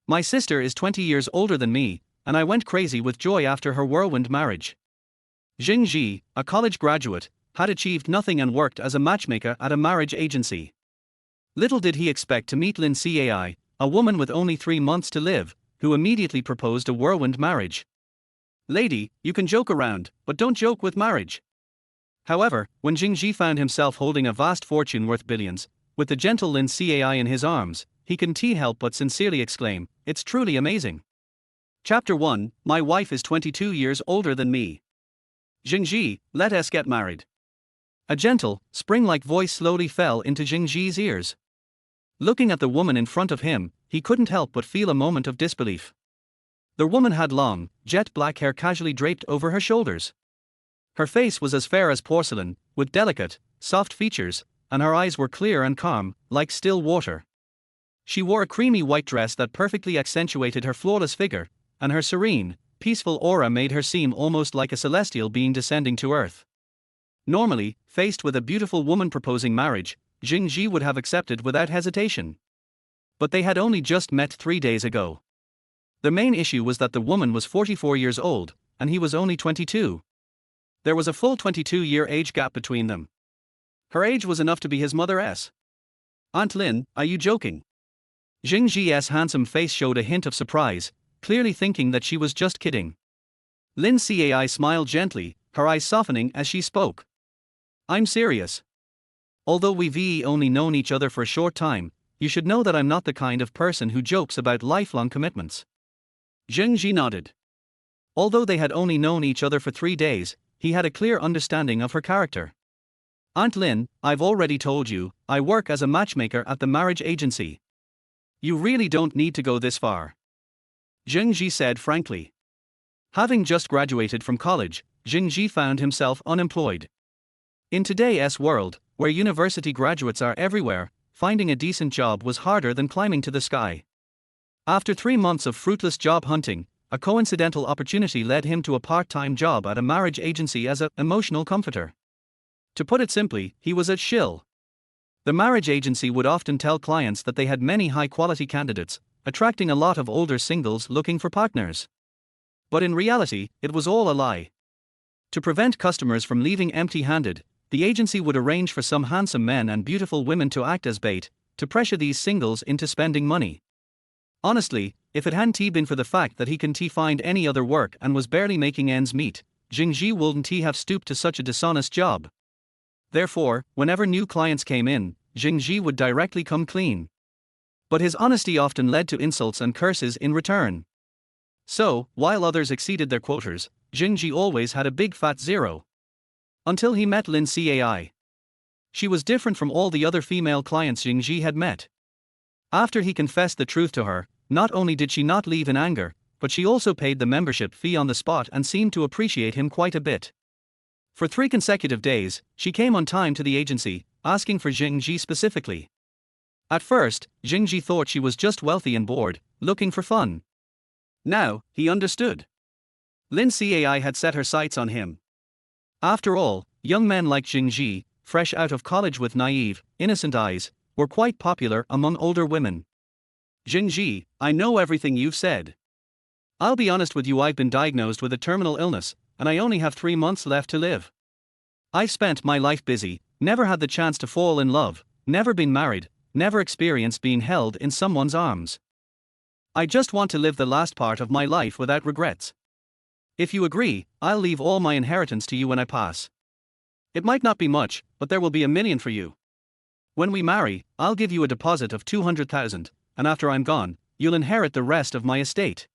My sister is 20 years older than me, and I went crazy with joy after her whirlwind marriage. Zheng Zhi, a college graduate, had achieved nothing and worked as a matchmaker at a marriage agency. Little did he expect to meet Lin Cai, a woman with only 3 months to live, who immediately proposed a whirlwind marriage. Lady, you can joke around, but don't joke with marriage. However, when Zheng Zhi found himself holding a vast fortune worth billions, with the gentle Lin Cai in his arms, he couldn't help but sincerely exclaim, "It's truly amazing." Chapter 1, My wife is 22 years older than me. Zheng Zhi, let us get married. A gentle, spring-like voice slowly fell into Zheng Zhi's ears. Looking at the woman in front of him, he couldn't help but feel a moment of disbelief. The woman had long, jet-black hair casually draped over her shoulders. Her face was as fair as porcelain, with delicate, soft features, and her eyes were clear and calm, like still water. She wore a creamy white dress that perfectly accentuated her flawless figure, and her serene, peaceful aura made her seem almost like a celestial being descending to earth. Normally, faced with a beautiful woman proposing marriage, Zheng Zhi would have accepted without hesitation. But they had only just met 3 days ago. The main issue was that the woman was 44 years old, and he was only 22. There was a full 22-year age gap between them. Her age was enough to be his mother's. Aunt Lin, are you joking? Zheng Zhi's handsome face showed a hint of surprise, clearly thinking that she was just kidding. Lin Cai smiled gently, her eyes softening as she spoke. I'm serious. Although we've only known each other for a short time, you should know that I'm not the kind of person who jokes about lifelong commitments. Zheng Zhi nodded. Although they had only known each other for 3 days, he had a clear understanding of her character. Aunt Lin, I've already told you, I work as a matchmaker at the marriage agency. You really don't need to go this far. Zheng Zhi said frankly. Having just graduated from college, Zheng Zhi found himself unemployed. In today's world, where university graduates are everywhere, finding a decent job was harder than climbing to the sky. After 3 months of fruitless job hunting, a coincidental opportunity led him to a part-time job at a marriage agency as an emotional comforter. To put it simply, he was a shill. The marriage agency would often tell clients that they had many high-quality candidates, attracting a lot of older singles looking for partners. But in reality, it was all a lie. To prevent customers from leaving empty-handed, the agency would arrange for some handsome men and beautiful women to act as bait, to pressure these singles into spending money. Honestly, if it hadn't been for the fact that he couldn't find any other work and was barely making ends meet, Zheng Zhi wouldn't have stooped to such a dishonest job. Therefore, whenever new clients came in, Zheng Zhi would directly come clean. But his honesty often led to insults and curses in return. So, while others exceeded their quotas, Zheng Zhi always had a big fat zero. Until he met Lin Cai. She was different from all the other female clients Zheng Zhi had met. After he confessed the truth to her, not only did she not leave in anger, but she also paid the membership fee on the spot and seemed to appreciate him quite a bit. For 3 consecutive days, she came on time to the agency, asking for Zheng Zhi specifically. At first, Zheng Zhi thought she was just wealthy and bored, looking for fun. Now, he understood. Lin Cai had set her sights on him. After all, young men like Zheng Zhi, fresh out of college with naive, innocent eyes, were quite popular among older women. Zheng Zhi, I know everything you've said. I'll be honest with you, I've been diagnosed with a terminal illness, and I only have 3 months left to live. I've spent my life busy, never had the chance to fall in love, never been married, never experienced being held in someone's arms. I just want to live the last part of my life without regrets. If you agree, I'll leave all my inheritance to you when I pass. It might not be much, but there will be $1 million for you. When we marry, I'll give you a deposit of 200,000, and after I'm gone, you'll inherit the rest of my estate.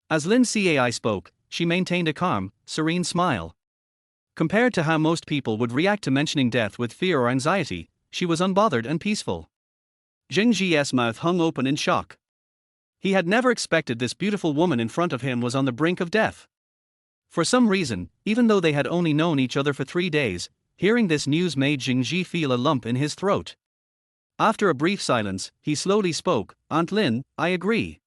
As Lin Cai spoke, she maintained a calm, serene smile. Compared to how most people would react to mentioning death with fear or anxiety, she was unbothered and peaceful. Zheng Zhi's mouth hung open in shock. He had never expected this beautiful woman in front of him was on the brink of death. For some reason, even though they had only known each other for 3 days, hearing this news made Zheng Zhi feel a lump in his throat. After a brief silence, he slowly spoke, Aunt Lin, I agree.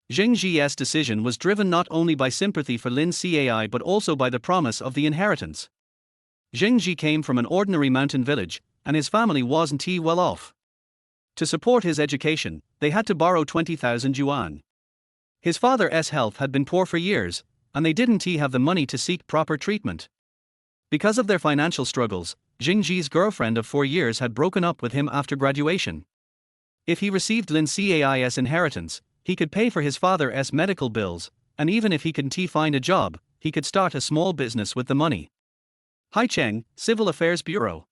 Zheng Zhi's decision was driven not only by sympathy for Lin Cai but also by the promise of the inheritance. Zheng Zhi came from an ordinary mountain village, and his family wasn't well off. To support his education, they had to borrow 20,000 yuan. His father's health had been poor for years, and they didn't have the money to seek proper treatment. Because of their financial struggles, Zheng Zhi's girlfriend of 4 years had broken up with him after graduation. If he received Lin Cai's inheritance, he could pay for his father's medical bills, and even if he couldn't find a job, he could start a small business with the money. Haicheng, Civil Affairs Bureau.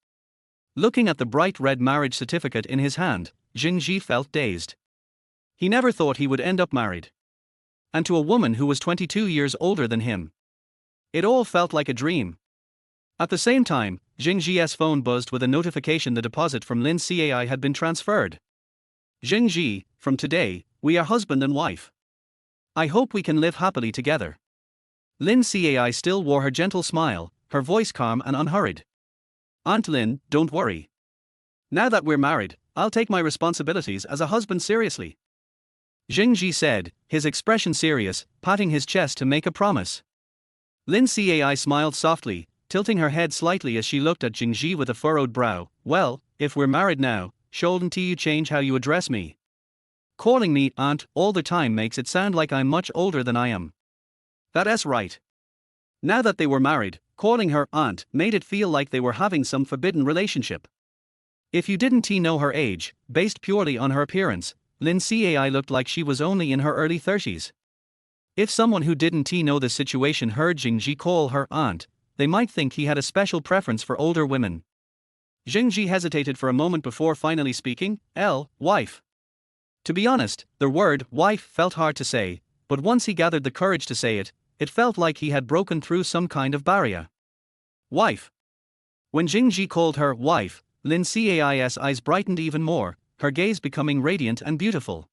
Looking at the bright red marriage certificate in his hand, Zheng Zhi felt dazed. He never thought he would end up married. And to a woman who was 22 years older than him. It all felt like a dream. At the same time, Zheng Zhi's phone buzzed with a notification the deposit from Lin Cai had been transferred. Zheng Zhi, from today, we are husband and wife. I hope we can live happily together. Lin Cai still wore her gentle smile, her voice calm and unhurried. Aunt Lin, don't worry. Now that we're married, I'll take my responsibilities as a husband seriously. Zheng Zhi said, his expression serious, patting his chest to make a promise. Lin Cai smiled softly, tilting her head slightly as she looked at Zheng Zhi with a furrowed brow. Well, if we're married now, shouldn't you change how you address me? Calling me aunt all the time makes it sound like I'm much older than I am. That's right. Now that they were married, calling her aunt made it feel like they were having some forbidden relationship. If you didn't know her age, based purely on her appearance, Lin Cai looked like she was only in her early 30s. If someone who didn't know the situation heard Zheng Zhi call her aunt, they might think he had a special preference for older women. Zheng Zhi hesitated for a moment before finally speaking, wife. To be honest, the word wife felt hard to say, but once he gathered the courage to say it, it felt like he had broken through some kind of barrier. Wife. When Zheng Zhi called her wife, Lin Cai's eyes brightened even more, her gaze becoming radiant and beautiful.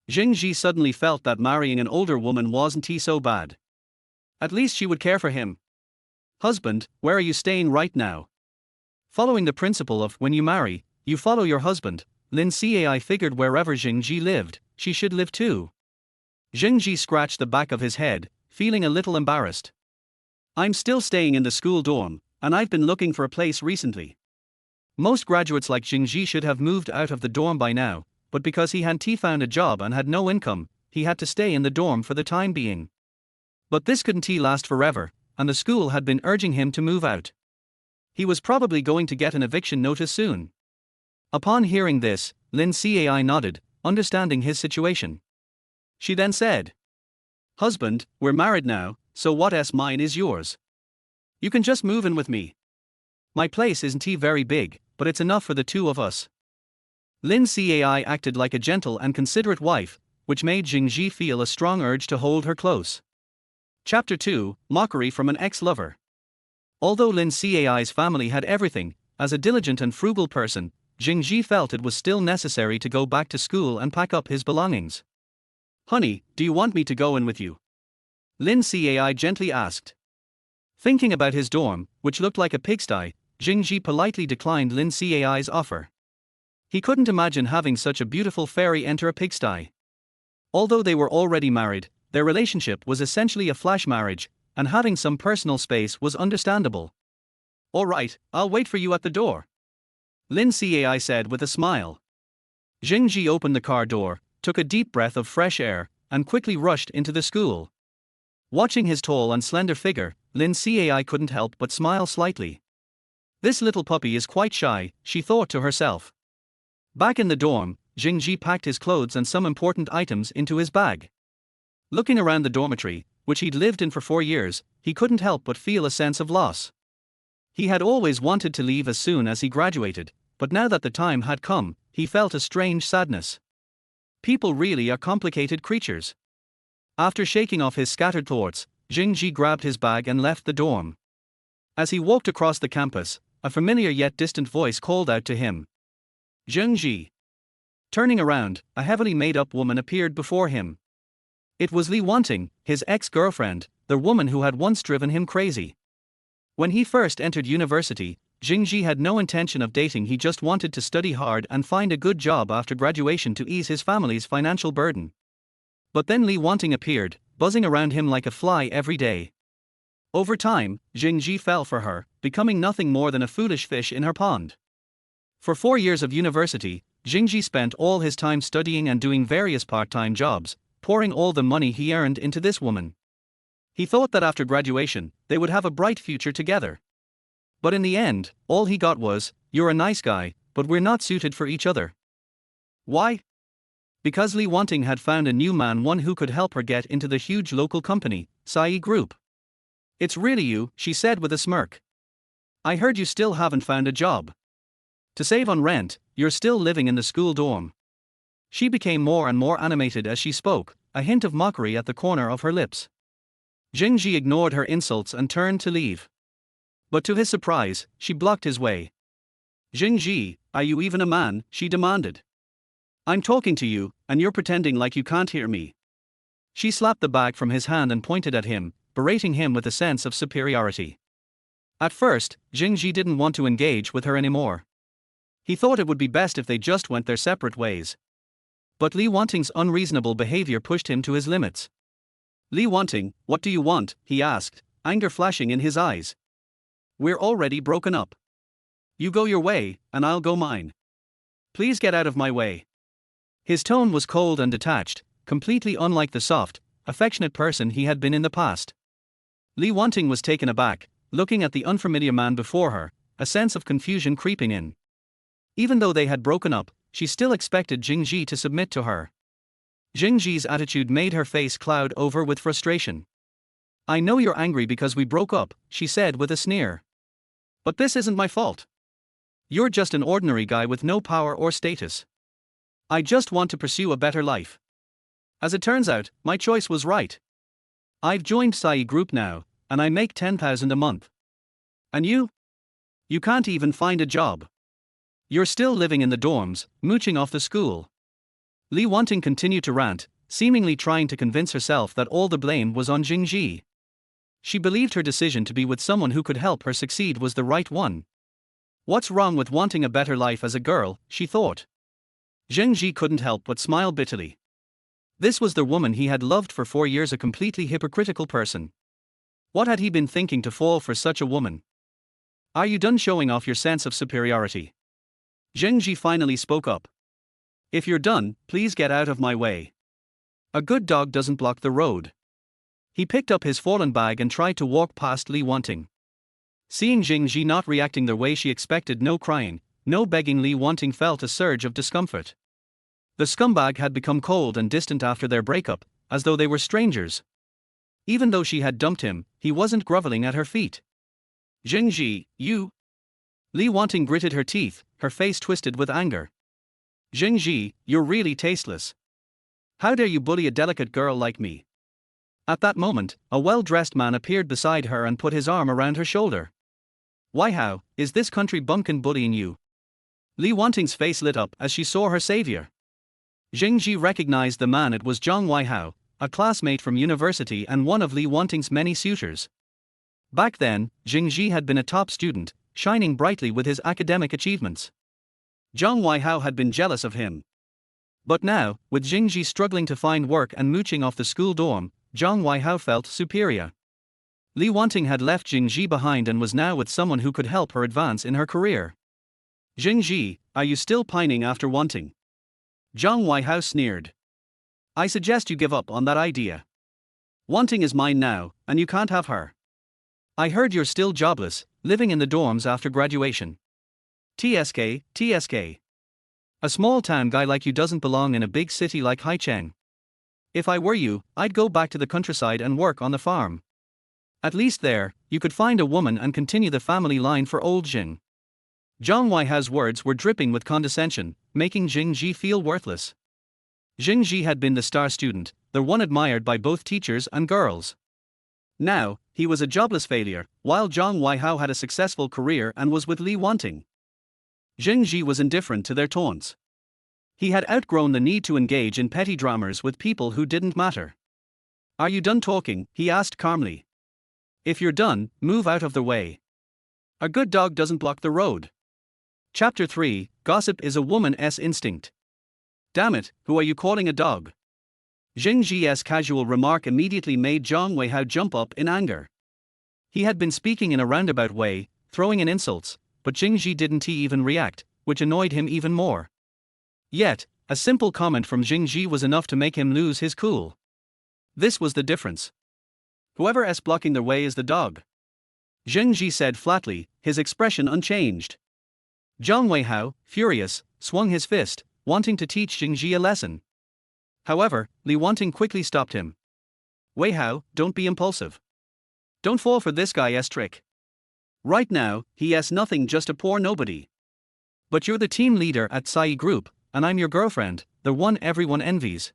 Zheng Zhi suddenly felt that marrying an older woman wasn't so bad. At least she would care for him. Husband, where are you staying right now? Following the principle of when you marry, you follow your husband, Lin Cai figured wherever Zheng Zhi lived, she should live too. Zheng Zhi scratched the back of his head, feeling a little embarrassed. I'm still staying in the school dorm, and I've been looking for a place recently. Most graduates like Zheng Zhi should have moved out of the dorm by now, but because he hadn't found a job and had no income, he had to stay in the dorm for the time being. But this couldn't last forever, and the school had been urging him to move out. He was probably going to get an eviction notice soon. Upon hearing this, Lin Cai nodded, understanding his situation. She then said, Husband, we're married now, so what's mine is yours. You can just move in with me. My place isn't very big, but it's enough for the two of us. Lin Cai acted like a gentle and considerate wife, which made Zheng Zhi feel a strong urge to hold her close. Chapter 2, Mockery from an Ex-Lover. Although Lin Cai's family had everything, as a diligent and frugal person, Zheng Zhi felt it was still necessary to go back to school and pack up his belongings. Honey, do you want me to go in with you? Lin Cai gently asked. Thinking about his dorm, which looked like a pigsty, Zheng Zhi politely declined Lin Cai's offer. He couldn't imagine having such a beautiful fairy enter a pigsty. Although they were already married, their relationship was essentially a flash marriage, and having some personal space was understandable. All right, I'll wait for you at the door. Lin Cai said with a smile. Zheng Zhi opened the car door, took a deep breath of fresh air, and quickly rushed into the school. Watching his tall and slender figure, Lin Cai couldn't help but smile slightly. This little puppy is quite shy, she thought to herself. Back in the dorm, Zheng Zhi packed his clothes and some important items into his bag. Looking around the dormitory, which he'd lived in for 4 years, he couldn't help but feel a sense of loss. He had always wanted to leave as soon as he graduated, but now that the time had come, he felt a strange sadness. People really are complicated creatures. After shaking off his scattered thoughts, Zheng Zhi grabbed his bag and left the dorm. As he walked across the campus, a familiar yet distant voice called out to him. Zheng Zhi. Turning around, a heavily made-up woman appeared before him. It was Li Wanting, his ex-girlfriend, the woman who had once driven him crazy. When he first entered university, Zheng Zhi had no intention of dating. He just wanted to study hard and find a good job after graduation to ease his family's financial burden. But then Li Wanting appeared, buzzing around him like a fly every day. Over time, Zheng Zhi fell for her, becoming nothing more than a foolish fish in her pond. For 4 years of university, Zheng Zhi spent all his time studying and doing various part-time jobs, pouring all the money he earned into this woman. He thought that after graduation, they would have a bright future together. But in the end, all he got was, "You're a nice guy, but we're not suited for each other." Why? Because Li Wanting had found a new man, one who could help her get into the huge local company, Cai Group. "It's really you," she said with a smirk. "I heard you still haven't found a job. To save on rent, you're still living in the school dorm." She became more and more animated as she spoke, a hint of mockery at the corner of her lips. Zheng Zhi ignored her insults and turned to leave. But to his surprise, she blocked his way. "Zheng Zhi, are you even a man?" she demanded. "I'm talking to you, and you're pretending like you can't hear me." She slapped the bag from his hand and pointed at him, berating him with a sense of superiority. At first, Zheng Zhi didn't want to engage with her anymore. He thought it would be best if they just went their separate ways. But Li Wanting's unreasonable behavior pushed him to his limits. "Li Wanting, what do you want?" he asked, anger flashing in his eyes. "We're already broken up. You go your way, and I'll go mine. Please get out of my way." His tone was cold and detached, completely unlike the soft, affectionate person he had been in the past. Li Wanting was taken aback, looking at the unfamiliar man before her, a sense of confusion creeping in. Even though they had broken up, she still expected Zheng Zhi to submit to her. Zheng Zhi's attitude made her face cloud over with frustration. "I know you're angry because we broke up," she said with a sneer. "But this isn't my fault. You're just an ordinary guy with no power or status. I just want to pursue a better life. As it turns out, my choice was right. I've joined Cai Group now, and I make 10,000 a month. And you? You can't even find a job. You're still living in the dorms, mooching off the school." Li Wanting continued to rant, seemingly trying to convince herself that all the blame was on Zheng Zhi. She believed her decision to be with someone who could help her succeed was the right one. What's wrong with wanting a better life as a girl, she thought. Zheng Zhi couldn't help but smile bitterly. This was the woman he had loved for 4 years, a completely hypocritical person. What had he been thinking to fall for such a woman? "Are you done showing off your sense of superiority?" Zheng Zhi finally spoke up. "If you're done, please get out of my way. A good dog doesn't block the road." He picked up his fallen bag and tried to walk past Li Wanting. Seeing Zheng Zhi not reacting the way she expected, no crying, no begging, Li Wanting felt a surge of discomfort. The scumbag had become cold and distant after their breakup, as though they were strangers. Even though she had dumped him, he wasn't groveling at her feet. "Zheng Zhi, you..." Li Wanting gritted her teeth, her face twisted with anger. "Zheng Zhi, you're really tasteless. How dare you bully a delicate girl like me?" At that moment, a well-dressed man appeared beside her and put his arm around her shoulder. "Why, how is this country bumpkin bullying you?" Li Wanting's face lit up as she saw her savior. Zheng Zhi recognized the man. It was Zhang Weihao, a classmate from university and one of Li Wanting's many suitors. Back then, Zheng Zhi had been a top student, shining brightly with his academic achievements. Zhang Weihao had been jealous of him. But now, with Zheng Zhi struggling to find work and mooching off the school dorm, Zhang Weihao felt superior. Li Wanting had left Zheng Zhi behind and was now with someone who could help her advance in her career. "Zheng Zhi, are you still pining after Wanting?" Zhang Weihao sneered. "I suggest you give up on that idea. Wanting is mine now, and you can't have her. I heard you're still jobless, living in the dorms after graduation. TSK, TSK. A small town guy like you doesn't belong in a big city like Haicheng. If I were you, I'd go back to the countryside and work on the farm. At least there, you could find a woman and continue the family line for old Jin." Zhang Weihao's words were dripping with condescension, making Zheng Zhi feel worthless. Zheng Zhi had been the star student, the one admired by both teachers and girls. Now, he was a jobless failure, while Zhang Weihao had a successful career and was with Li Wanting. Zheng Zhi was indifferent to their taunts. He had outgrown the need to engage in petty dramas with people who didn't matter. "Are you done talking?" he asked calmly. "If you're done, move out of the way. A good dog doesn't block the road." Chapter 3, Gossip is a Woman's Instinct. "Damn it, who are you calling a dog?" Zheng Zhi's casual remark immediately made Zhang Weihao jump up in anger. He had been speaking in a roundabout way, throwing in insults, but Zheng Zhi didn't even react, which annoyed him even more. Yet, A simple comment from Zheng Zhi was enough to make him lose his cool. This was the difference. Whoever's blocking their way is the dog. Zheng Zhi said flatly, his expression unchanged. Zhang Weihao, furious, swung his fist, wanting to teach Zheng Zhi a lesson. However, Li Wanting quickly stopped him. Weihao, don't be impulsive. Don't fall for this guy's trick. Right now, he has nothing, just a poor nobody. But you're the team leader at Sai Group, and I'm your girlfriend, the one everyone envies.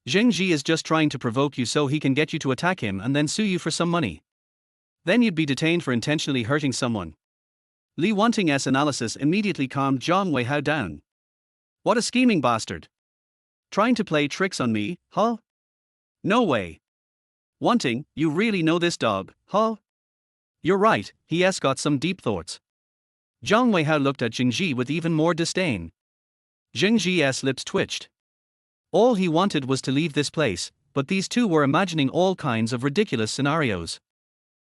Zheng Zhi is just trying to provoke you so he can get you to attack him and then sue you for some money. Then you'd be detained for intentionally hurting someone. Li Wanting's analysis immediately calmed Zhang Weihao down. What a scheming bastard. Trying to play tricks on me, huh? No way. Wanting, you really know this dog, huh? You're right, he has got some deep thoughts. Zhang Weihao looked at Zheng Zhi with even more disdain. Zheng Zhi's lips twitched. All he wanted was to leave this place, but these two were imagining all kinds of ridiculous scenarios.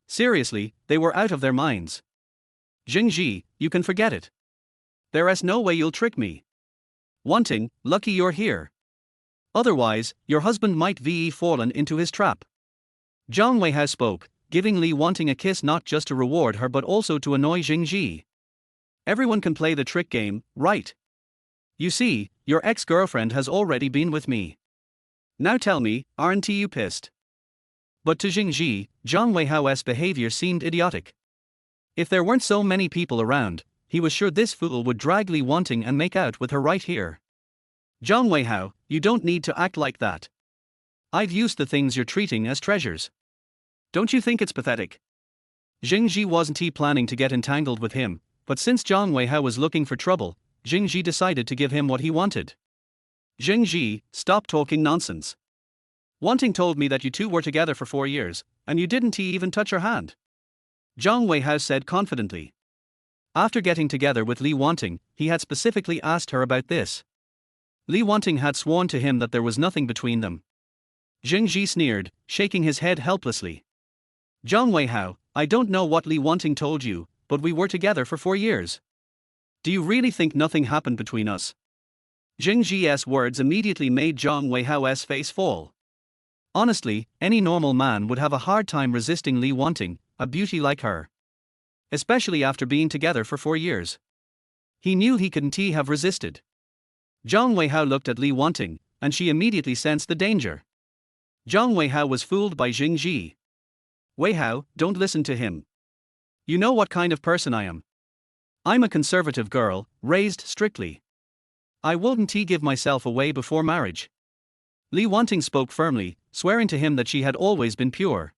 Seriously, they were out of their minds. Zheng Zhi, you can forget it. There's no way you'll trick me. Wanting, lucky you're here. Otherwise, your husband might have fallen into his trap. Zhang Weihao spoke, giving Li Wanting a kiss not just to reward her but also to annoy Zheng Zhi. Everyone can play the trick game, right? You see, your ex-girlfriend has already been with me. Now tell me, aren't you pissed? But to Zheng Zhi, Zhang Weihao's behavior seemed idiotic. If there weren't so many people around, he was sure this fool would drag Li Wanting and make out with her right here. Zhang Weihao, you don't need to act like that. I've used the things you're treating as treasures. Don't you think it's pathetic? Zheng Zhi wasn't planning to get entangled with him, but since Zhang Weihao was looking for trouble, Zheng Zhi decided to give him what he wanted. Zheng Zhi, stop talking nonsense. Wanting told me that you two were together for 4 years, and you didn't even touch her hand. Zhang Weihao said confidently. After getting together with Li Wanting, he had specifically asked her about this. Li Wanting had sworn to him that there was nothing between them. Zheng Zhi sneered, shaking his head helplessly. Zhang Weihao, I don't know what Li Wanting told you, but we were together for 4 years. Do you really think nothing happened between us? Zheng Zhi's words immediately made Zhang Weihao's face fall. Honestly, any normal man would have a hard time resisting Li Wanting, a beauty like her. Especially after being together for 4 years. He knew he couldn't have resisted. Zhang Weihao looked at Li Wanting, and she immediately sensed the danger. Zhang Weihao was fooled by Zheng Zhi. Weihao, don't listen to him. You know what kind of person I am. I'm a conservative girl, raised strictly. I wouldn't give myself away before marriage. Li Wanting spoke firmly, swearing to him that she had always been pure.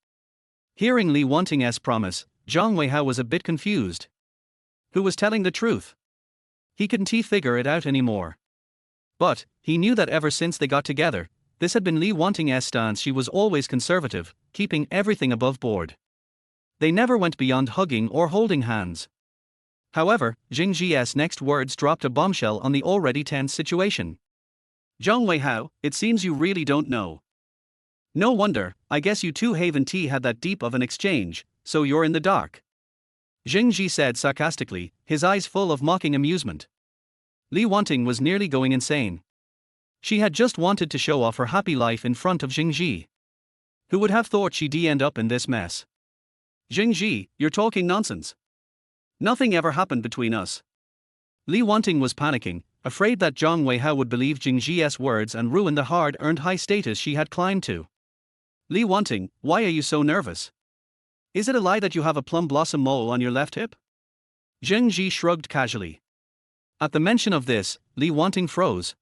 Hearing Li Wanting's promise, Zhang Weihao was a bit confused. Who was telling the truth? He couldn't figure it out anymore. But, he knew that ever since they got together, this had been Li Wanting's stance. She was always conservative, keeping everything above board. They never went beyond hugging or holding hands. However, Zheng Zhi's next words dropped a bombshell on the already tense situation. Zhang Weihao, it seems you really don't know. No wonder, I guess you two haven't had that deep of an exchange, so you're in the dark. Zheng Zhi said sarcastically, his eyes full of mocking amusement. Li Wanting was nearly going insane. She had just wanted to show off her happy life in front of Zheng Zhi. Who would have thought she'd end up in this mess? Zheng Zhi, you're talking nonsense. Nothing ever happened between us. Li Wanting was panicking, afraid that Zhang Weihao would believe Zheng Zhi's words and ruin the hard-earned high status she had climbed to. Li Wanting, why are you so nervous? Is it a lie that you have a plum blossom mole on your left hip? Zheng Zhi shrugged casually. At the mention of this, Li Wanting froze.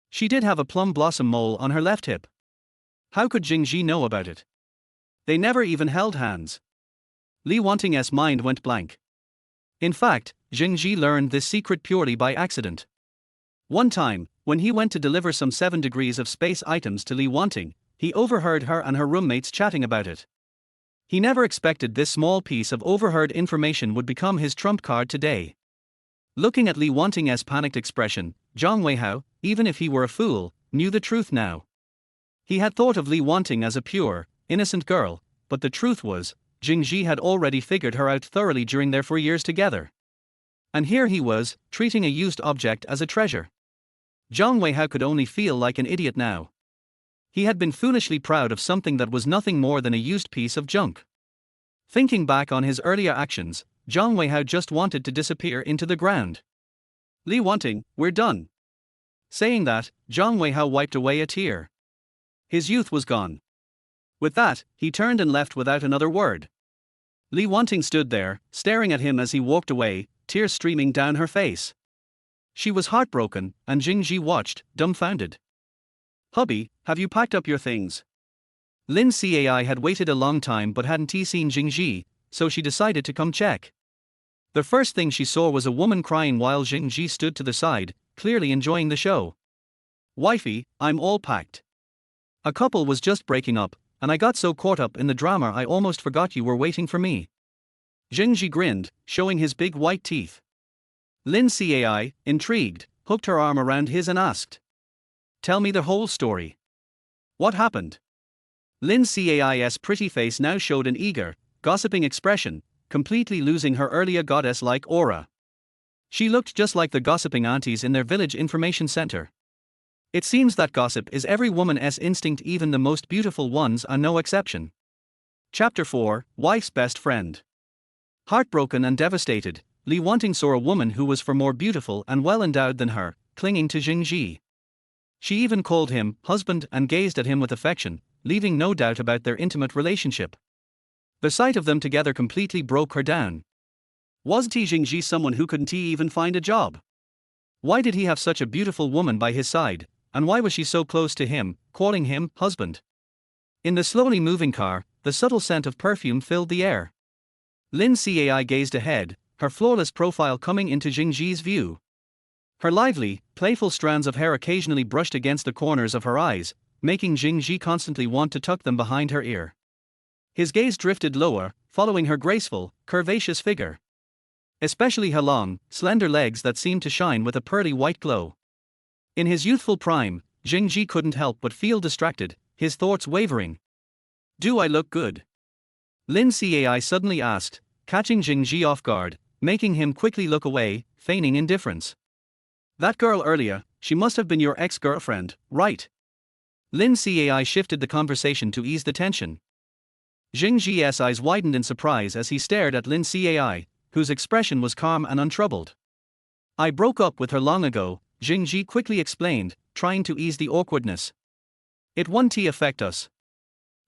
She did have a plum blossom mole on her left hip. How could Zheng Zhi know about it? They never even held hands. Li Wanting's mind went blank. In fact, Zheng Zhi learned this secret purely by accident. One time, when he went to deliver some 7 degrees of space items to Li Wanting, he overheard her and her roommates chatting about it. He never expected this small piece of overheard information would become his trump card today. Looking at Li Wanting's panicked expression, Zhang Weihao, even if he were a fool, knew the truth now. He had thought of Li Wanting as a pure, innocent girl, but the truth was, Zheng Zhi had already figured her out thoroughly during their 4 years together. And here he was, treating a used object as a treasure. Zhang Weihao could only feel like an idiot now. He had been foolishly proud of something that was nothing more than a used piece of junk. Thinking back on his earlier actions, Zhang Weihao just wanted to disappear into the ground. Li Wanting, we're done. Saying that, Zhang Weihao wiped away a tear. His youth was gone. With that, he turned and left without another word. Li Wanting stood there, staring at him as he walked away, tears streaming down her face. She was heartbroken, and Zheng Zhi watched, dumbfounded. Hubby, have you packed up your things? Lin Cai had waited a long time but hadn't seen Zheng Zhi, so she decided to come check. The first thing she saw was a woman crying while Zheng Zhi stood to the side, clearly enjoying the show. Wifey, I'm all packed. A couple was just breaking up, and I got so caught up in the drama I almost forgot you were waiting for me. Zheng Zhi grinned, showing his big white teeth. Lin Cai, intrigued, hooked her arm around his and asked. Tell me the whole story. What happened? Lin Cai's pretty face now showed an eager, gossiping expression, completely losing her earlier goddess-like aura. She looked just like the gossiping aunties in their village information center. It seems that gossip is every woman's instinct, even the most beautiful ones are no exception. Chapter 4, Wife's Best Friend. Heartbroken and devastated, Li Wanting saw a woman who was far more beautiful and well-endowed than her, clinging to Zheng Zhi. She even called him husband and gazed at him with affection, leaving no doubt about their intimate relationship. The sight of them together completely broke her down. Wasn't Zheng Zhi someone who couldn't even find a job? Why did he have such a beautiful woman by his side, and why was she so close to him, calling him husband? In the slowly moving car, the subtle scent of perfume filled the air. Lin Cai gazed ahead, her flawless profile coming into Zheng Zhi's view. Her lively, playful strands of hair occasionally brushed against the corners of her eyes, making Zheng Zhi constantly want to tuck them behind her ear. His gaze drifted lower, following her graceful, curvaceous figure. Especially her long, slender legs that seemed to shine with a pearly white glow. In his youthful prime, Zheng Zhi couldn't help but feel distracted, his thoughts wavering. Do I look good? Lin Cai suddenly asked, catching Zheng Zhi off guard, making him quickly look away, feigning indifference. That girl earlier, she must have been your ex-girlfriend, right? Lin Cai shifted the conversation to ease the tension. Zheng Zhi's eyes widened in surprise as he stared at Lin Cai, whose expression was calm and untroubled. I broke up with her long ago, Zheng Zhi quickly explained, trying to ease the awkwardness. It won't affect us.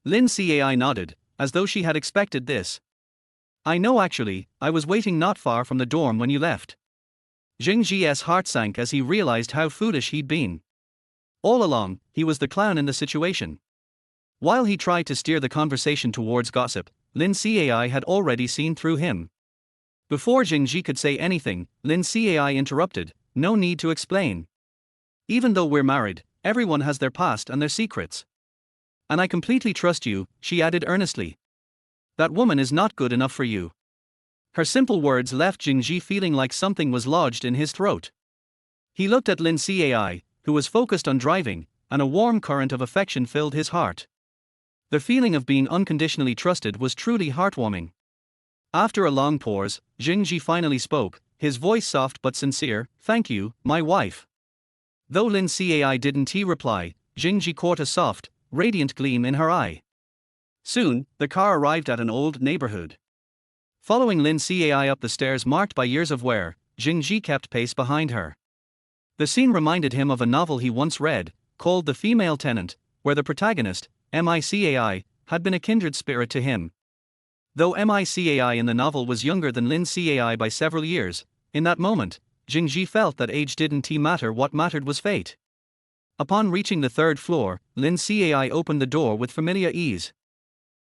Lin Cai nodded, as though she had expected this. I know actually, I was waiting not far from the dorm when you left. Zheng Zhi's heart sank as he realized how foolish he'd been. All along, he was the clown in the situation. While he tried to steer the conversation towards gossip, Lin Cai had already seen through him. Before Zheng Zhi could say anything, Lin Cai interrupted, no need to explain. Even though we're married, everyone has their past and their secrets. And I completely trust you, she added earnestly. That woman is not good enough for you. Her simple words left Zheng Zhi feeling like something was lodged in his throat. He looked at Lin Cai, who was focused on driving, and a warm current of affection filled his heart. The feeling of being unconditionally trusted was truly heartwarming. After a long pause, Zheng Zhi finally spoke, his voice soft but sincere, thank you, my wife. Though Lin Cai didn't reply, Zheng Zhi caught a soft, radiant gleam in her eye. Soon, the car arrived at an old neighborhood. Following Lin Cai up the stairs marked by years of wear, Zheng Zhi kept pace behind her. The scene reminded him of a novel he once read, called The Female Tenant, where the protagonist, Micai, had been a kindred spirit to him. Though Micai in the novel was younger than Lin Cai by several years, in that moment, Zheng Zhi felt that age didn't matter, what mattered was fate. Upon reaching the third floor, Lin Cai opened the door with familiar ease.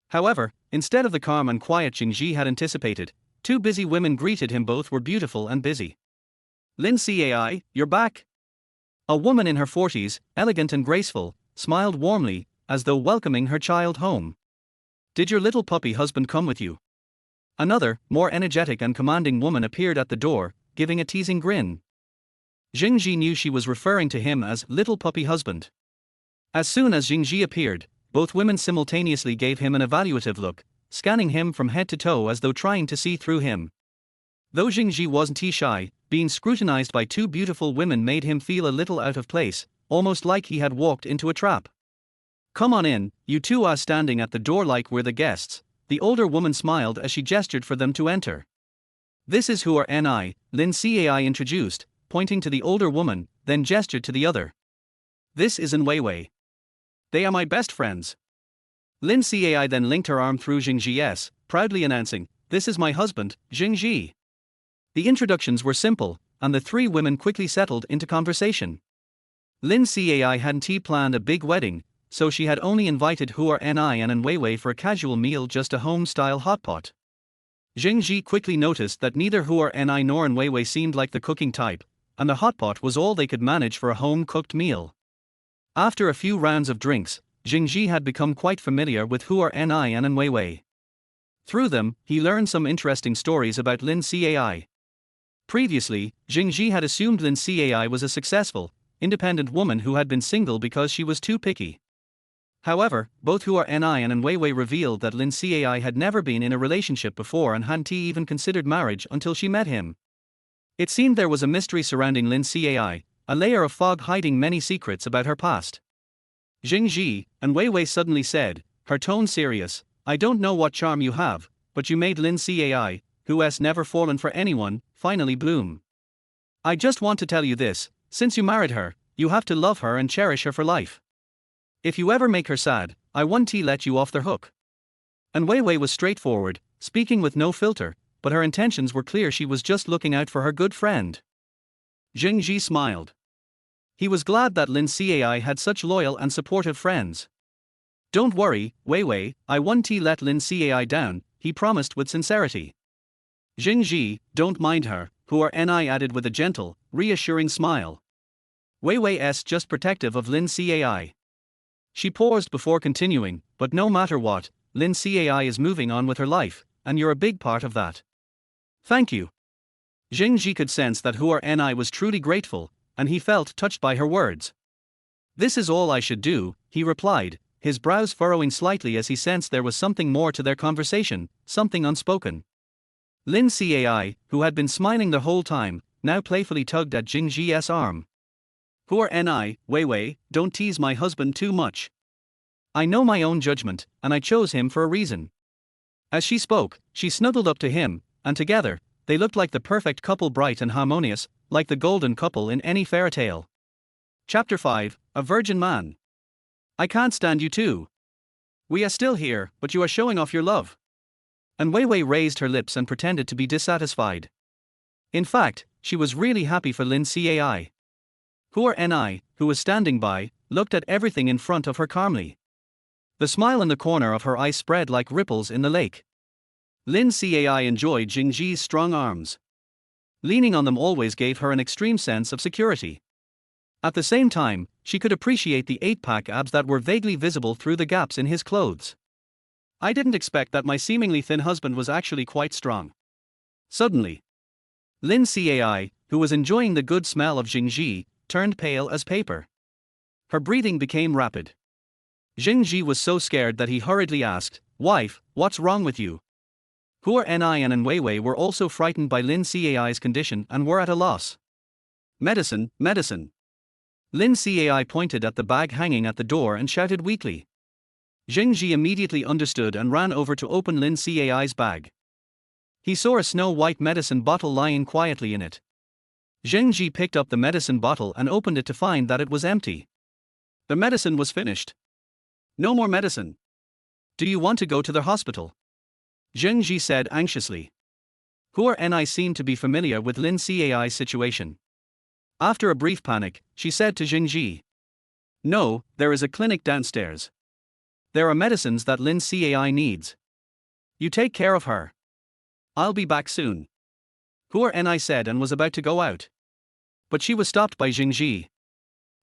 However, instead of the calm and quiet Zheng Zhi had anticipated, two busy women greeted him. Both were beautiful and busy. Lin Cai, you're back. A woman in her 40s, elegant and graceful, smiled warmly, as though welcoming her child home. Did your little puppy husband come with you? Another, more energetic and commanding woman appeared at the door, giving a teasing grin. Zheng Zhi knew she was referring to him as little puppy husband. As soon as Zheng Zhi appeared, both women simultaneously gave him an evaluative look, scanning him from head to toe as though trying to see through him. Though Zheng Zhi wasn't shy, being scrutinized by two beautiful women made him feel a little out of place, almost like he had walked into a trap. "Come on in, you two are standing at the door like we're the guests," the older woman smiled as she gestured for them to enter. "This is who are Ni," Lin Cai introduced, pointing to the older woman, then gestured to the other. "This is An Weiwei. They are my best friends." Lin Cai then linked her arm through Zheng Zhi's, proudly announcing, "This is my husband, Zheng Zhi." The introductions were simple, and the three women quickly settled into conversation. Lin Cai hadn't planned a big wedding, so she had only invited Huar Ni and An Weiwei for a casual meal, just a home-style hotpot. Zheng Zhi quickly noticed that neither Huar Ni nor An Weiwei seemed like the cooking type, and the hotpot was all they could manage for a home-cooked meal. After a few rounds of drinks, Zheng Zhi had become quite familiar with Huar Ni and An Weiwei. Through them, he learned some interesting stories about Lin Cai. Previously, Zheng Zhi had assumed Lin Cai was a successful, independent woman who had been single because she was too picky. However, both Huar Ni and An Weiwei revealed that Lin Cai had never been in a relationship before and hadn't even considered marriage until she met him. It seemed there was a mystery surrounding Lin Cai, a layer of fog hiding many secrets about her past. "Zheng Zhi," An Weiwei suddenly said, her tone serious, "I don't know what charm you have, but you made Lin Cai, who has never fallen for anyone, finally bloom. I just want to tell you this, since you married her, you have to love her and cherish her for life. If you ever make her sad, I won't let you off the hook." An Weiwei was straightforward, speaking with no filter, but her intentions were clear. She was just looking out for her good friend. Zheng Zhi smiled. He was glad that Lin Cai had such loyal and supportive friends. "Don't worry, Weiwei, I won't let Lin Cai down," he promised with sincerity. "Zheng Zhi, don't mind her," Huar Ni added with a gentle, reassuring smile. "Weiwei's just protective of Lin Cai." She paused before continuing, "But no matter what, Lin Cai is moving on with her life, and you're a big part of that." "Thank you." Zheng Zhi could sense that Huar Ni was truly grateful, and he felt touched by her words. "This is all I should do," he replied, his brows furrowing slightly as he sensed there was something more to their conversation, something unspoken. Lin Cai, who had been smiling the whole time, now playfully tugged at Zheng Zhi's arm. "Huar Ni, Weiwei, don't tease my husband too much. I know my own judgment, and I chose him for a reason." As she spoke, she snuggled up to him, and together, they looked like the perfect couple, bright and harmonious, like the golden couple in any fairy tale. Chapter 5, A Virgin Man. "I can't stand you too. We are still here, but you are showing off your love." And Weiwei raised her lips and pretended to be dissatisfied. In fact, she was really happy for Lin Cai. Huar Ni, who was standing by, looked at everything in front of her calmly. The smile in the corner of her eye spread like ripples in the lake. Lin Cai enjoyed Zheng Zhi's strong arms. Leaning on them always gave her an extreme sense of security. At the same time, she could appreciate the 8-pack abs that were vaguely visible through the gaps in his clothes. "I didn't expect that my seemingly thin husband was actually quite strong." Suddenly, Lin Cai, who was enjoying the good smell of Zheng Zhi, turned pale as paper. Her breathing became rapid. Zheng Zhi was so scared that he hurriedly asked, "Wife, what's wrong with you?" Huar Ni and An Weiwei were also frightened by Lin Cai's condition and were at a loss. "Medicine, medicine." Lin Cai pointed at the bag hanging at the door and shouted weakly. Zheng Zhi immediately understood and ran over to open Lin Cai's bag. He saw a snow-white medicine bottle lying quietly in it. Zheng Zhi picked up the medicine bottle and opened it to find that it was empty. The medicine was finished. "No more medicine. Do you want to go to the hospital?" Zheng Zhi said anxiously. Huar Ni seemed to be familiar with Lin Cai's situation. After a brief panic, she said to Zheng Zhi, "No, there is a clinic downstairs. There are medicines that Lin Cai needs. You take care of her. I'll be back soon." Huar Ni said and was about to go out. But she was stopped by Zheng Zhi.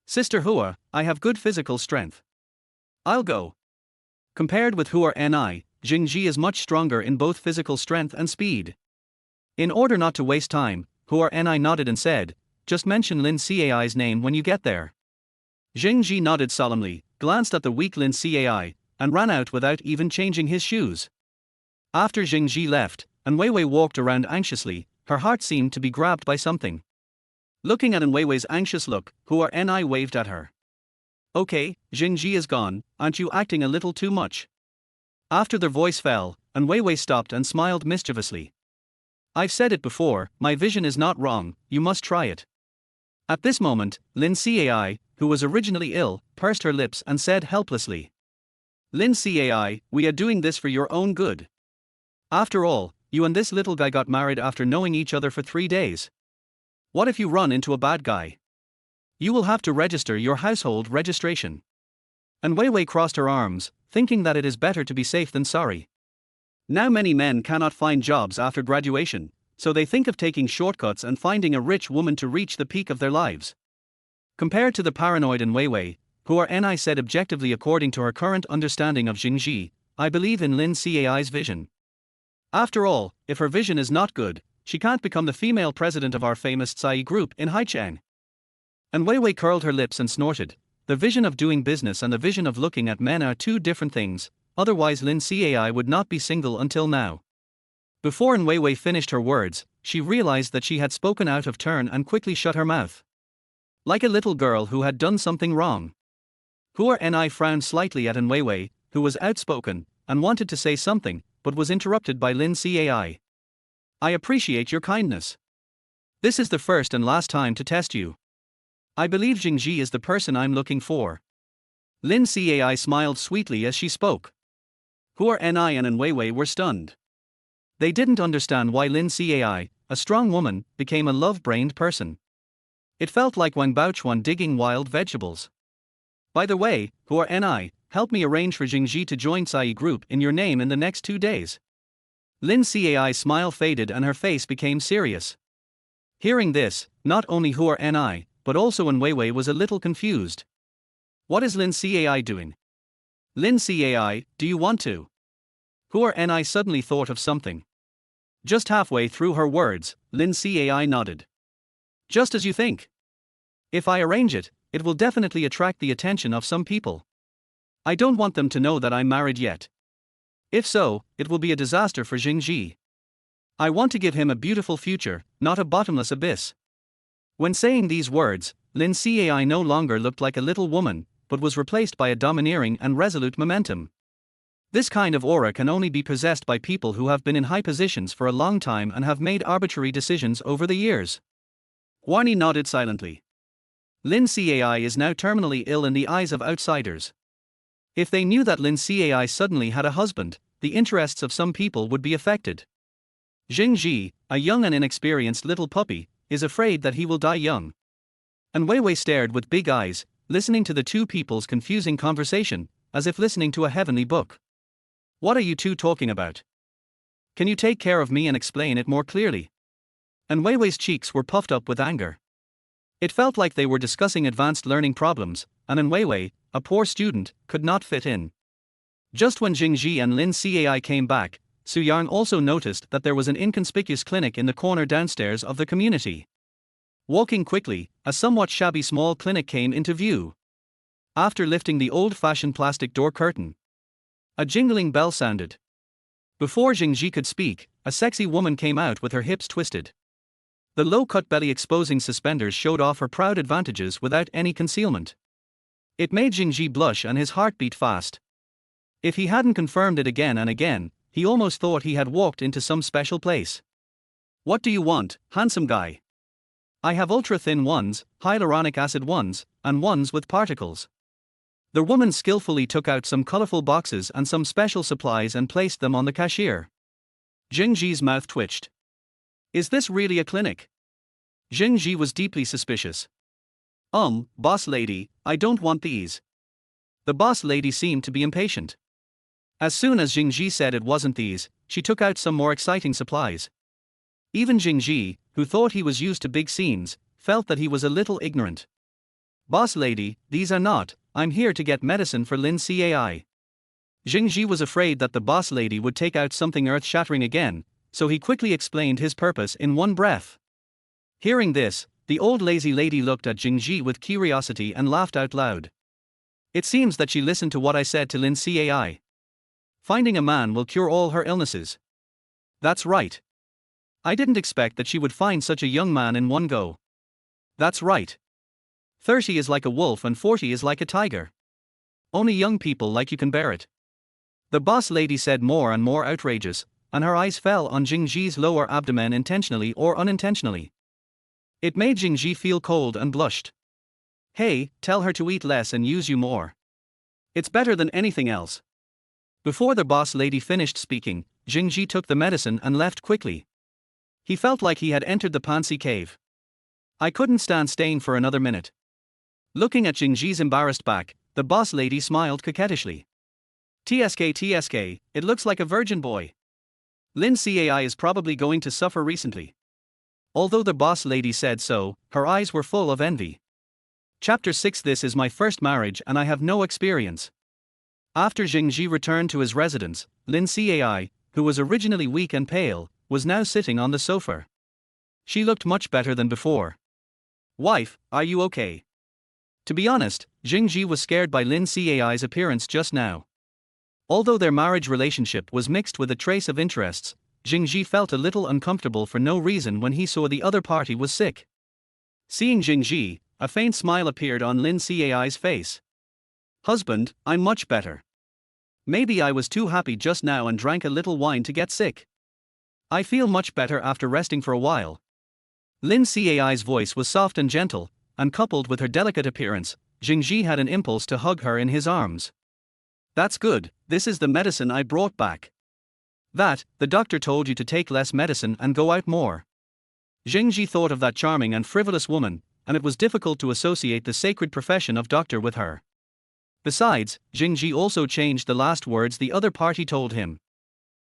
"Sister Hua, I have good physical strength. I'll go." Compared with Huar Ni, Zheng Zhi is much stronger in both physical strength and speed. In order not to waste time, Huar Ni nodded and said, "Just mention Lin Cai's name when you get there." Zheng Zhi nodded solemnly, glanced at the weak Lin Cai, and ran out without even changing his shoes. After Zheng Zhi left, An Weiwei walked around anxiously, her heart seemed to be grabbed by something. Looking at An Weiwei's anxious look, Hua Ni waved at her. Okay, Zheng Zhi is gone, aren't you acting a little too much? After their voice fell, An Weiwei stopped and smiled mischievously. I've said it before, my vision is not wrong, you must try it. At this moment, Lin Cai, who was originally ill, pursed her lips and said helplessly. Lin Cai, we are doing this for your own good. After all, you and this little guy got married after knowing each other for 3 days. What if you run into a bad guy? You will have to register your household registration. And Weiwei crossed her arms, thinking that it is better to be safe than sorry. Now many men cannot find jobs after graduation, so they think of taking shortcuts and finding a rich woman to reach the peak of their lives. Compared to the paranoid An Weiwei, Hua Ni said objectively according to her current understanding of Zheng Zhi, I believe in Lin Cai's vision. After all, if her vision is not good, she can't become the female president of our famous Cai group in Haichang. An Weiwei curled her lips and snorted. The vision of doing business and the vision of looking at men are two different things, otherwise Lin Cai would not be single until now. Before An Weiwei finished her words, she realized that she had spoken out of turn and quickly shut her mouth. Like a little girl who had done something wrong. Hua Ni frowned slightly at An Weiwei, who was outspoken, and wanted to say something, but was interrupted by Lin Cai. I appreciate your kindness. This is the first and last time to test you. I believe Zheng Zhi is the person I'm looking for. Lin Cai smiled sweetly as she spoke. Hua Ni and An Weiwei were stunned. They didn't understand why Lin Cai, a strong woman, became a love-brained person. It felt like Wang Baochuan digging wild vegetables. By the way, Hua Ni, help me arrange for Zheng Zhi to join Cai group in your name in the next 2 days. Lin Cai's smile faded and her face became serious. Hearing this, not only Hua Ni, but also An Weiwei was a little confused. What is Lin Cai doing? Lin Cai, do you want to? Hua Ni suddenly thought of something. Just halfway through her words, Lin Cai nodded. Just as you think. If I arrange it, it will definitely attract the attention of some people. I don't want them to know that I'm married yet. If so, it will be a disaster for Zheng Zhi. I want to give him a beautiful future, not a bottomless abyss. When saying these words, Lin Cai no longer looked like a little woman, but was replaced by a domineering and resolute momentum. This kind of aura can only be possessed by people who have been in high positions for a long time and have made arbitrary decisions over the years. Warnie nodded silently. Lin Cai is now terminally ill in the eyes of outsiders. If they knew that Lin Cai suddenly had a husband, the interests of some people would be affected. Zheng Zhi, a young and inexperienced little puppy, is afraid that he will die young. And Weiwei stared with big eyes, listening to the two people's confusing conversation, as if listening to a heavenly book. What are you two talking about? Can you take care of me and explain it more clearly? And Weiwei's cheeks were puffed up with anger. It felt like they were discussing advanced learning problems, and An Weiwei, a poor student, could not fit in. Just when Zheng Zhi and Lin Cai came back, Su Yang also noticed that there was an inconspicuous clinic in the corner downstairs of the community. Walking quickly, a somewhat shabby small clinic came into view. After lifting the old-fashioned plastic door curtain, a jingling bell sounded. Before Zheng Zhi could speak, a sexy woman came out with her hips twisted. The low-cut belly exposing suspenders showed off her proud advantages without any concealment. It made Zheng Zhi blush and his heart beat fast. If he hadn't confirmed it again and again, he almost thought he had walked into some special place. What do you want, handsome guy? I have ultra-thin ones, hyaluronic acid ones, and ones with particles. The woman skillfully took out some colorful boxes and some special supplies and placed them on the cashier. Zheng Zhi's mouth twitched. Is this really a clinic? Zheng Zhi was deeply suspicious. Boss lady, I don't want these. The boss lady seemed to be impatient. As soon as Zheng Zhi said it wasn't these, she took out some more exciting supplies. Even Zheng Zhi, who thought he was used to big scenes, felt that he was a little ignorant. Boss lady, these are not, I'm here to get medicine for Lin Cai. Zheng Zhi was afraid that the boss lady would take out something earth-shattering again, so he quickly explained his purpose in one breath. Hearing this, the old lazy lady looked at Zheng Zhi with curiosity and laughed out loud. It seems that she listened to what I said to Lin Cai. Finding a man will cure all her illnesses. That's right. I didn't expect that she would find such a young man in one go. That's right. 30 is like a wolf and 40 is like a tiger. Only young people like you can bear it. The boss lady said, more and more outrageous, and her eyes fell on Zheng Zhi's lower abdomen intentionally or unintentionally. It made Zheng Zhi feel cold and blushed. Hey, tell her to eat less and use you more. It's better than anything else. Before the boss lady finished speaking, Zheng Zhi took the medicine and left quickly. He felt like he had entered the Pansy cave. I couldn't stand staying for another minute. Looking at Zheng Zhi's embarrassed back, the boss lady smiled coquettishly. TSK, it looks like a virgin boy. Lin Cai is probably going to suffer recently. Although the boss lady said so, her eyes were full of envy. Chapter 6. This is my first marriage and I have no experience. After Zheng Zhi returned to his residence, Lin Cai, who was originally weak and pale, was now sitting on the sofa. She looked much better than before. Wife, are you okay? To be honest, Zheng Zhi was scared by Lin Cai's appearance just now. Although their marriage relationship was mixed with a trace of interests, Zheng Zhi felt a little uncomfortable for no reason when he saw the other party was sick. Seeing Zheng Zhi, a faint smile appeared on Lin Cai's face. Husband, I'm much better. Maybe I was too happy just now and drank a little wine to get sick. I feel much better after resting for a while. Lin Cai's voice was soft and gentle, and coupled with her delicate appearance, Zheng Zhi had an impulse to hug her in his arms. That's good, this is the medicine I brought back. That, the doctor told you to take less medicine and go out more. Zheng Zhi thought of that charming and frivolous woman, and it was difficult to associate the sacred profession of doctor with her. Besides, Zheng Zhi also changed the last words the other party told him.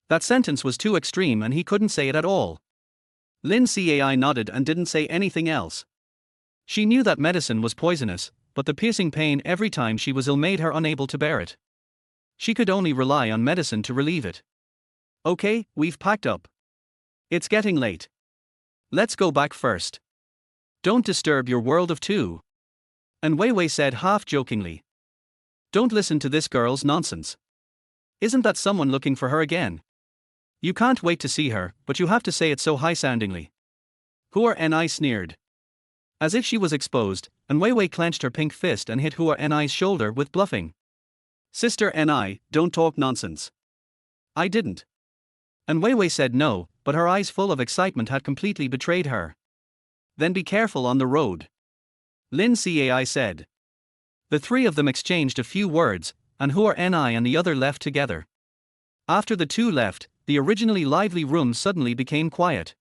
That sentence was too extreme and he couldn't say it at all. Lin Cai nodded and didn't say anything else. She knew that medicine was poisonous, but the piercing pain every time she was ill made her unable to bear it. She could only rely on medicine to relieve it. Okay, we've packed up. It's getting late. Let's go back first. Don't disturb your world of two. And Wei Wei said half-jokingly. Don't listen to this girl's nonsense. Isn't that someone looking for her again? You can't wait to see her, but you have to say it so high-soundingly. Hua Ni sneered. As if she was exposed, and Wei Wei clenched her pink fist and hit Hua Ni's shoulder with bluffing. Sister Ni, don't talk nonsense. I didn't. And Wei Wei said no, but her eyes full of excitement had completely betrayed her. Then be careful on the road. Lin Cai said. The three of them exchanged a few words, and Hua Ni and the other left together. After the two left, the originally lively room suddenly became quiet.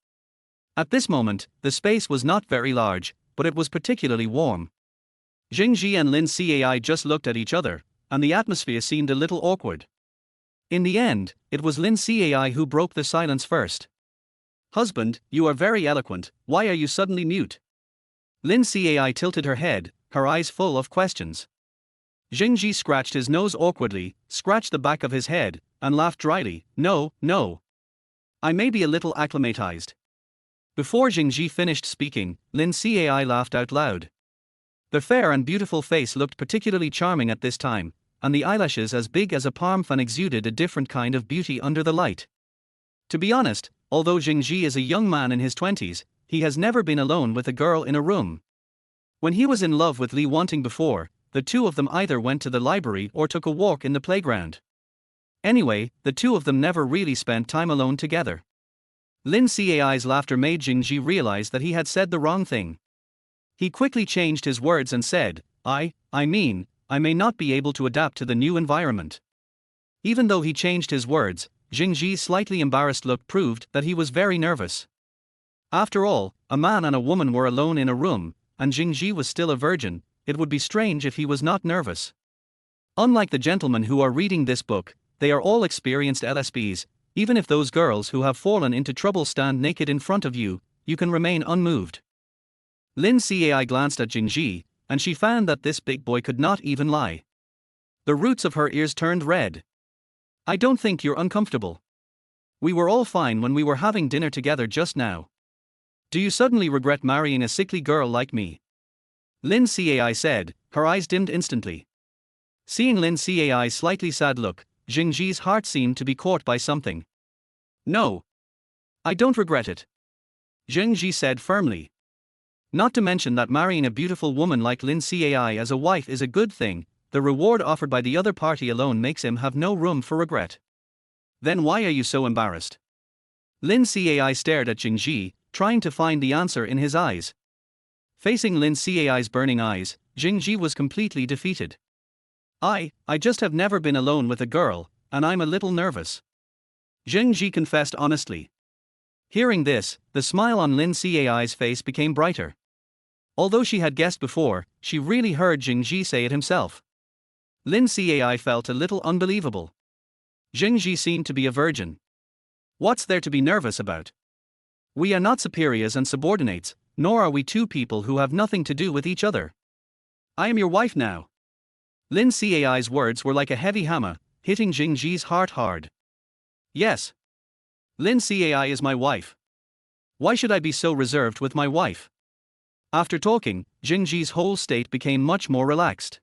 At this moment, the space was not very large, but it was particularly warm. Zheng Zhi and Lin Cai just looked at each other, and the atmosphere seemed a little awkward. In the end, it was Lin Cai who broke the silence first. Husband, you are very eloquent, why are you suddenly mute? Lin Cai tilted her head, her eyes full of questions. Zheng Zhi scratched his nose awkwardly, scratched the back of his head, and laughed dryly. No. I may be a little acclimatized. Before Zheng Zhi finished speaking, Lin Cai laughed out loud. The fair and beautiful face looked particularly charming at this time, and the eyelashes as big as a palm fan exuded a different kind of beauty under the light. To be honest, although Zheng Zhi is a young man in his 20s, he has never been alone with a girl in a room. When he was in love with Li Wanting before, the two of them either went to the library or took a walk in the playground. Anyway, the two of them never really spent time alone together. Lin Cai's laughter made Zheng Zhi realize that he had said the wrong thing. He quickly changed his words and said, I mean, I may not be able to adapt to the new environment. Even though he changed his words, Zheng Zhi's slightly embarrassed look proved that he was very nervous. After all, a man and a woman were alone in a room, and Zheng Zhi was still a virgin. It would be strange if he was not nervous. Unlike the gentlemen who are reading this book, they are all experienced LSBs. Even if those girls who have fallen into trouble stand naked in front of you, you can remain unmoved. Lin Cai glanced at Zheng Zhi, and she found that this big boy could not even lie. The roots of her ears turned red. I don't think you're uncomfortable. We were all fine when we were having dinner together just now. Do you suddenly regret marrying a sickly girl like me? Lin Cai said, her eyes dimmed instantly. Seeing Lin Cai's slightly sad look, Zheng Zhi's heart seemed to be caught by something. No. I don't regret it. Zheng Zhi said firmly. Not to mention that marrying a beautiful woman like Lin Cai as a wife is a good thing, the reward offered by the other party alone makes him have no room for regret. Then why are you so embarrassed? Lin Cai stared at Zheng Zhi, trying to find the answer in his eyes. Facing Lin Cai's burning eyes, Zheng Zhi was completely defeated. I just have never been alone with a girl, and I'm a little nervous. Zheng Zhi confessed honestly. Hearing this, the smile on Lin Cai's face became brighter. Although she had guessed before, she really heard Zheng Zhi say it himself. Lin Cai felt a little unbelievable. Zheng Zhi seemed to be a virgin. What's there to be nervous about? We are not superiors and subordinates, nor are we two people who have nothing to do with each other. I am your wife now. Lin Cai's words were like a heavy hammer, hitting Zheng Zhi's heart hard. Yes. Lin Cai is my wife. Why should I be so reserved with my wife? After talking, Zheng Zhi's whole state became much more relaxed.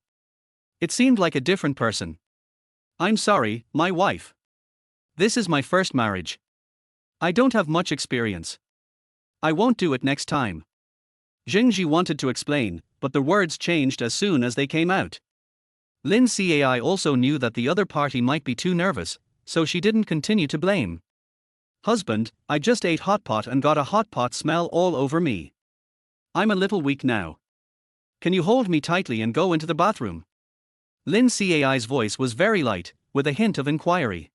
It seemed like a different person. I'm sorry, my wife. This is my first marriage. I don't have much experience. I won't do it next time. Zheng Zhi wanted to explain, but the words changed as soon as they came out. Lin Cai also knew that the other party might be too nervous, so she didn't continue to blame. Husband, I just ate hot pot and got a hot pot smell all over me. I'm a little weak now. Can you hold me tightly and go into the bathroom? Lin Cai's voice was very light, with a hint of inquiry.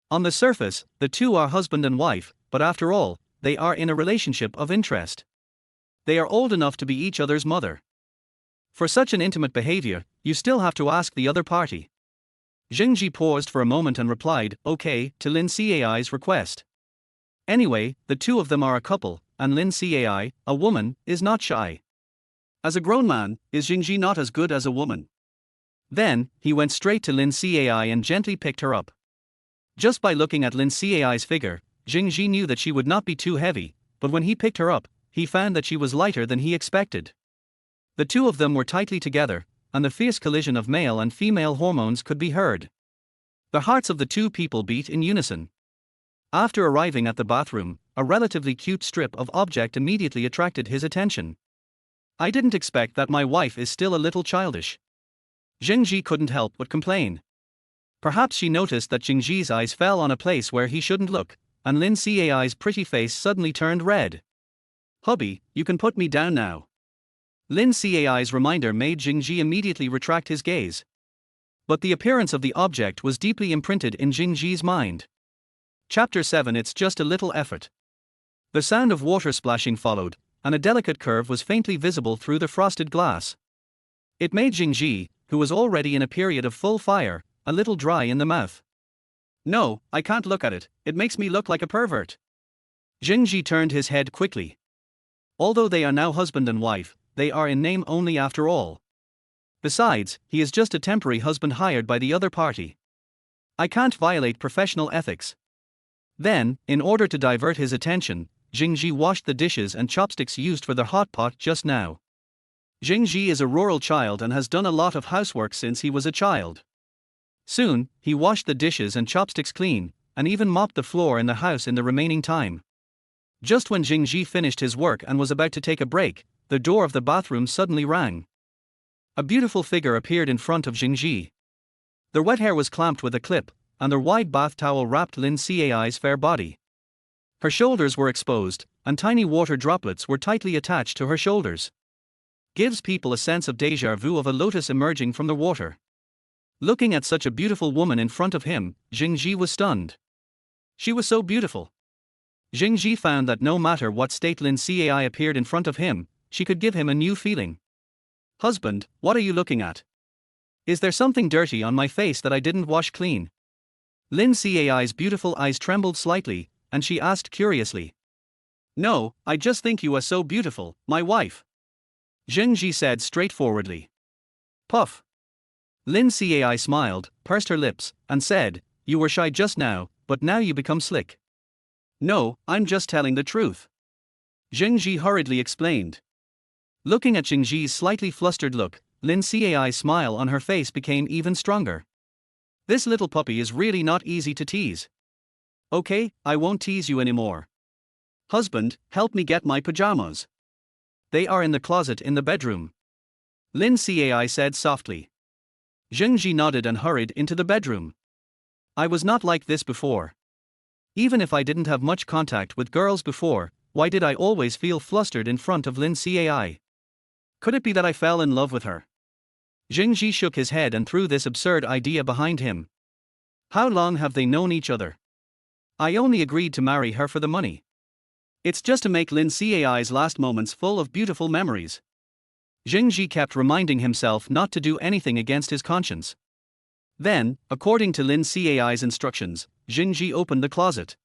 On the surface, the two are husband and wife, but after all, they are in a relationship of interest. They are old enough to be each other's mother. For such an intimate behavior, you still have to ask the other party. Zheng Zhi paused for a moment and replied, okay, to Lin Cai's request. Anyway, the two of them are a couple, and Lin Cai, a woman, is not shy. As a grown man, is Zheng Zhi not as good as a woman? Then, he went straight to Lin Cai and gently picked her up. Just by looking at Lin Cai's figure, Zheng Zhi knew that she would not be too heavy, but when he picked her up, he found that she was lighter than he expected. The two of them were tightly together, and the fierce collision of male and female hormones could be heard. The hearts of the two people beat in unison. After arriving at the bathroom, a relatively cute strip of object immediately attracted his attention. I didn't expect that my wife is still a little childish. Zheng Zhi couldn't help but complain. Perhaps she noticed that Zheng Zhi's eyes fell on a place where he shouldn't look, and Lin Cai's pretty face suddenly turned red. Hubby, you can put me down now. Lin Cai's reminder made Zheng Zhi immediately retract his gaze. But the appearance of the object was deeply imprinted in Zheng Zhi's mind. Chapter 7. It's just a little effort. The sound of water splashing followed, and a delicate curve was faintly visible through the frosted glass. It made Zheng Zhi, who was already in a period of full fire, a little dry in the mouth. No, I can't look at it, it makes me look like a pervert. Zheng Zhi turned his head quickly. Although they are now husband and wife, they are in name only after all. Besides, he is just a temporary husband hired by the other party. I can't violate professional ethics. Then, in order to divert his attention, Zheng Zhi washed the dishes and chopsticks used for the hot pot just now. Zheng Zhi is a rural child and has done a lot of housework since he was a child. Soon, he washed the dishes and chopsticks clean, and even mopped the floor in the house in the remaining time. Just when Zheng Zhi finished his work and was about to take a break, the door of the bathroom suddenly rang. A beautiful figure appeared in front of Zheng Zhi. Their wet hair was clamped with a clip, and their wide bath towel wrapped Lin Cai's fair body. Her shoulders were exposed, and tiny water droplets were tightly attached to her shoulders. Gives people a sense of déjà vu of a lotus emerging from the water. Looking at such a beautiful woman in front of him, Zheng Zhi was stunned. She was so beautiful. Zheng Zhi found that no matter what state Lin Cai appeared in front of him, she could give him a new feeling. Husband, what are you looking at? Is there something dirty on my face that I didn't wash clean? Lin Cai's beautiful eyes trembled slightly, and she asked curiously. No, I just think you are so beautiful, my wife. Zheng Zhi said straightforwardly. Puff. Lin Cai smiled, pursed her lips, and said, you were shy just now, but now you become slick. No, I'm just telling the truth. Zheng Zhi hurriedly explained. Looking at Zheng Zhi's slightly flustered look, Lin Cai's smile on her face became even stronger. This little puppy is really not easy to tease. Okay, I won't tease you anymore. Husband, help me get my pajamas. They are in the closet in the bedroom. Lin Cai said softly. Zheng Zhi nodded and hurried into the bedroom. I was not like this before. Even if I didn't have much contact with girls before, why did I always feel flustered in front of Lin Cai? Could it be that I fell in love with her? Zheng Zhi shook his head and threw this absurd idea behind him. How long have they known each other? I only agreed to marry her for the money. It's just to make Lin Cai's last moments full of beautiful memories. Zheng Zhi kept reminding himself not to do anything against his conscience. Then, according to Lin Cai's instructions, Zheng Zhi opened the closet.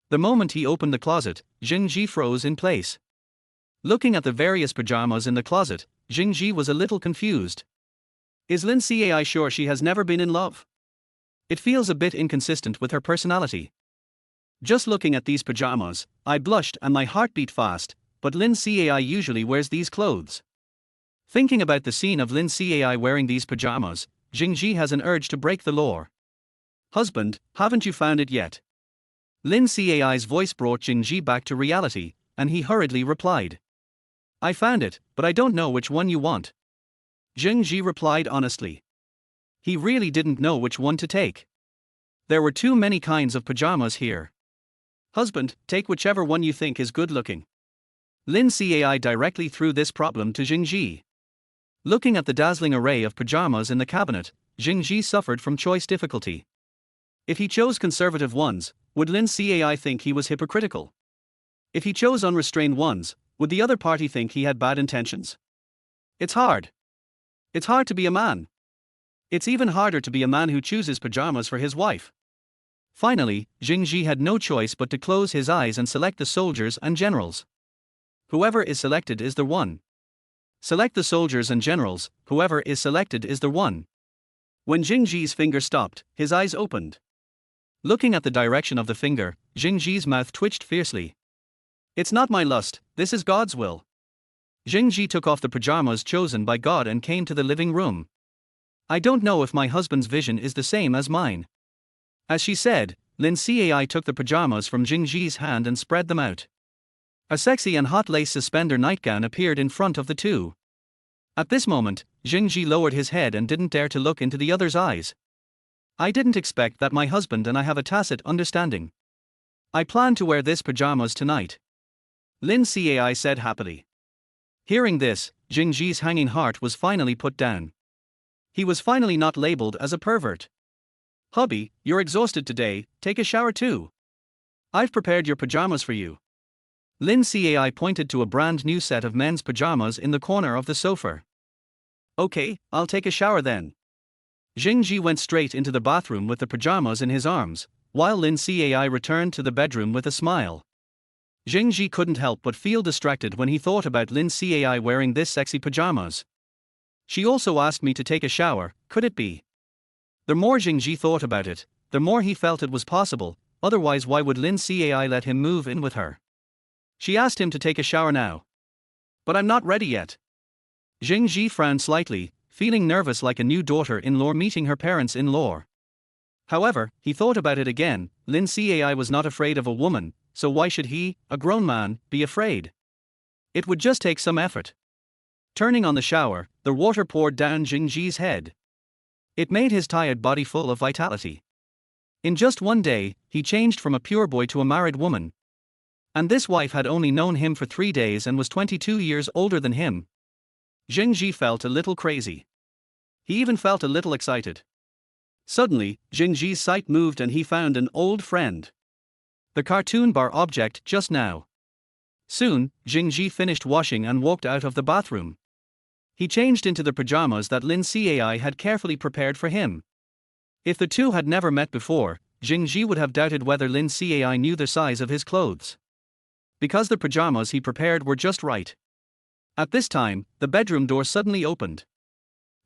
The moment he opened the closet, Zheng Zhi froze in place. Looking at the various pajamas in the closet, Zheng Zhi was a little confused. Is Lin Cai sure she has never been in love? It feels a bit inconsistent with her personality. Just looking at these pajamas, I blushed and my heart beat fast, but Lin Cai usually wears these clothes. Thinking about the scene of Lin Cai wearing these pajamas, Zheng Zhi has an urge to break the law. Husband, haven't you found it yet? Lin Cai's voice brought Zheng Zhi back to reality, and he hurriedly replied. I found it, but I don't know which one you want. Zheng Zhi replied honestly. He really didn't know which one to take. There were too many kinds of pajamas here. Husband, take whichever one you think is good looking. Lin Cai directly threw this problem to Zheng Zhi. Looking at the dazzling array of pajamas in the cabinet, Zheng Zhi suffered from choice difficulty. If he chose conservative ones, would Lin Cai think he was hypocritical? If he chose unrestrained ones, would the other party think he had bad intentions? It's hard. It's hard to be a man. It's even harder to be a man who chooses pajamas for his wife. Finally, Zheng Zhi had no choice but to close his eyes and select the soldiers and generals. Whoever is selected is the one. Select the soldiers and generals, whoever is selected is the one. When Zheng Zhi's finger stopped, his eyes opened. Looking at the direction of the finger, Zheng Zhi's mouth twitched fiercely. It's not my lust, this is God's will. Zheng Zhi took off the pajamas chosen by God and came to the living room. I don't know if my husband's vision is the same as mine. As she said, Lin Cai took the pajamas from Zheng Zhi's hand and spread them out. A sexy and hot lace suspender nightgown appeared in front of the two. At this moment, Zheng Zhi lowered his head and didn't dare to look into the other's eyes. I didn't expect that my husband and I have a tacit understanding. I plan to wear this pajamas tonight. Lin Cai said happily. Hearing this, Zheng Zhi's hanging heart was finally put down. He was finally not labeled as a pervert. Hubby, you're exhausted today, take a shower too. I've prepared your pajamas for you. Lin Cai pointed to a brand new set of men's pajamas in the corner of the sofa. Okay, I'll take a shower then. Zheng Zhi went straight into the bathroom with the pajamas in his arms, while Lin Cai returned to the bedroom with a smile. Zheng Zhi couldn't help but feel distracted when he thought about Lin Cai wearing this sexy pajamas. She also asked me to take a shower, could it be? The more Zheng Zhi thought about it, the more he felt it was possible, otherwise why would Lin Cai let him move in with her? She asked him to take a shower now. But I'm not ready yet. Zheng Zhi frowned slightly, feeling nervous like a new daughter-in-law meeting her parents-in-law. However, he thought about it again, Lin Cai was not afraid of a woman, so why should he, a grown man, be afraid? It would just take some effort. Turning on the shower, the water poured down Zheng Zhi's head. It made his tired body full of vitality. In just one day, he changed from a pure boy to a married woman. And this wife had only known him for 3 days and was 22 years older than him. Zheng Zhi felt a little crazy. He even felt a little excited. Suddenly, Zheng Zhi's sight moved and he found an old friend. The cartoon bar object just now. Soon, Zheng Zhi finished washing and walked out of the bathroom. He changed into the pajamas that Lin Cai had carefully prepared for him. If the two had never met before, Zheng Zhi would have doubted whether Lin Cai knew the size of his clothes. Because the pajamas he prepared were just right. At this time, the bedroom door suddenly opened.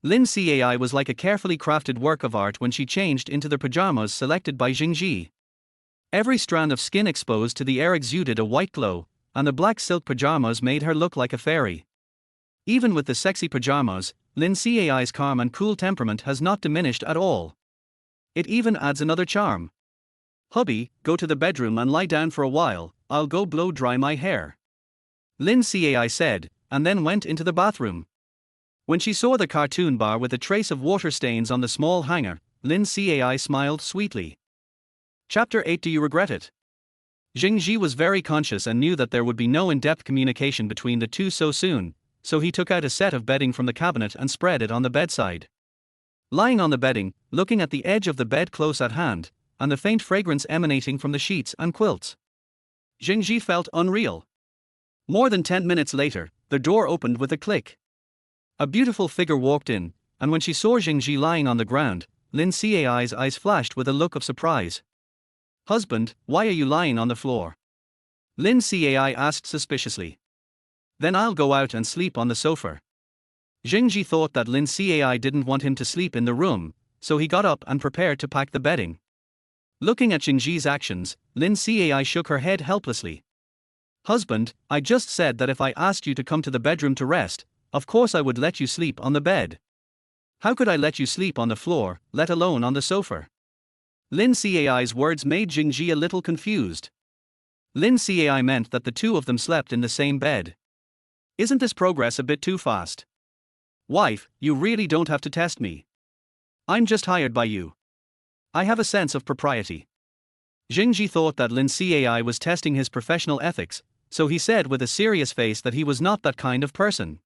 Lin Cai was like a carefully crafted work of art when she changed into the pajamas selected by Zheng Zhi. Every strand of skin exposed to the air exuded a white glow, and the black silk pajamas made her look like a fairy. Even with the sexy pajamas, Lin Cai's calm and cool temperament has not diminished at all. It even adds another charm. Hubby, go to the bedroom and lie down for a while, I'll go blow dry my hair," Lin Cai said, and then went into the bathroom. When she saw the cartoon bar with a trace of water stains on the small hanger, Lin Cai smiled sweetly. Chapter 8. Do you regret it? Zheng Zhi was very conscious and knew that there would be no in-depth communication between the two so soon, so he took out a set of bedding from the cabinet and spread it on the bedside. Lying on the bedding, looking at the edge of the bed close at hand, and the faint fragrance emanating from the sheets and quilts, Zheng Zhi felt unreal. More than 10 minutes later, the door opened with a click. A beautiful figure walked in, and when she saw Zheng Zhi lying on the ground, Lin Cai's eyes flashed with a look of surprise. "Husband, why are you lying on the floor?" Lin Cai asked suspiciously. "Then I'll go out and sleep on the sofa." Zheng Zhi thought that Lin Cai didn't want him to sleep in the room, so he got up and prepared to pack the bedding. Looking at Zheng Zhi's actions, Lin Cai shook her head helplessly. "Husband, I just said that if I asked you to come to the bedroom to rest, of course I would let you sleep on the bed. How could I let you sleep on the floor, let alone on the sofa?" Lin Cai's words made Zheng Zhi a little confused. Lin Cai meant that the two of them slept in the same bed. Isn't this progress a bit too fast? Wife, you really don't have to test me. I'm just hired by you. I have a sense of propriety. Zheng Zhi thought that Lin Cai was testing his professional ethics, so he said with a serious face that he was not that kind of person.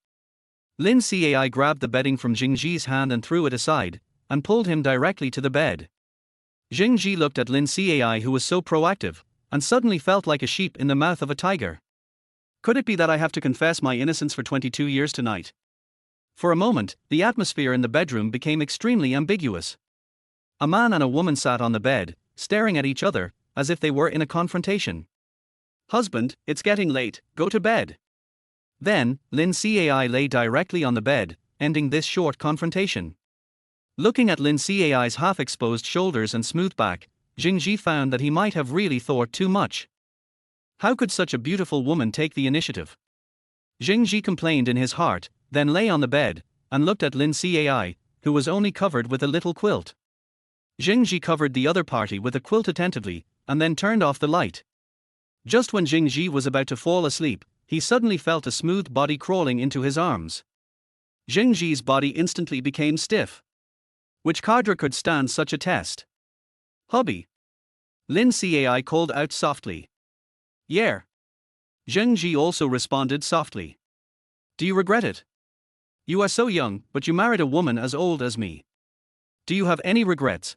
Lin Cai grabbed the bedding from Zheng Zhi's hand and threw it aside, and pulled him directly to the bed. Zheng Zhi looked at Lin Cai, who was so proactive, and suddenly felt like a sheep in the mouth of a tiger. Could it be that I have to confess my innocence for 22 years tonight? For a moment, the atmosphere in the bedroom became extremely ambiguous. A man and a woman sat on the bed, staring at each other, as if they were in a confrontation. "Husband, it's getting late, go to bed." Then, Lin Cai lay directly on the bed, ending this short confrontation. Looking at Lin Cai's half-exposed shoulders and smooth back, Zheng Zhi found that he might have really thought too much. How could such a beautiful woman take the initiative? Zheng Zhi complained in his heart, then lay on the bed, and looked at Lin Cai, who was only covered with a little quilt. Zheng Zhi covered the other party with a quilt attentively, and then turned off the light. Just when Zheng Zhi was about to fall asleep, he suddenly felt a smooth body crawling into his arms. Zheng Zhi's body instantly became stiff. Which cadre could stand such a test? "Hubby!" Lin Cai called out softly. "Yeah." Zheng Zhi also responded softly. "Do you regret it? You are so young, but you married a woman as old as me. Do you have any regrets?"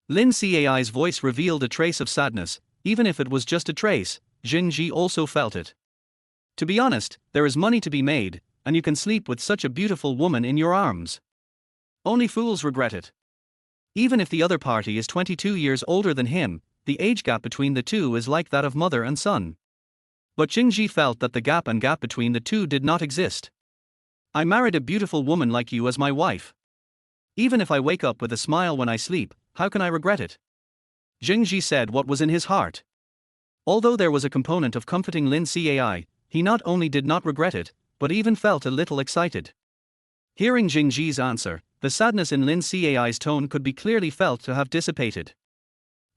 Lin Cai's voice revealed a trace of sadness. Even if it was just a trace, Zheng Zhi also felt it. To be honest, there is money to be made, and you can sleep with such a beautiful woman in your arms. Only fools regret it. Even if the other party is 22 years older than him, the age gap between the two is like that of mother and son. But Zheng Zhi felt that the gap between the two did not exist. "I married a beautiful woman like you as my wife. Even if I wake up with a smile when I sleep, how can I regret it?" Zheng Zhi said what was in his heart. Although there was a component of comforting Lin Cai, he not only did not regret it, but even felt a little excited. Hearing Zheng Zhi's answer, the sadness in Lin Cai's tone could be clearly felt to have dissipated.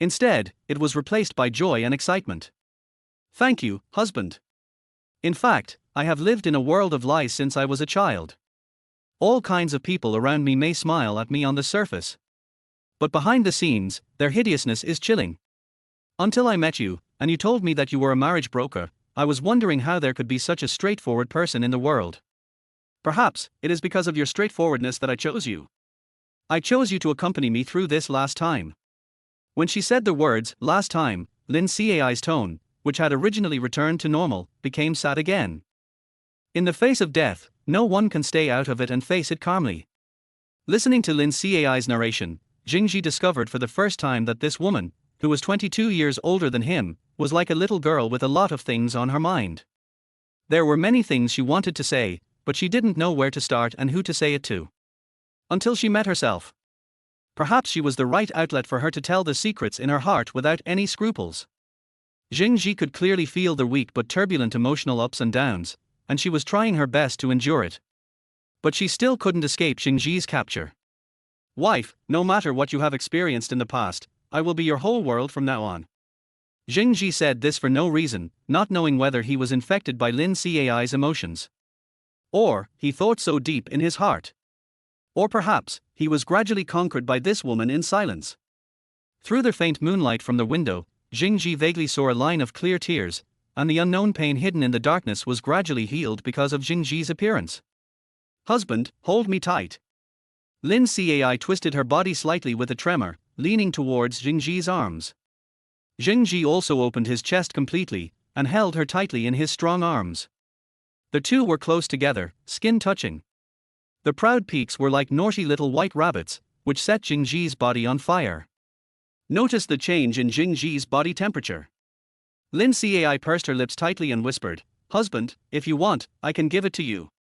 Instead, it was replaced by joy and excitement. "Thank you, husband. In fact, I have lived in a world of lies since I was a child. All kinds of people around me may smile at me on the surface. But behind the scenes, their hideousness is chilling. Until I met you, and you told me that you were a marriage broker, I was wondering how there could be such a straightforward person in the world. Perhaps, it is because of your straightforwardness that I chose you. I chose you to accompany me through this last time." When she said the words, "last time," Lin Cai's tone, which had originally returned to normal, became sad again. In the face of death, no one can stay out of it and face it calmly. Listening to Lin Cai's narration, Zheng Zhi discovered for the first time that this woman, who was 22 years older than him, was like a little girl with a lot of things on her mind. There were many things she wanted to say, but she didn't know where to start and who to say it to. Until she met herself. Perhaps she was the right outlet for her to tell the secrets in her heart without any scruples. Zheng Zhi could clearly feel the weak but turbulent emotional ups and downs, and she was trying her best to endure it. But she still couldn't escape Zheng Zhi's capture. "Wife, no matter what you have experienced in the past, I will be your whole world from now on. Zheng Zhi said this for no reason, not knowing whether he was infected by Lin Cai's emotions. Or, he thought so deep in his heart. Or perhaps, he was gradually conquered by this woman in silence. Through the faint moonlight from the window, Zheng Zhi vaguely saw a line of clear tears, and the unknown pain hidden in the darkness was gradually healed because of Zheng Zhi's appearance. Husband, hold me tight. Lin Cai twisted her body slightly with a tremor, leaning towards Zheng Zhi's arms. Zheng Zhi also opened his chest completely, and held her tightly in his strong arms. The two were close together, skin touching. The proud peaks were like naughty little white rabbits, which set Zheng Zhi's body on fire. Notice the change in Zheng Zhi's body temperature. Lin Cai pursed her lips tightly and whispered, "Husband, if you want, I can give it to you."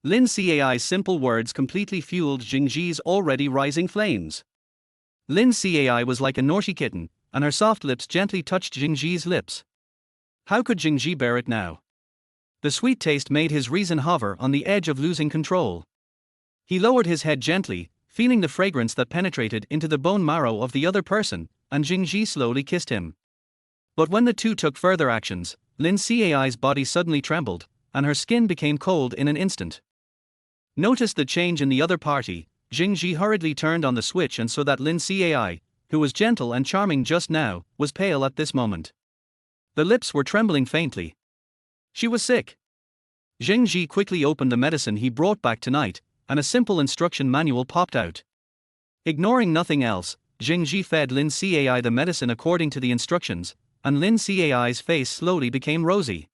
Lin Cai's simple words completely fueled Zheng Zhi's already rising flames. Lin Cai was like a naughty kitten, and her soft lips gently touched Zheng Zhi's lips. How could Zheng Zhi bear it now? The sweet taste made his reason hover on the edge of losing control. He lowered his head gently, feeling the fragrance that penetrated into the bone marrow of the other person, and Zheng Zhi slowly kissed him. But when the two took further actions, Lin Cai's body suddenly trembled, and her skin became cold in an instant. Noticed the change in the other party, Zheng Zhi hurriedly turned on the switch and saw that Lin Cai, who was gentle and charming just now, was pale at this moment. The lips were trembling faintly. She was sick. Zheng Zhi quickly opened the medicine he brought back tonight, and a simple instruction manual popped out. Ignoring nothing else, Zheng Zhi fed Lin Cai the medicine according to the instructions, and Lin Cai's face slowly became rosy.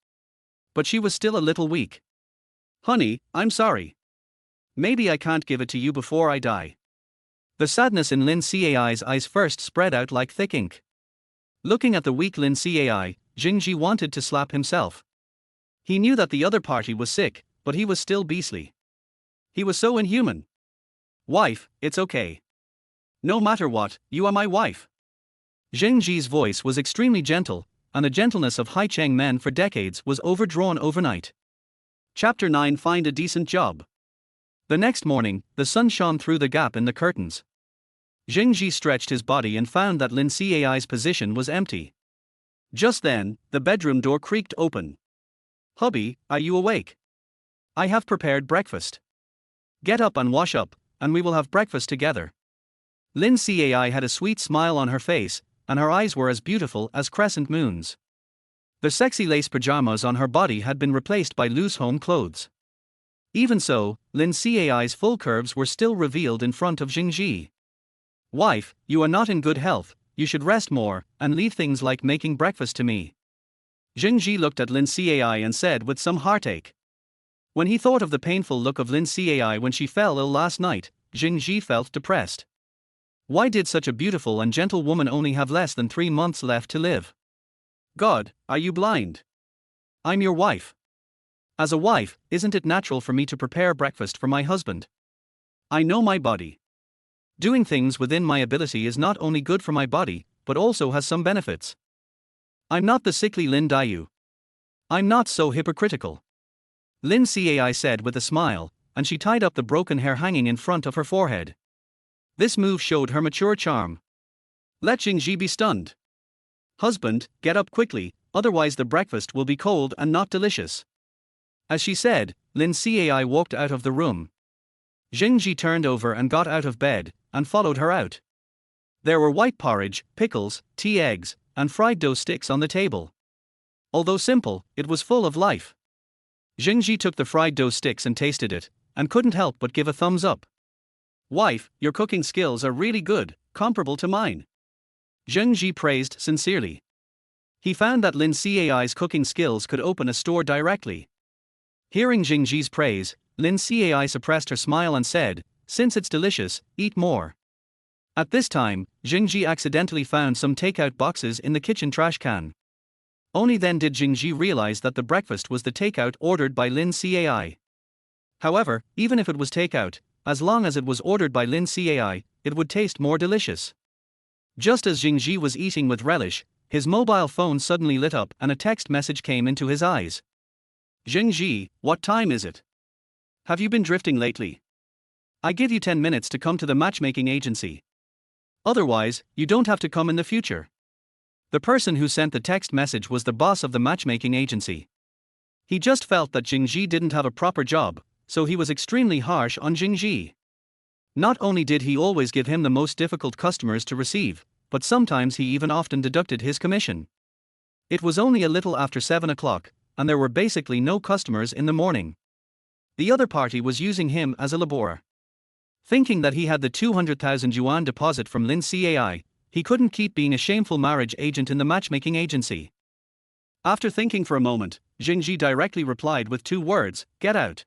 But she was still a little weak. "Honey, I'm sorry. Maybe I can't give it to you before I die." The sadness in Lin Cai's eyes first spread out like thick ink. Looking at the weak Lin Cai, Zheng Zhi wanted to slap himself. He knew that the other party was sick, but he was still beastly. He was so inhuman. "Wife, it's okay. No matter what, you are my wife." Zheng Zhi's voice was extremely gentle, and the gentleness of Haicheng men for decades was overdrawn overnight. Chapter 9: Find a decent job. The next morning, the sun shone through the gap in the curtains. Zheng Zhi stretched his body and found that Lin Cai's position was empty. Just then, the bedroom door creaked open. "Hubby, are you awake? I have prepared breakfast. Get up and wash up, and we will have breakfast together." Lin Cai had a sweet smile on her face, and her eyes were as beautiful as crescent moons. The sexy lace pajamas on her body had been replaced by loose home clothes. Even so, Lin Cai's full curves were still revealed in front of Zheng Zhi. "Wife, you are not in good health, you should rest more, and leave things like making breakfast to me." Zheng Zhi looked at Lin Cai and said with some heartache. When he thought of the painful look of Lin Cai when she fell ill last night, Zheng Zhi felt depressed. Why did such a beautiful and gentle woman only have less than 3 months left to live? God, are you blind? I'm your wife. As a wife, isn't it natural for me to prepare breakfast for my husband? I know my body. Doing things within my ability is not only good for my body, but also has some benefits. I'm not the sickly Lin Diyu. I'm not so hypocritical. Lin Cai said with a smile, and she tied up the broken hair hanging in front of her forehead. This move showed her mature charm. Let Zheng Zhi be stunned. "Husband, get up quickly, otherwise the breakfast will be cold and not delicious." As she said, Lin Cai walked out of the room. Zheng Zhi turned over and got out of bed, and followed her out. There were white porridge, pickles, tea eggs, and fried dough sticks on the table. Although simple, it was full of life. Zheng Zhi took the fried dough sticks and tasted it, and couldn't help but give a thumbs up. "Wife, your cooking skills are really good, comparable to mine." Zheng Zhi praised sincerely. He found that Lin Cai's cooking skills could open a store directly. Hearing Zheng Zhi's praise, Lin Cai suppressed her smile and said, "Since it's delicious, eat more." At this time, Zheng Zhi accidentally found some takeout boxes in the kitchen trash can. Only then did Zheng Zhi realize that the breakfast was the takeout ordered by Lin Cai. However, even if it was takeout, as long as it was ordered by Lin Cai, it would taste more delicious. Just as Zheng Zhi was eating with relish, his mobile phone suddenly lit up and a text message came into his eyes. "Zheng Zhi, what time is it? Have you been drifting lately? I give you 10 minutes to come to the matchmaking agency. Otherwise, you don't have to come in the future." The person who sent the text message was the boss of the matchmaking agency. He just felt that Zheng Zhi didn't have a proper job, so he was extremely harsh on Zheng Zhi. Not only did he always give him the most difficult customers to receive, but sometimes he even often deducted his commission. It was only a little after 7 o'clock, and there were basically no customers in the morning. The other party was using him as a laborer. Thinking that he had the 200,000 yuan deposit from Lin Cai, he couldn't keep being a shameful marriage agent in the matchmaking agency. After thinking for a moment, Zheng Zhi directly replied with 2 words, "Get out."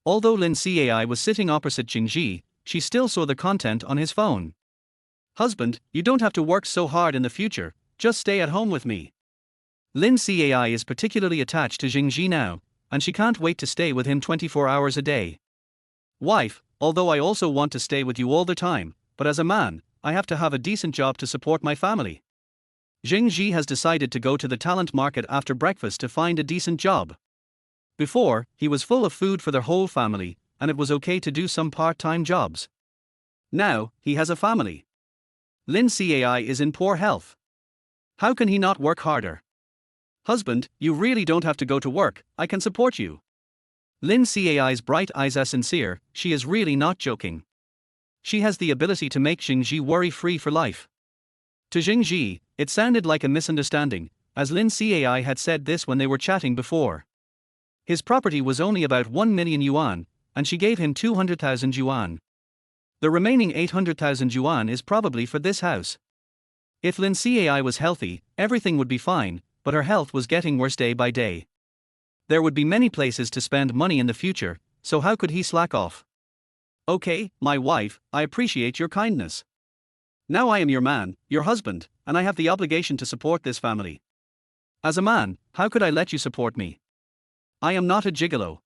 Although Lin Cai was sitting opposite Zheng Zhi, she still saw the content on his phone. "Husband, you don't have to work so hard in the future, just stay at home with me." Lin Cai is particularly attached to Zheng Zhi now, and she can't wait to stay with him 24 hours a day. "Wife, although I also want to stay with you all the time, but as a man, I have to have a decent job to support my family." Zheng Zhi has decided to go to the talent market after breakfast to find a decent job. Before, he was full of food for their whole family, and it was okay to do some part-time jobs. Now, he has a family. Lin Cai is in poor health. How can he not work harder? "Husband, you really don't have to go to work, I can support you." Lin Cai's bright eyes are sincere, she is really not joking. She has the ability to make Zheng Zhi worry-free for life. To Zheng Zhi, it sounded like a misunderstanding, as Lin Cai had said this when they were chatting before. His property was only about 1 million yuan, and she gave him 200,000 yuan. The remaining 800,000 yuan is probably for this house. If Lin Cai was healthy, everything would be fine, but her health was getting worse day by day. There would be many places to spend money in the future, so how could he slack off? "Okay, my wife, I appreciate your kindness. Now I am your man, your husband, and I have the obligation to support this family. As a man, how could I let you support me? I am not a gigolo."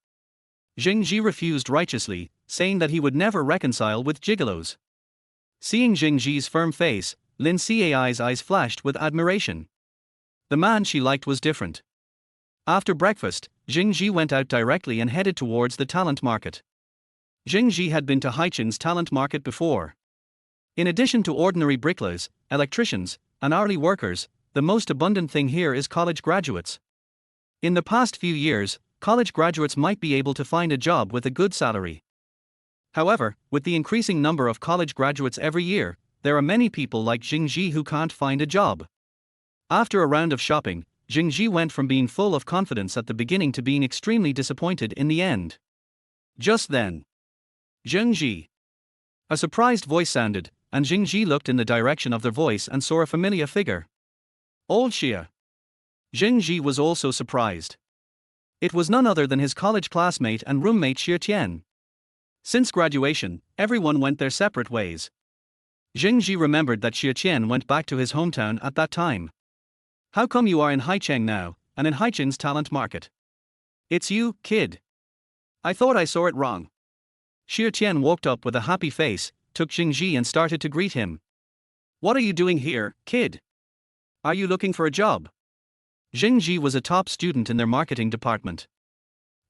Zheng Zhi refused righteously, saying that he would never reconcile with gigolos. Seeing Zheng Zhi's firm face, Lin Cai's eyes flashed with admiration. The man she liked was different. After breakfast, Zheng Zhi went out directly and headed towards the talent market. Zheng Zhi had been to Haichen's talent market before. In addition to ordinary bricklayers, electricians, and hourly workers, the most abundant thing here is college graduates. In the past few years, college graduates might be able to find a job with a good salary. However, with the increasing number of college graduates every year, there are many people like Zheng Zhi who can't find a job. After a round of shopping, Zheng Zhi went from being full of confidence at the beginning to being extremely disappointed in the end. Just then, "Zheng Zhi." A surprised voice sounded, and Zheng Zhi looked in the direction of their voice and saw a familiar figure. Old Xia. Zheng Zhi was also surprised. It was none other than his college classmate and roommate Xie Tian. Since graduation, everyone went their separate ways. Zheng Zhi remembered that Xie Tian went back to his hometown at that time. "How come you are in Haicheng now, and in Haichen's talent market?" "It's you, kid. I thought I saw it wrong." Xie Tian walked up with a happy face, took Zheng Zhi and started to greet him. "What are you doing here, kid? Are you looking for a job?" Zheng Zhi was a top student in their marketing department.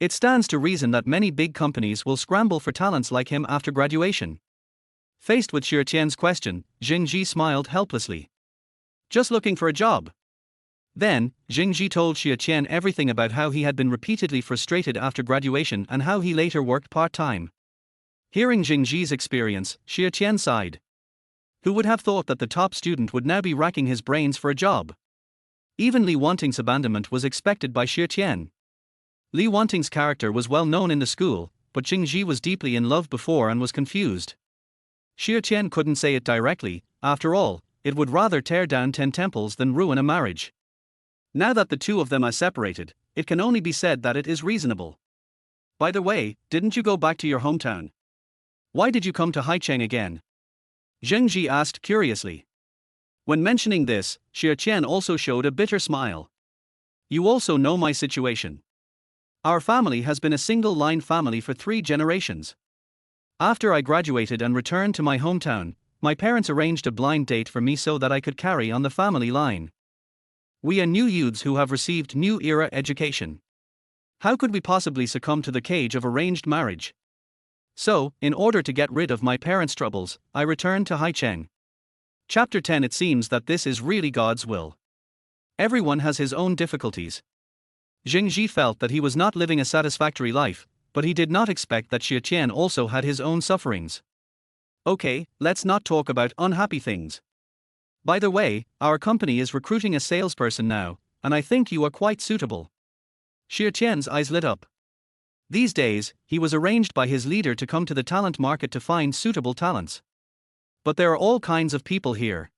It stands to reason that many big companies will scramble for talents like him after graduation. Faced with Xie Tian's question, Zheng Zhi smiled helplessly. "Just looking for a job." Then, Zheng Zhi told Xie Tian everything about how he had been repeatedly frustrated after graduation and how he later worked part-time. Hearing Zheng Zhi's experience, Xie Tian sighed. Who would have thought that the top student would now be racking his brains for a job? Even Li Wanting's abandonment was expected by Xie Tian. Li Wanting's character was well known in the school, but Zheng Zhi was deeply in love before and was confused. Xie Tian couldn't say it directly, after all, it would rather tear down 10 temples than ruin a marriage. Now that the two of them are separated, it can only be said that it is reasonable. "By the way, didn't you go back to your hometown? Why did you come to Haicheng again?" Zheng Zhi asked curiously. When mentioning this, Xie Tian also showed a bitter smile. "You also know my situation. Our family has been a single-line family for 3 generations. After I graduated and returned to my hometown, my parents arranged a blind date for me so that I could carry on the family line. We are new youths who have received new era education. How could we possibly succumb to the cage of arranged marriage? So, in order to get rid of my parents' troubles, I returned to Haicheng." Chapter 10. It seems that this is really God's will. Everyone has his own difficulties. Zheng Zhi felt that he was not living a satisfactory life, but he did not expect that Xie Qian also had his own sufferings. Okay, let's not talk about unhappy things. By the way, our company is recruiting a salesperson now, and I think you are quite suitable. Xie Qian's eyes lit up. These days, he was arranged by his leader to come to the talent market to find suitable talents. But there are all kinds of people here.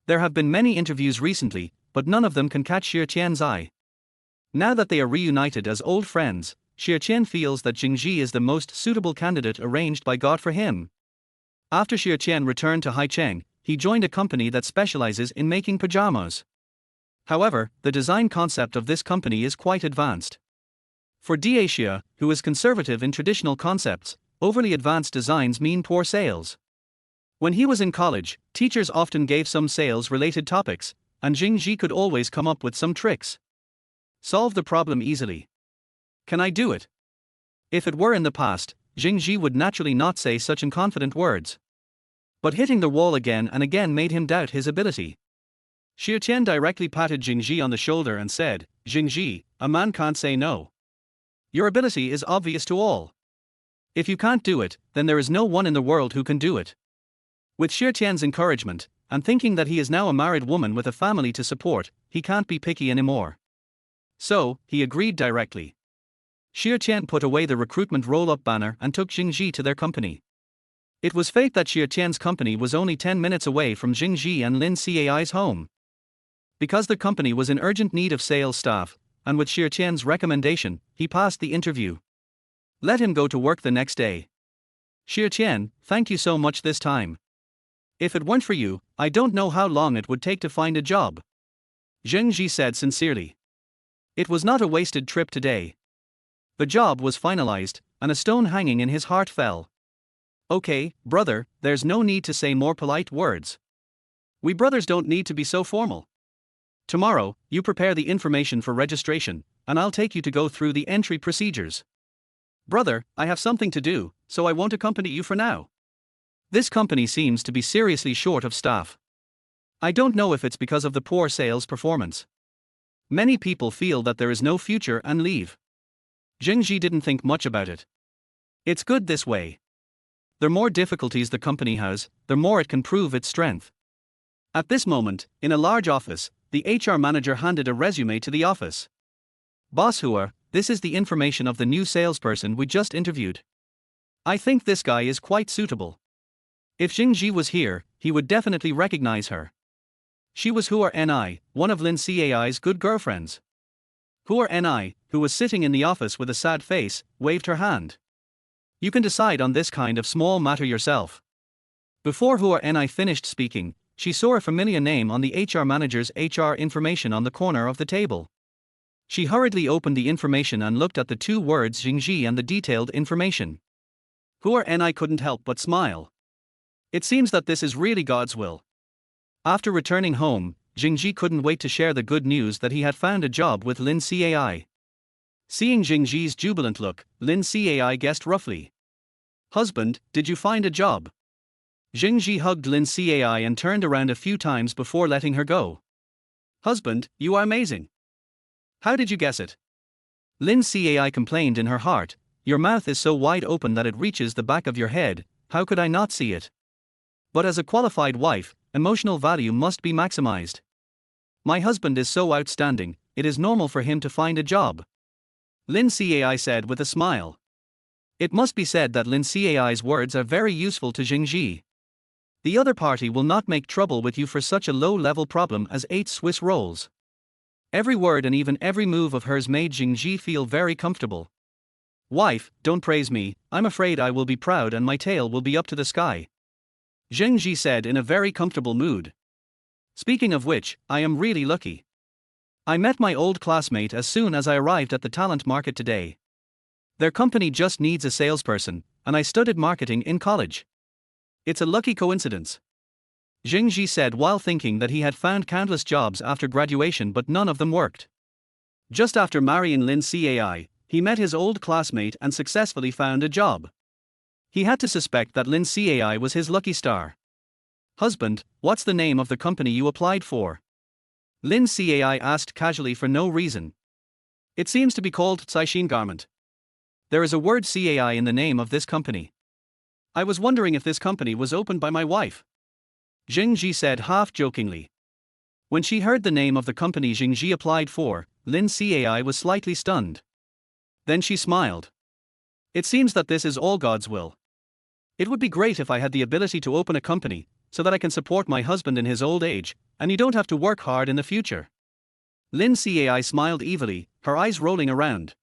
There have been many interviews recently, but none of them can catch Xie Qian's eye. Now that they are reunited as old friends, Xie Qian feels that Zheng Zhi is the most suitable candidate arranged by God for him. After Xie Qian returned to Haicheng, he joined a company that specializes in making pajamas. However, the design concept of this company is quite advanced. For Xie, who is conservative in traditional concepts, overly advanced designs mean poor sales. When he was in college, teachers often gave some sales-related topics, and Zheng Zhi could always come up with some tricks. Solve the problem easily. Can I do it? If it were in the past, Zheng Zhi would naturally not say such inconfident words. But hitting the wall again and again made him doubt his ability. Xie Qian directly patted Zheng Zhi on the shoulder and said, "Zheng Zhi, a man can't say no. Your ability is obvious to all. If you can't do it, then there is no one in the world who can do it." With Xie Qian's encouragement, and thinking that he is now a married woman with a family to support, he can't be picky anymore. So, he agreed directly. Xie Qian put away the recruitment roll-up banner and took Zheng Zhi to their company. It was fate that Xie Qian's company was only 10 minutes away from Zheng Zhi and Lin Cai's home. Because the company was in urgent need of sales staff, and with Xie Qian's recommendation, he passed the interview. Let him go to work the next day. Xie Qian, thank you so much this time. If it weren't for you, I don't know how long it would take to find a job. Zheng Zhi said sincerely. It was not a wasted trip today. The job was finalized, and a stone hanging in his heart fell. Okay, brother, there's no need to say more polite words. We brothers don't need to be so formal. Tomorrow, you prepare the information for registration, and I'll take you to go through the entry procedures. Brother, I have something to do, so I won't accompany you for now. This company seems to be seriously short of staff. I don't know if it's because of the poor sales performance. Many people feel that there is no future and leave. Zheng Zhi didn't think much about it. It's good this way. The more difficulties the company has, the more it can prove its strength. At this moment, in a large office, the HR manager handed a resume to the office. Boss Hua, this is the information of the new salesperson we just interviewed. I think this guy is quite suitable. If Zheng Zhi was here, he would definitely recognize her. She was Hua Ni, one of Lin Cai's good girlfriends. Hua Ni, who was sitting in the office with a sad face, waved her hand. You can decide on this kind of small matter yourself. Before Hua Ni finished speaking, she saw a familiar name on the HR manager's HR information on the corner of the table. She hurriedly opened the information and looked at the two words Zheng Zhi and the detailed information. Hua Ni couldn't help but smile. It seems that this is really God's will. After returning home, Zheng Zhi couldn't wait to share the good news that he had found a job with Lin Cai. Seeing Zheng Zhi's jubilant look, Lin Cai guessed roughly. Husband, did you find a job? Zheng Zhi hugged Lin Cai and turned around a few times before letting her go. Husband, you are amazing. How did you guess it? Lin Cai complained in her heart, your mouth is so wide open that it reaches the back of your head, how could I not see it? But as a qualified wife, emotional value must be maximized. My husband is so outstanding, it is normal for him to find a job. Lin Cai said with a smile. It must be said that Lin Cai's words are very useful to Zheng Zhi. The other party will not make trouble with you for such a low-level problem as 8 Swiss rolls. Every word and even every move of hers made Zheng Zhi feel very comfortable. Wife, don't praise me, I'm afraid I will be proud and my tail will be up to the sky. Zheng Zhi said in a very comfortable mood. Speaking of which, I am really lucky. I met my old classmate as soon as I arrived at the talent market today. Their company just needs a salesperson, and I studied marketing in college. It's a lucky coincidence. Zheng Zhi said while thinking that he had found countless jobs after graduation but none of them worked. Just after marrying Lin Cai, he met his old classmate and successfully found a job. He had to suspect that Lin Cai was his lucky star. Husband, what's the name of the company you applied for? Lin Cai asked casually for no reason. It seems to be called Caixin Garment. There is a word Cai in the name of this company. I was wondering if this company was opened by my wife. Zheng Zhi said half-jokingly. When she heard the name of the company Zheng Zhi applied for, Lin Cai was slightly stunned. Then she smiled. It seems that this is all God's will. It would be great if I had the ability to open a company, so that I can support my husband in his old age, and you don't have to work hard in the future. Lin Cai smiled evilly, her eyes rolling around.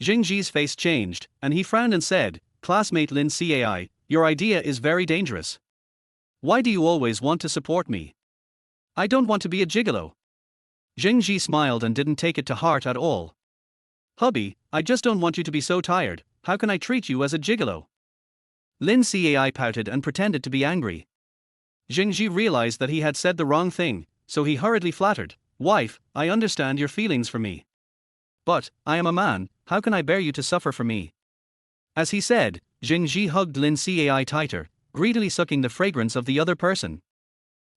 Zheng Zhi's face changed, and he frowned and said, "Classmate Lin Cai, your idea is very dangerous. Why do you always want to support me? I don't want to be a gigolo." Zheng Zhi smiled and didn't take it to heart at all. "Hubby, I just don't want you to be so tired. How can I treat you as a gigolo?" Lin Cai pouted and pretended to be angry. Zheng Zhi realized that he had said the wrong thing, so he hurriedly flattered, "Wife, I understand your feelings for me. But, I am a man, how can I bear you to suffer for me?" As he said, Zheng Zhi hugged Lin Cai tighter, greedily sucking the fragrance of the other person.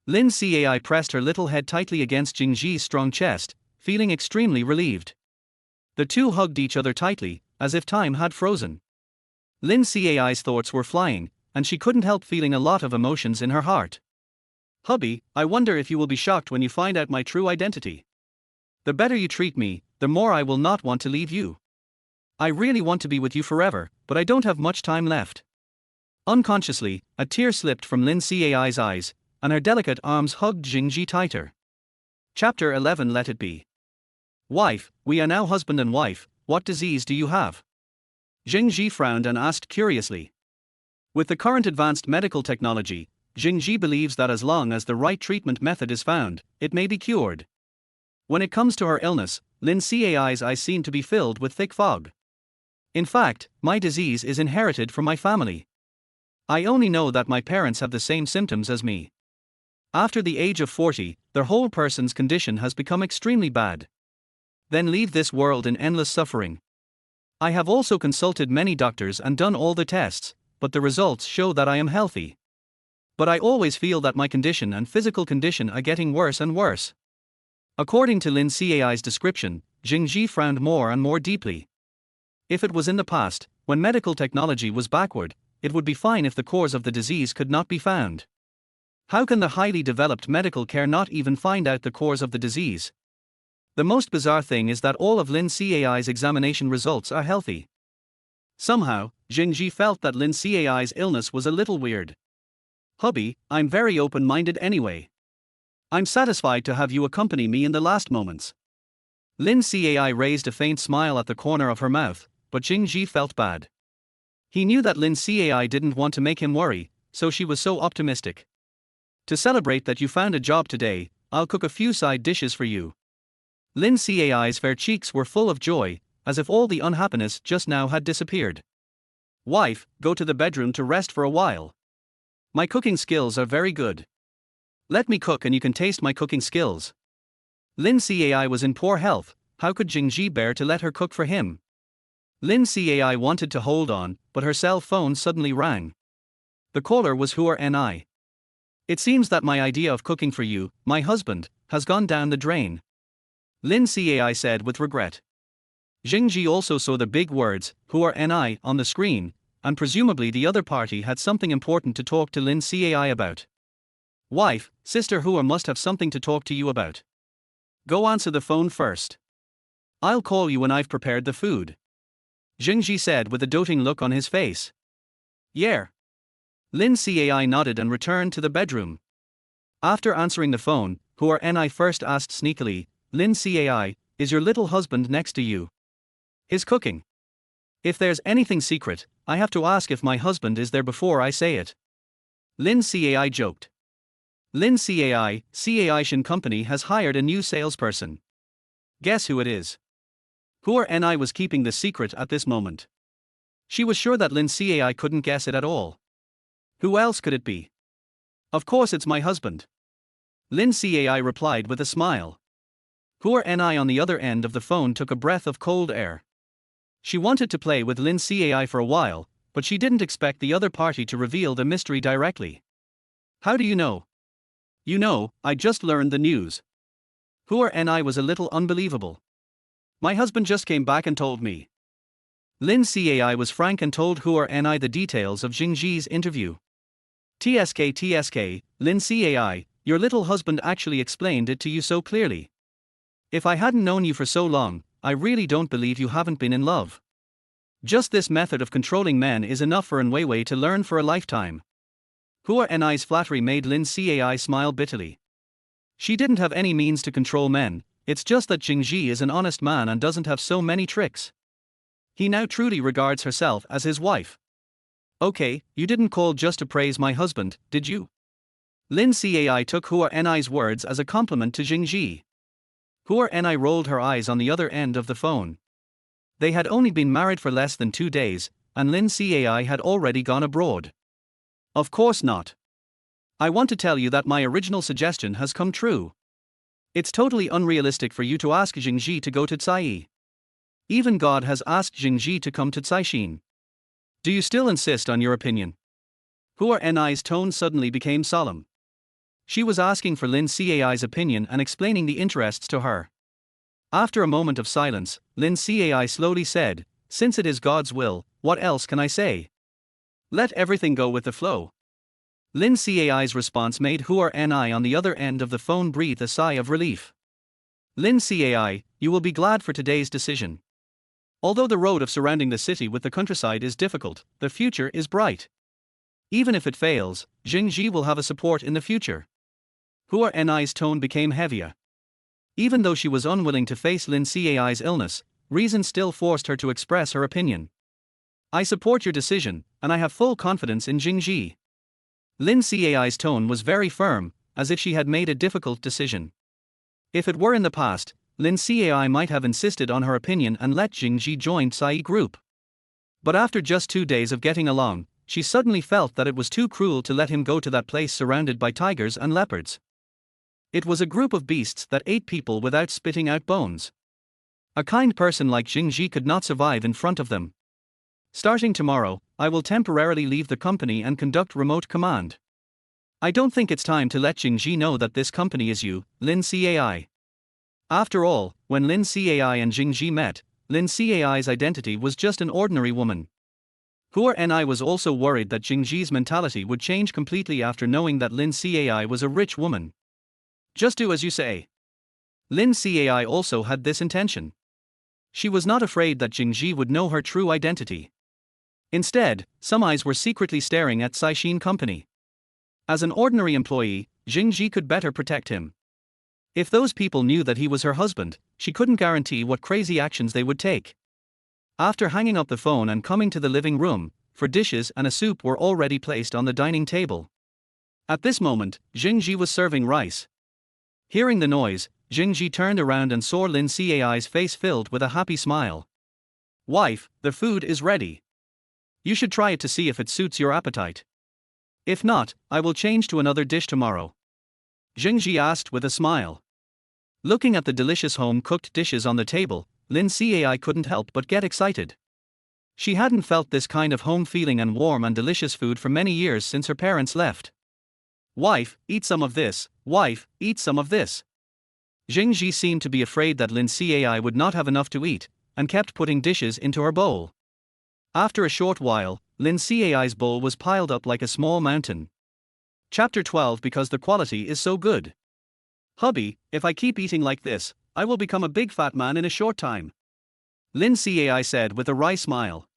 Lin Cai pressed her little head tightly against Zheng Zhi's strong chest, feeling extremely relieved. The two hugged each other tightly, as if time had frozen. Lin Cai's thoughts were flying, and she couldn't help feeling a lot of emotions in her heart. "Hubby, I wonder if you will be shocked when you find out my true identity. The better you treat me, the more I will not want to leave you. I really want to be with you forever, but I don't have much time left." Unconsciously, a tear slipped from Lin Cai's eyes, and her delicate arms hugged Zheng Zhi tighter. Chapter 11. Let it be. "Wife, we are now husband and wife, what disease do you have?" Zheng Zhi frowned and asked curiously. With the current advanced medical technology, Zheng Zhi believes that as long as the right treatment method is found, it may be cured. When it comes to her illness, Lin Cai's eyes seem to be filled with thick fog. "In fact, my disease is inherited from my family. I only know that my parents have the same symptoms as me. After the age of 40, their whole person's condition has become extremely bad. Then leave this world in endless suffering. I have also consulted many doctors and done all the tests, but the results show that I am healthy. But I always feel that my condition and physical condition are getting worse and worse." According to Lin Cai's description, Zheng Zhi frowned more and more deeply. If it was in the past, when medical technology was backward, it would be fine if the cause of the disease could not be found. How can the highly developed medical care not even find out the cause of the disease? The most bizarre thing is that all of Lin Cai's examination results are healthy. Somehow, Zheng Zhi felt that Lin Cai's illness was a little weird. "Hubby, I'm very open-minded anyway. I'm satisfied to have you accompany me in the last moments." Lin Cai raised a faint smile at the corner of her mouth, but Zheng Zhi felt bad. He knew that Lin Cai didn't want to make him worry, so she was so optimistic. "To celebrate that you found a job today, I'll cook a few side dishes for you." Lin Cai's fair cheeks were full of joy, as if all the unhappiness just now had disappeared. "Wife, go to the bedroom to rest for a while. My cooking skills are very good. Let me cook and you can taste my cooking skills." Lin Cai was in poor health, how could Zheng Zhi bear to let her cook for him? Lin Cai wanted to hold on, but her cell phone suddenly rang. The caller was Huer Ni. "It seems that my idea of cooking for you, my husband, has gone down the drain," Lin Cai said with regret. Zheng Zhi also saw the big words, Huer Ni, on the screen, and presumably the other party had something important to talk to Lin Cai about. "Wife, Sister Huer must have something to talk to you about. Go answer the phone first. I'll call you when I've prepared the food," Zheng Zhi said with a doting look on his face. "Yeah." Lin Cai nodded and returned to the bedroom. After answering the phone, Huer Ni first asked sneakily, "Lin Cai, is your little husband next to you? His cooking. If there's anything secret, I have to ask if my husband is there before I say it." Lin Cai joked. Lin Cai Shin Company has hired a new salesperson. Guess who it is? Huer Ni was keeping the secret at this moment. She was sure that Lin Cai couldn't guess it at all. Who else could it be? "Of course it's my husband," Lin Cai replied with a smile. Huer Ni on the other end of the phone took a breath of cold air. She wanted to play with Lin Cai for a while, but she didn't expect the other party to reveal the mystery directly. "How do you know?" "You know, I just learned the news." Huar Ni was a little unbelievable. My husband just came back and told me. Lin Cai was frank and told Huar Ni the details of Zheng Zhi's interview. TSK, Lin Cai, your little husband actually explained it to you so clearly. If I hadn't known you for so long, I really don't believe you haven't been in love. Just this method of controlling men is enough for an Weiwei to learn for a lifetime. Huar Ni's flattery made Lin Cai smile bitterly. She didn't have any means to control men, it's just that Zheng Zhi is an honest man and doesn't have so many tricks. He now truly regards herself as his wife. Okay, you didn't call just to praise my husband, did you? Lin Cai took Huar Ni's words as a compliment to Zheng Zhi. Huar Ni rolled her eyes on the other end of the phone. They had only been married for less than 2 days, and Lin Cai had already gone abroad. Of course not. I want to tell you that my original suggestion has come true. It's totally unrealistic for you to ask Zheng Zhi to go to Cai. Even God has asked Zheng Zhi to come to Caixin. Do you still insist on your opinion? Huar Ni's tone suddenly became solemn. She was asking for Lin Cai's opinion and explaining the interests to her. After a moment of silence, Lin Cai slowly said, since it is God's will, what else can I say? Let everything go with the flow. Lin Cai's response made Huar Ni on the other end of the phone breathe a sigh of relief. Lin Cai, you will be glad for today's decision. Although the road of surrounding the city with the countryside is difficult, the future is bright. Even if it fails, Zheng Zhi will have a support in the future. Huar Ni's tone became heavier. Even though she was unwilling to face Lin Cai's illness, reason still forced her to express her opinion. I support your decision, and I have full confidence in Zheng Zhi. Lin Cai's tone was very firm, as if she had made a difficult decision. If it were in the past, Lin Cai might have insisted on her opinion and let Zheng Zhi join Cai group. But after just 2 days of getting along, she suddenly felt that it was too cruel to let him go to that place surrounded by tigers and leopards. It was a group of beasts that ate people without spitting out bones. A kind person like Zheng Zhi could not survive in front of them. Starting tomorrow, I will temporarily leave the company and conduct remote command. I don't think it's time to let Zheng Zhi know that this company is you, Lin Cai. After all, when Lin Cai and Zheng Zhi met, Lin Cai's identity was just an ordinary woman. Huar Ni was also worried that Zheng Zhi's mentality would change completely after knowing that Lin Cai was a rich woman. Just do as you say. Lin Cai also had this intention. She was not afraid that Zheng Zhi would know her true identity. Instead, some eyes were secretly staring at Caixin Company. As an ordinary employee, Zheng Zhi could better protect him. If those people knew that he was her husband, she couldn't guarantee what crazy actions they would take. After hanging up the phone and coming to the living room, for dishes and a soup were already placed on the dining table. At this moment, Zheng Zhi was serving rice. Hearing the noise, Zheng Zhi turned around and saw Lin Cai's face filled with a happy smile. Wife, the food is ready. You should try it to see if it suits your appetite. If not, I will change to another dish tomorrow. Zheng Zhi asked with a smile. Looking at the delicious home-cooked dishes on the table, Lin Cai couldn't help but get excited. She hadn't felt this kind of home feeling and warm and delicious food for many years since her parents left. Wife, eat some of this. Wife, eat some of this. Zheng Zhi seemed to be afraid that Lin Cai would not have enough to eat, and kept putting dishes into her bowl. After a short while, Lin Cai's bowl was piled up like a small mountain. Chapter 12 Because the quality is so good. Hubby, if I keep eating like this, I will become a big fat man in a short time. Lin Cai said with a wry smile.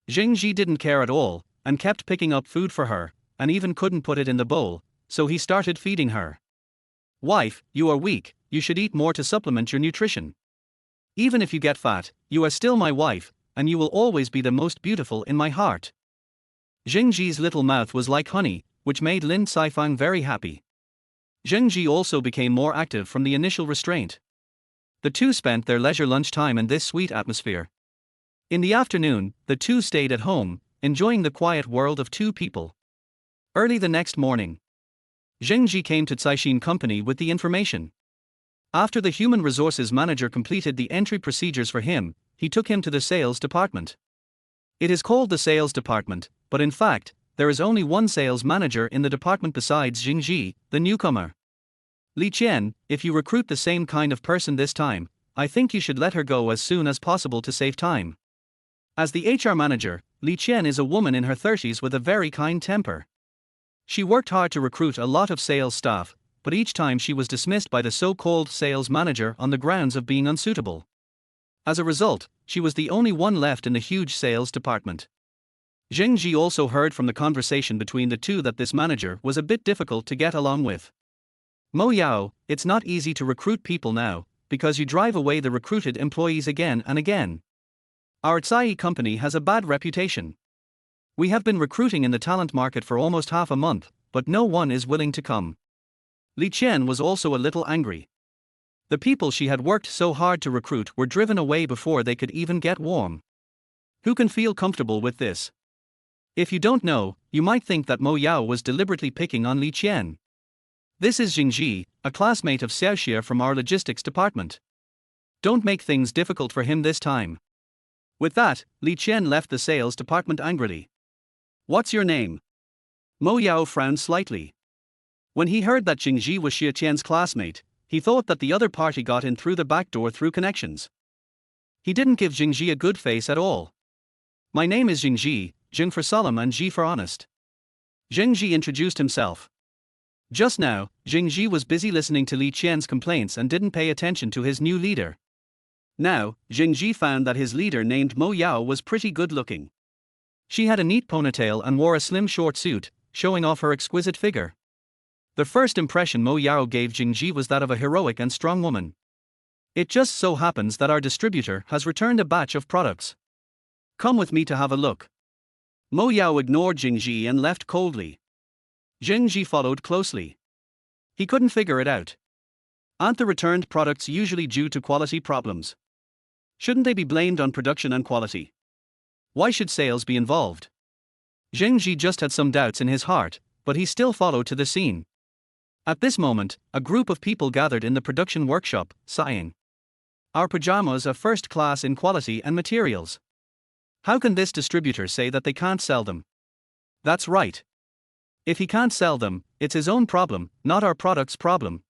Zheng Zhi didn't care at all, and kept picking up food for her, and even couldn't put it in the bowl, so he started feeding her. Wife, you are weak, you should eat more to supplement your nutrition. Even if you get fat, you are still my wife, and you will always be the most beautiful in my heart. Zheng Zhi's little mouth was like honey, which made Lin Caifang very happy. Zheng Zhi also became more active from the initial restraint. The two spent their leisure lunchtime in this sweet atmosphere. In the afternoon, the two stayed at home, enjoying the quiet world of two people. Early the next morning, Zheng Zhi came to Caixin Company with the information. After the human resources manager completed the entry procedures for him, he took him to the sales department. It is called the sales department, but in fact, there is only one sales manager in the department besides Zheng Zhi, the newcomer. Li Qian, if you recruit the same kind of person this time, I think you should let her go as soon as possible to save time. As the HR manager, Li Qian is a woman in her 30s with a very kind temper. She worked hard to recruit a lot of sales staff, but each time she was dismissed by the so-called sales manager on the grounds of being unsuitable. As a result, she was the only one left in the huge sales department. Zheng Zhi also heard from the conversation between the two that this manager was a bit difficult to get along with. Mo Yao, it's not easy to recruit people now, because you drive away the recruited employees again and again. Our Cai company has a bad reputation. We have been recruiting in the talent market for almost half a month, but no one is willing to come. Li Qian was also a little angry. The people she had worked so hard to recruit were driven away before they could even get warm. Who can feel comfortable with this? If you don't know, you might think that Mo Yao was deliberately picking on Li Qian. This is Zheng Zhi, a classmate of Xiaoxia from our logistics department. Don't make things difficult for him this time. With that, Li Qian left the sales department angrily. What's your name? Mo Yao frowned slightly. When he heard that Zheng Zhi was Xia Qian's classmate, he thought that the other party got in through the back door through connections. He didn't give Zheng Zhi a good face at all. My name is Zheng Zhi, Zheng for solemn and Zhi for honest. Zheng Zhi introduced himself. Just now, Zheng Zhi was busy listening to Li Qian's complaints and didn't pay attention to his new leader. Now, Zheng Zhi found that his leader named Mo Yao was pretty good looking. She had a neat ponytail and wore a slim short suit, showing off her exquisite figure. The first impression Mo Yao gave Zheng Zhi was that of a heroic and strong woman. It just so happens that our distributor has returned a batch of products. Come with me to have a look. Mo Yao ignored Zheng Zhi and left coldly. Zheng Zhi followed closely. He couldn't figure it out. Aren't the returned products usually due to quality problems? Shouldn't they be blamed on production and quality? Why should sales be involved? Zheng Zhi just had some doubts in his heart, but he still followed to the scene. At this moment, a group of people gathered in the production workshop, sighing. Our pajamas are first class in quality and materials. How can this distributor say that they can't sell them? That's right. If he can't sell them, it's his own problem, not our product's problem.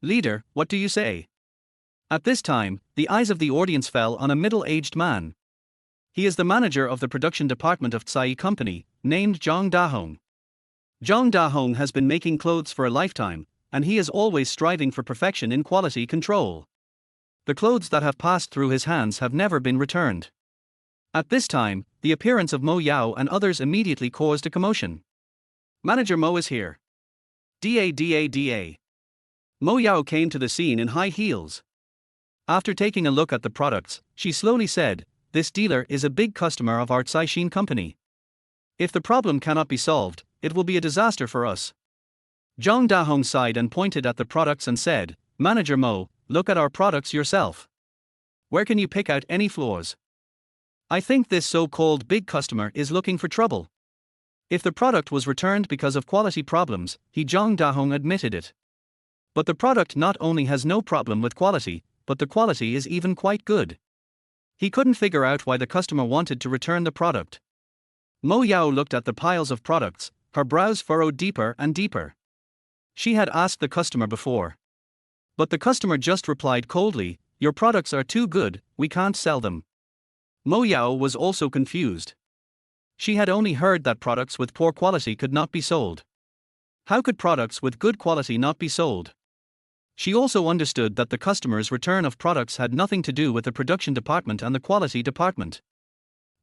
Leader, what do you say? At this time, the eyes of the audience fell on a middle-aged man. He is the manager of the production department of Cai company, named Zhang Dahong. Zhang Dahong has been making clothes for a lifetime, and he is always striving for perfection in quality control. The clothes that have passed through his hands have never been returned. At this time, the appearance of Mo Yao and others immediately caused a commotion. Manager Mo is here. Da. Mo Yao came to the scene in high heels. After taking a look at the products, she slowly said, "This dealer is a big customer of our Caixin company. If the problem cannot be solved, it will be a disaster for us." Zhang Dahong sighed and pointed at the products and said, "Manager Mo, look at our products yourself. Where can you pick out any flaws? I think this so-called big customer is looking for trouble." If the product was returned because of quality problems, Zhang Dahong admitted it. But the product not only has no problem with quality, but the quality is even quite good. He couldn't figure out why the customer wanted to return the product. Mo Yao looked at the piles of products, her brows furrowed deeper and deeper. She had asked the customer before. But the customer just replied coldly, "Your products are too good, we can't sell them." Mo Yao was also confused. She had only heard that products with poor quality could not be sold. How could products with good quality not be sold? She also understood that the customer's return of products had nothing to do with the production department and the quality department.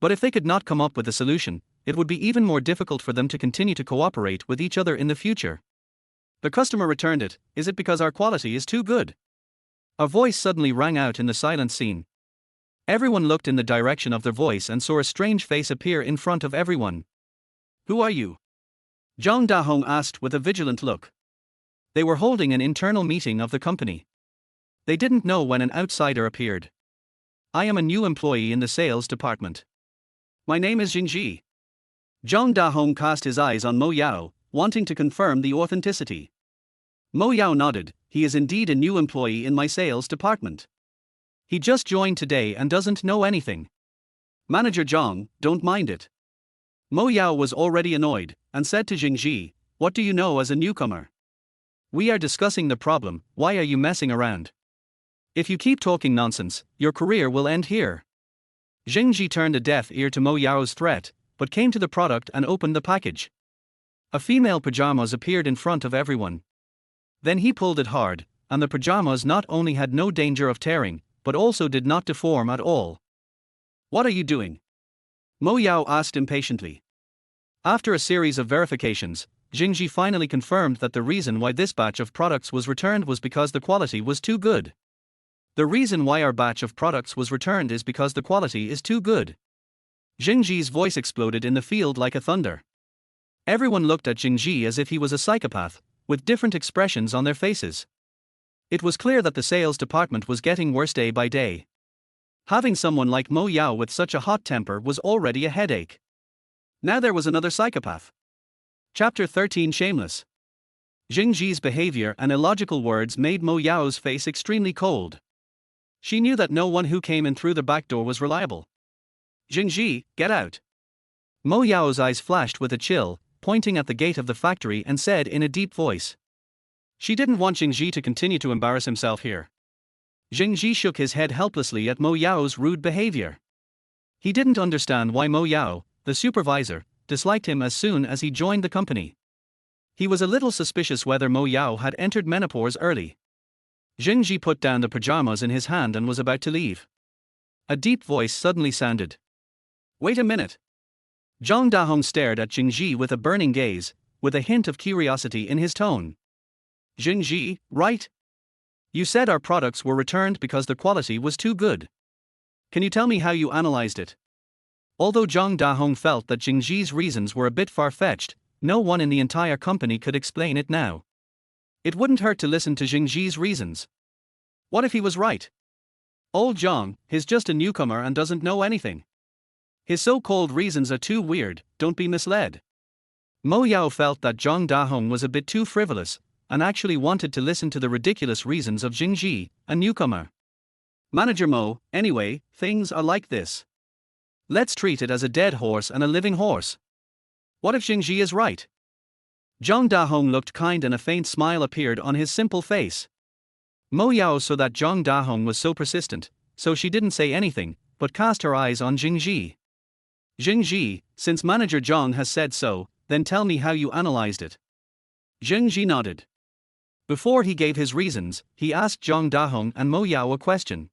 But if they could not come up with a solution, it would be even more difficult for them to continue to cooperate with each other in the future. The customer returned it. Is it because our quality is too good? A voice suddenly rang out in the silent scene. Everyone looked in the direction of their voice and saw a strange face appear in front of everyone. "Who are you?" Zhang Dahong asked with a vigilant look. They were holding an internal meeting of the company. They didn't know when an outsider appeared. "I am a new employee in the sales department. My name is Zheng Zhi." Zhang Dahong cast his eyes on Mo Yao, wanting to confirm the authenticity. Mo Yao nodded. "He is indeed a new employee in my sales department. He just joined today and doesn't know anything. Manager Zhang, don't mind it." Mo Yao was already annoyed, and said to Zheng Zhi, "What do you know as a newcomer? We are discussing the problem, why are you messing around? If you keep talking nonsense, your career will end here. Zheng Zhi turned a deaf ear to Mo Yao's threat, but came to the product and opened the package. A female pajamas appeared in front of everyone. Then he pulled it hard, and the pajamas not only had no danger of tearing, but also did not deform at all. What are you doing? Mo Yao asked impatiently. After a series of verifications, Zheng Zhi finally confirmed that the reason why this batch of products was returned was because the quality was too good. The reason why our batch of products was returned is because the quality is too good. Zheng Zhi's voice exploded in the field like a thunder. Everyone looked at Zheng Zhi as if he was a psychopath, with different expressions on their faces. It was clear that the sales department was getting worse day by day. Having someone like Mo Yao with such a hot temper was already a headache. Now there was another psychopath. Chapter 13 Shameless. Zheng Zhi's behavior and illogical words made Mo Yao's face extremely cold. She knew that no one who came in through the back door was reliable. Zheng Zhi, get out. Mo Yao's eyes flashed with a chill, pointing at the gate of the factory and said in a deep voice. She didn't want Zheng Zhi to continue to embarrass himself here. Zheng Zhi shook his head helplessly at Mo Yao's rude behavior. He didn't understand why Mo Yao, the supervisor, disliked him as soon as he joined the company. He was a little suspicious whether Mo Yao had entered menopause early. Zheng Zhi put down the pajamas in his hand and was about to leave. A deep voice suddenly sounded. Wait a minute. Zhang Dahong stared at Zheng Zhi with a burning gaze, with a hint of curiosity in his tone. Zheng Zhi, right? You said our products were returned because the quality was too good. Can you tell me how you analyzed it? Although Zhang Dahong felt that Zheng Zhi's reasons were a bit far-fetched, no one in the entire company could explain it now. It wouldn't hurt to listen to Zheng Zhi's reasons. What if he was right? Old Zhang, he's just a newcomer and doesn't know anything. His so-called reasons are too weird, don't be misled. Mo Yao felt that Zhang Dahong was a bit too frivolous, and actually wanted to listen to the ridiculous reasons of Zheng Zhi, a newcomer. Manager Mo, anyway, things are like this. Let's treat it as a dead horse and a living horse. What if Zheng Zhi is right? Zhang Dahong looked kind and a faint smile appeared on his simple face. Mo Yao saw that Zhang Dahong was so persistent, so she didn't say anything, but cast her eyes on Zheng Zhi. Zheng Zhi, since Manager Zhang has said so, then tell me how you analyzed it. Zheng Zhi nodded. Before he gave his reasons, he asked Zhang Dahong and Mo Yao a question.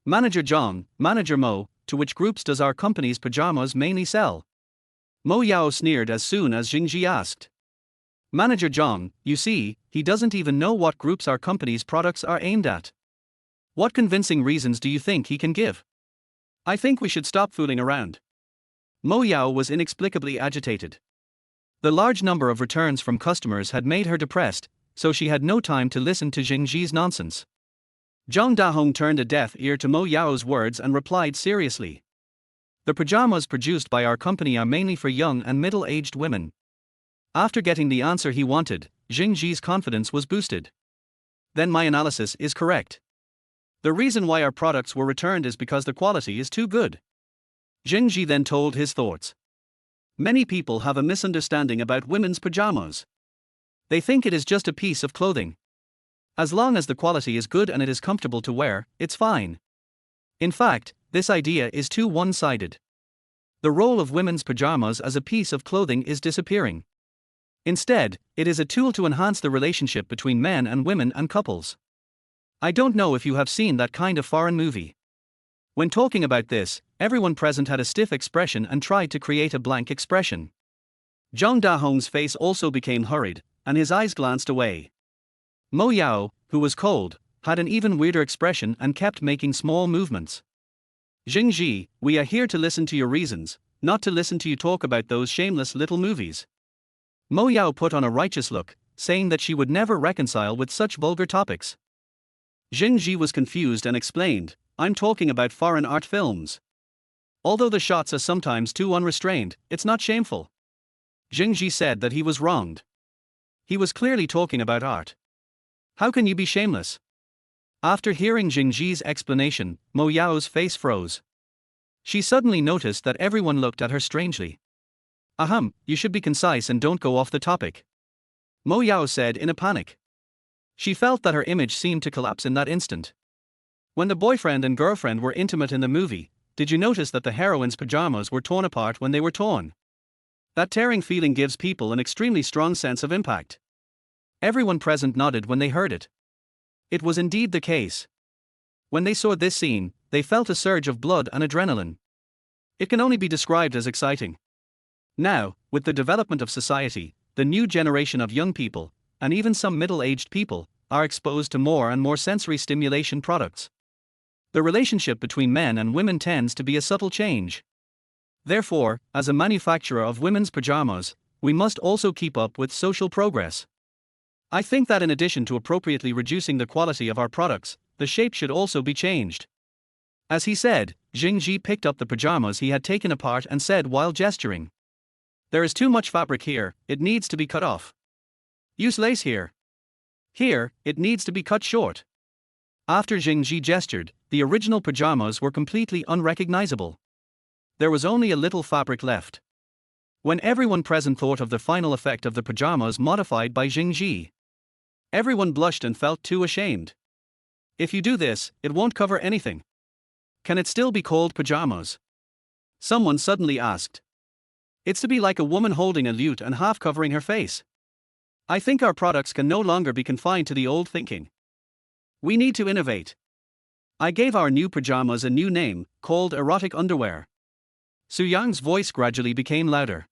Manager Zhang, Manager Mo, to which groups does our company's pajamas mainly sell? Mo Yao sneered as soon as Zheng Zhi asked. Manager Zhang, you see, he doesn't even know what groups our company's products are aimed at. What convincing reasons do you think he can give? I think we should stop fooling around. Mo Yao was inexplicably agitated. The large number of returns from customers had made her depressed, so she had no time to listen to Zheng Zhi's nonsense. Zhang Dahong turned a deaf ear to Mo Yao's words and replied seriously. The pajamas produced by our company are mainly for young and middle-aged women. After getting the answer he wanted, Zheng Zhi's confidence was boosted. Then my analysis is correct. The reason why our products were returned is because the quality is too good. Zheng Zhi then told his thoughts. Many people have a misunderstanding about women's pajamas. They think it is just a piece of clothing. As long as the quality is good and it is comfortable to wear, it's fine. In fact, this idea is too one-sided. The role of women's pajamas as a piece of clothing is disappearing. Instead, it is a tool to enhance the relationship between men and women and couples. I don't know if you have seen that kind of foreign movie. When talking about this, everyone present had a stiff expression and tried to create a blank expression. Zhang Dahong's face also became hurried, and his eyes glanced away. Mo Yao, who was cold, had an even weirder expression and kept making small movements. Zheng Zhi, we are here to listen to your reasons, not to listen to you talk about those shameless little movies. Mo Yao put on a righteous look, saying that she would never reconcile with such vulgar topics. Zheng Zhi was confused and explained, I'm talking about foreign art films. Although the shots are sometimes too unrestrained, it's not shameful. Zheng Zhi said that he was wronged. He was clearly talking about art. How can you be shameless? After hearing Zheng Zhi's explanation, Mo Yao's face froze. She suddenly noticed that everyone looked at her strangely. Ahem, you should be concise and don't go off the topic. Mo Yao said in a panic. She felt that her image seemed to collapse in that instant. When the boyfriend and girlfriend were intimate in the movie, did you notice that the heroine's pajamas were torn apart when they were torn? That tearing feeling gives people an extremely strong sense of impact. Everyone present nodded when they heard it. It was indeed the case. When they saw this scene, they felt a surge of blood and adrenaline. It can only be described as exciting. Now, with the development of society, the new generation of young people, and even some middle-aged people, are exposed to more and more sensory stimulation products. The relationship between men and women tends to be a subtle change. Therefore, as a manufacturer of women's pajamas, we must also keep up with social progress. I think that in addition to appropriately reducing the quality of our products, the shape should also be changed. As he said, Zheng Zhi picked up the pajamas he had taken apart and said while gesturing, "There is too much fabric here, it needs to be cut off. Use lace here. Here, it needs to be cut short." After Zheng Zhi gestured, the original pajamas were completely unrecognizable. There was only a little fabric left. When everyone present thought of the final effect of the pajamas modified by Zheng Zhi, everyone blushed and felt too ashamed. If you do this, it won't cover anything. Can it still be called pajamas? Someone suddenly asked. It's to be like a woman holding a lute and half covering her face. I think our products can no longer be confined to the old thinking. We need to innovate. I gave our new pajamas a new name, called erotic underwear. Su Yang's voice gradually became louder.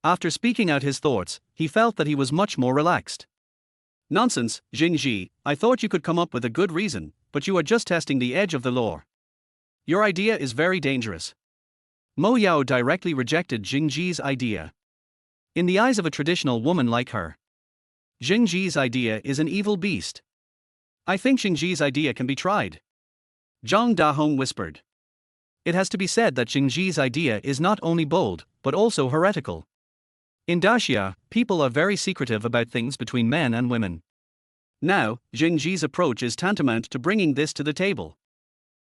After speaking out his thoughts, he felt that he was much more relaxed. Nonsense, Zheng Zhi, I thought you could come up with a good reason, but you are just testing the edge of the law. Your idea is very dangerous. Mo Yao directly rejected Zheng Zhi's idea. In the eyes of a traditional woman like her, Zheng Zhi's idea is an evil beast. I think Zheng Zhi's idea can be tried. Zhang Dahong whispered. It has to be said that Zheng Zhi's idea is not only bold, but also heretical. In Daxia, people are very secretive about things between men and women. Now, Zheng Zhi's approach is tantamount to bringing this to the table.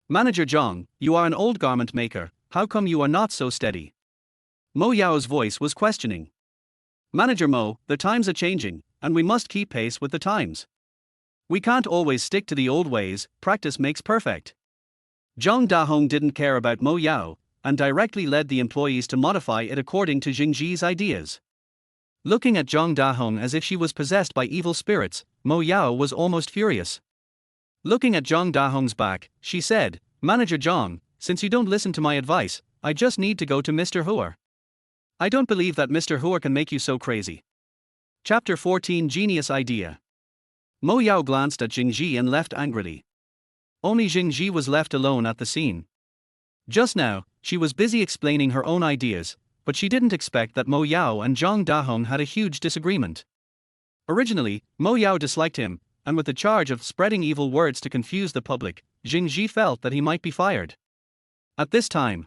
Manager Zhang, you are an old garment maker, how come you are not so steady? Mo Yao's voice was questioning. Manager Mo, the times are changing, and we must keep pace with the times. We can't always stick to the old ways, practice makes perfect. Zhang Dahong didn't care about Mo Yao, and directly led the employees to modify it according to Zheng Zhi's ideas. Looking at Zhang Dahong as if she was possessed by evil spirits, Mo Yao was almost furious. Looking at Zhang Dahong's back, she said, Manager Zhang, since you don't listen to my advice, I just need to go to Mr. Huer. I don't believe that Mr. Huer can make you so crazy. Chapter 14 Genius Idea. Mo Yao glanced at Zheng Zhi and left angrily. Only Zheng Zhi was left alone at the scene. Just now, she was busy explaining her own ideas, but she didn't expect that Mo Yao and Zhang Dahong had a huge disagreement. Originally, Mo Yao disliked him, and with the charge of spreading evil words to confuse the public, Zheng Zhi felt that he might be fired. At this time,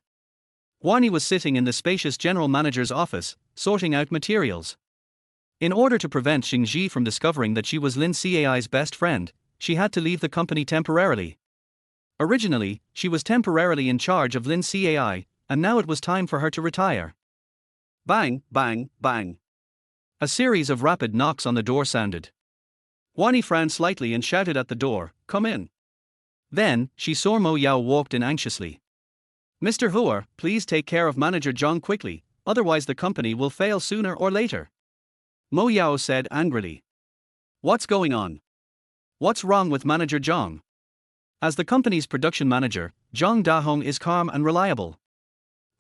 Guani was sitting in the spacious general manager's office, sorting out materials. In order to prevent Zheng Zhi from discovering that she was Lin Cai's best friend, she had to leave the company temporarily. Originally, she was temporarily in charge of Lin Cai, and now it was time for her to retire. Bang, bang, bang. A series of rapid knocks on the door sounded. Guani frowned slightly and shouted at the door, "Come in." Then, she saw Mo Yao walked in anxiously. Mr. Huer, please take care of Manager Zhang quickly, otherwise the company will fail sooner or later. Mo Yao said angrily. What's going on? What's wrong with Manager Zhang? As the company's production manager, Zhang Dahong is calm and reliable.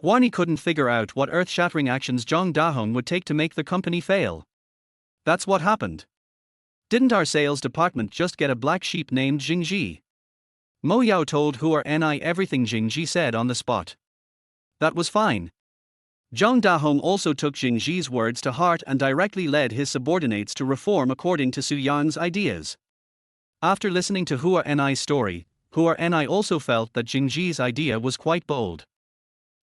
Guani couldn't figure out what earth-shattering actions Zhang Dahong would take to make the company fail. That's what happened. Didn't our sales department just get a black sheep named Zheng Zhi? Mo Yao told Huer Ni everything Zheng Zhi said on the spot. That was fine. Zhang Dahong also took Zheng Zhi's words to heart and directly led his subordinates to reform according to Su Yang's ideas. After listening to Huer Ni's story, Huer Ni also felt that Zheng Zhi's idea was quite bold.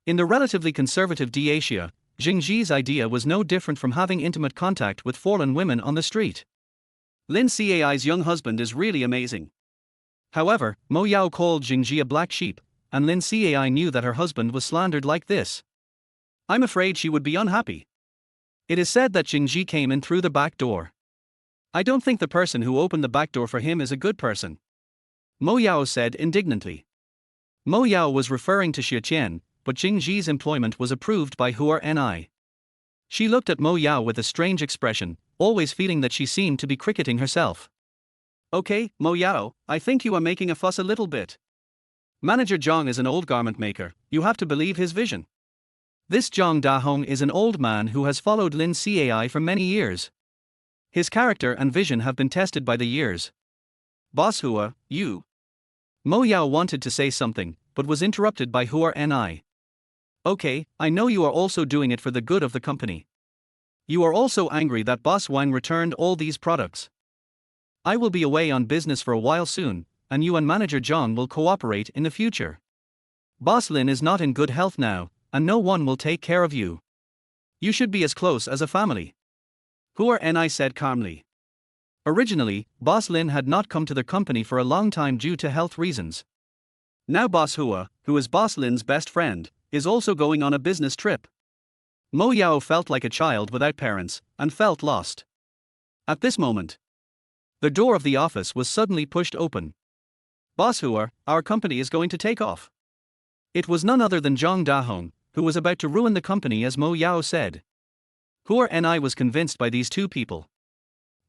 In the relatively conservative Daxia, Zheng Zhi's idea was no different from having intimate contact with foreign women on the street. Lin Cai's young husband is really amazing. However, Mo Yao called Zheng Zhi a black sheep, and Lin Cai knew that her husband was slandered like this. I'm afraid she would be unhappy. It is said that Zheng Zhi came in through the back door. I don't think the person who opened the back door for him is a good person, Mo Yao said indignantly. Mo Yao was referring to Xie Qian, but Zheng Zhi's employment was approved by Hua Ni. She looked at Mo Yao with a strange expression, always feeling that she seemed to be cricketing herself. Okay, Mo Yao, I think you are making a fuss a little bit. Manager Zhang is an old garment maker, you have to believe his vision. This Zhang Dahong is an old man who has followed Lin Cai for many years. His character and vision have been tested by the years. Boss Hua, you. Mo Yao wanted to say something, but was interrupted by Hua Ni. Okay, I know you are also doing it for the good of the company. You are also angry that Boss Wang returned all these products. I will be away on business for a while soon, and you and Manager Zhang will cooperate in the future. Boss Lin is not in good health now, and no one will take care of you. You should be as close as a family. Hua Ni said calmly. Originally, Boss Lin had not come to the company for a long time due to health reasons. Now Boss Hua, who is Boss Lin's best friend, is also going on a business trip. Mo Yao felt like a child without parents, and felt lost. At this moment, the door of the office was suddenly pushed open. Boss Hua, our company is going to take off. It was none other than Zhang Dahong, who was about to ruin the company as Mo Yao said. Hua Ni was convinced by these two people.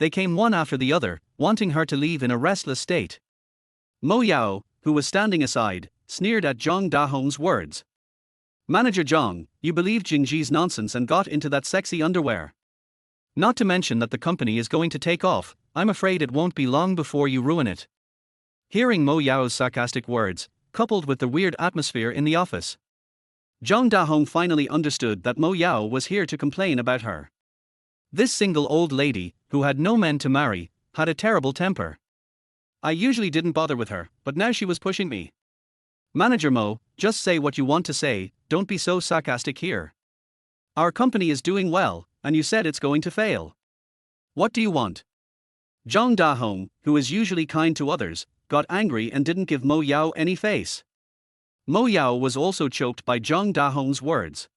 They came one after the other, wanting her to leave in a restless state. Mo Yao, who was standing aside, sneered at Zhang Dahong's words. Manager Zhang, you believed Zheng Zhi's nonsense and got into that sexy underwear. Not to mention that the company is going to take off, I'm afraid it won't be long before you ruin it. Hearing Mo Yao's sarcastic words, coupled with the weird atmosphere in the office, Zhang Dahong finally understood that Mo Yao was here to complain about her. This single old lady, who had no men to marry, had a terrible temper. I usually didn't bother with her, but now she was pushing me. Manager Mo, just say what you want to say, don't be so sarcastic here. Our company is doing well, and you said it's going to fail. What do you want? Zhang Dahong, who is usually kind to others, got angry and didn't give Mo Yao any face. Mo Yao was also choked by Zhang Dahong's words.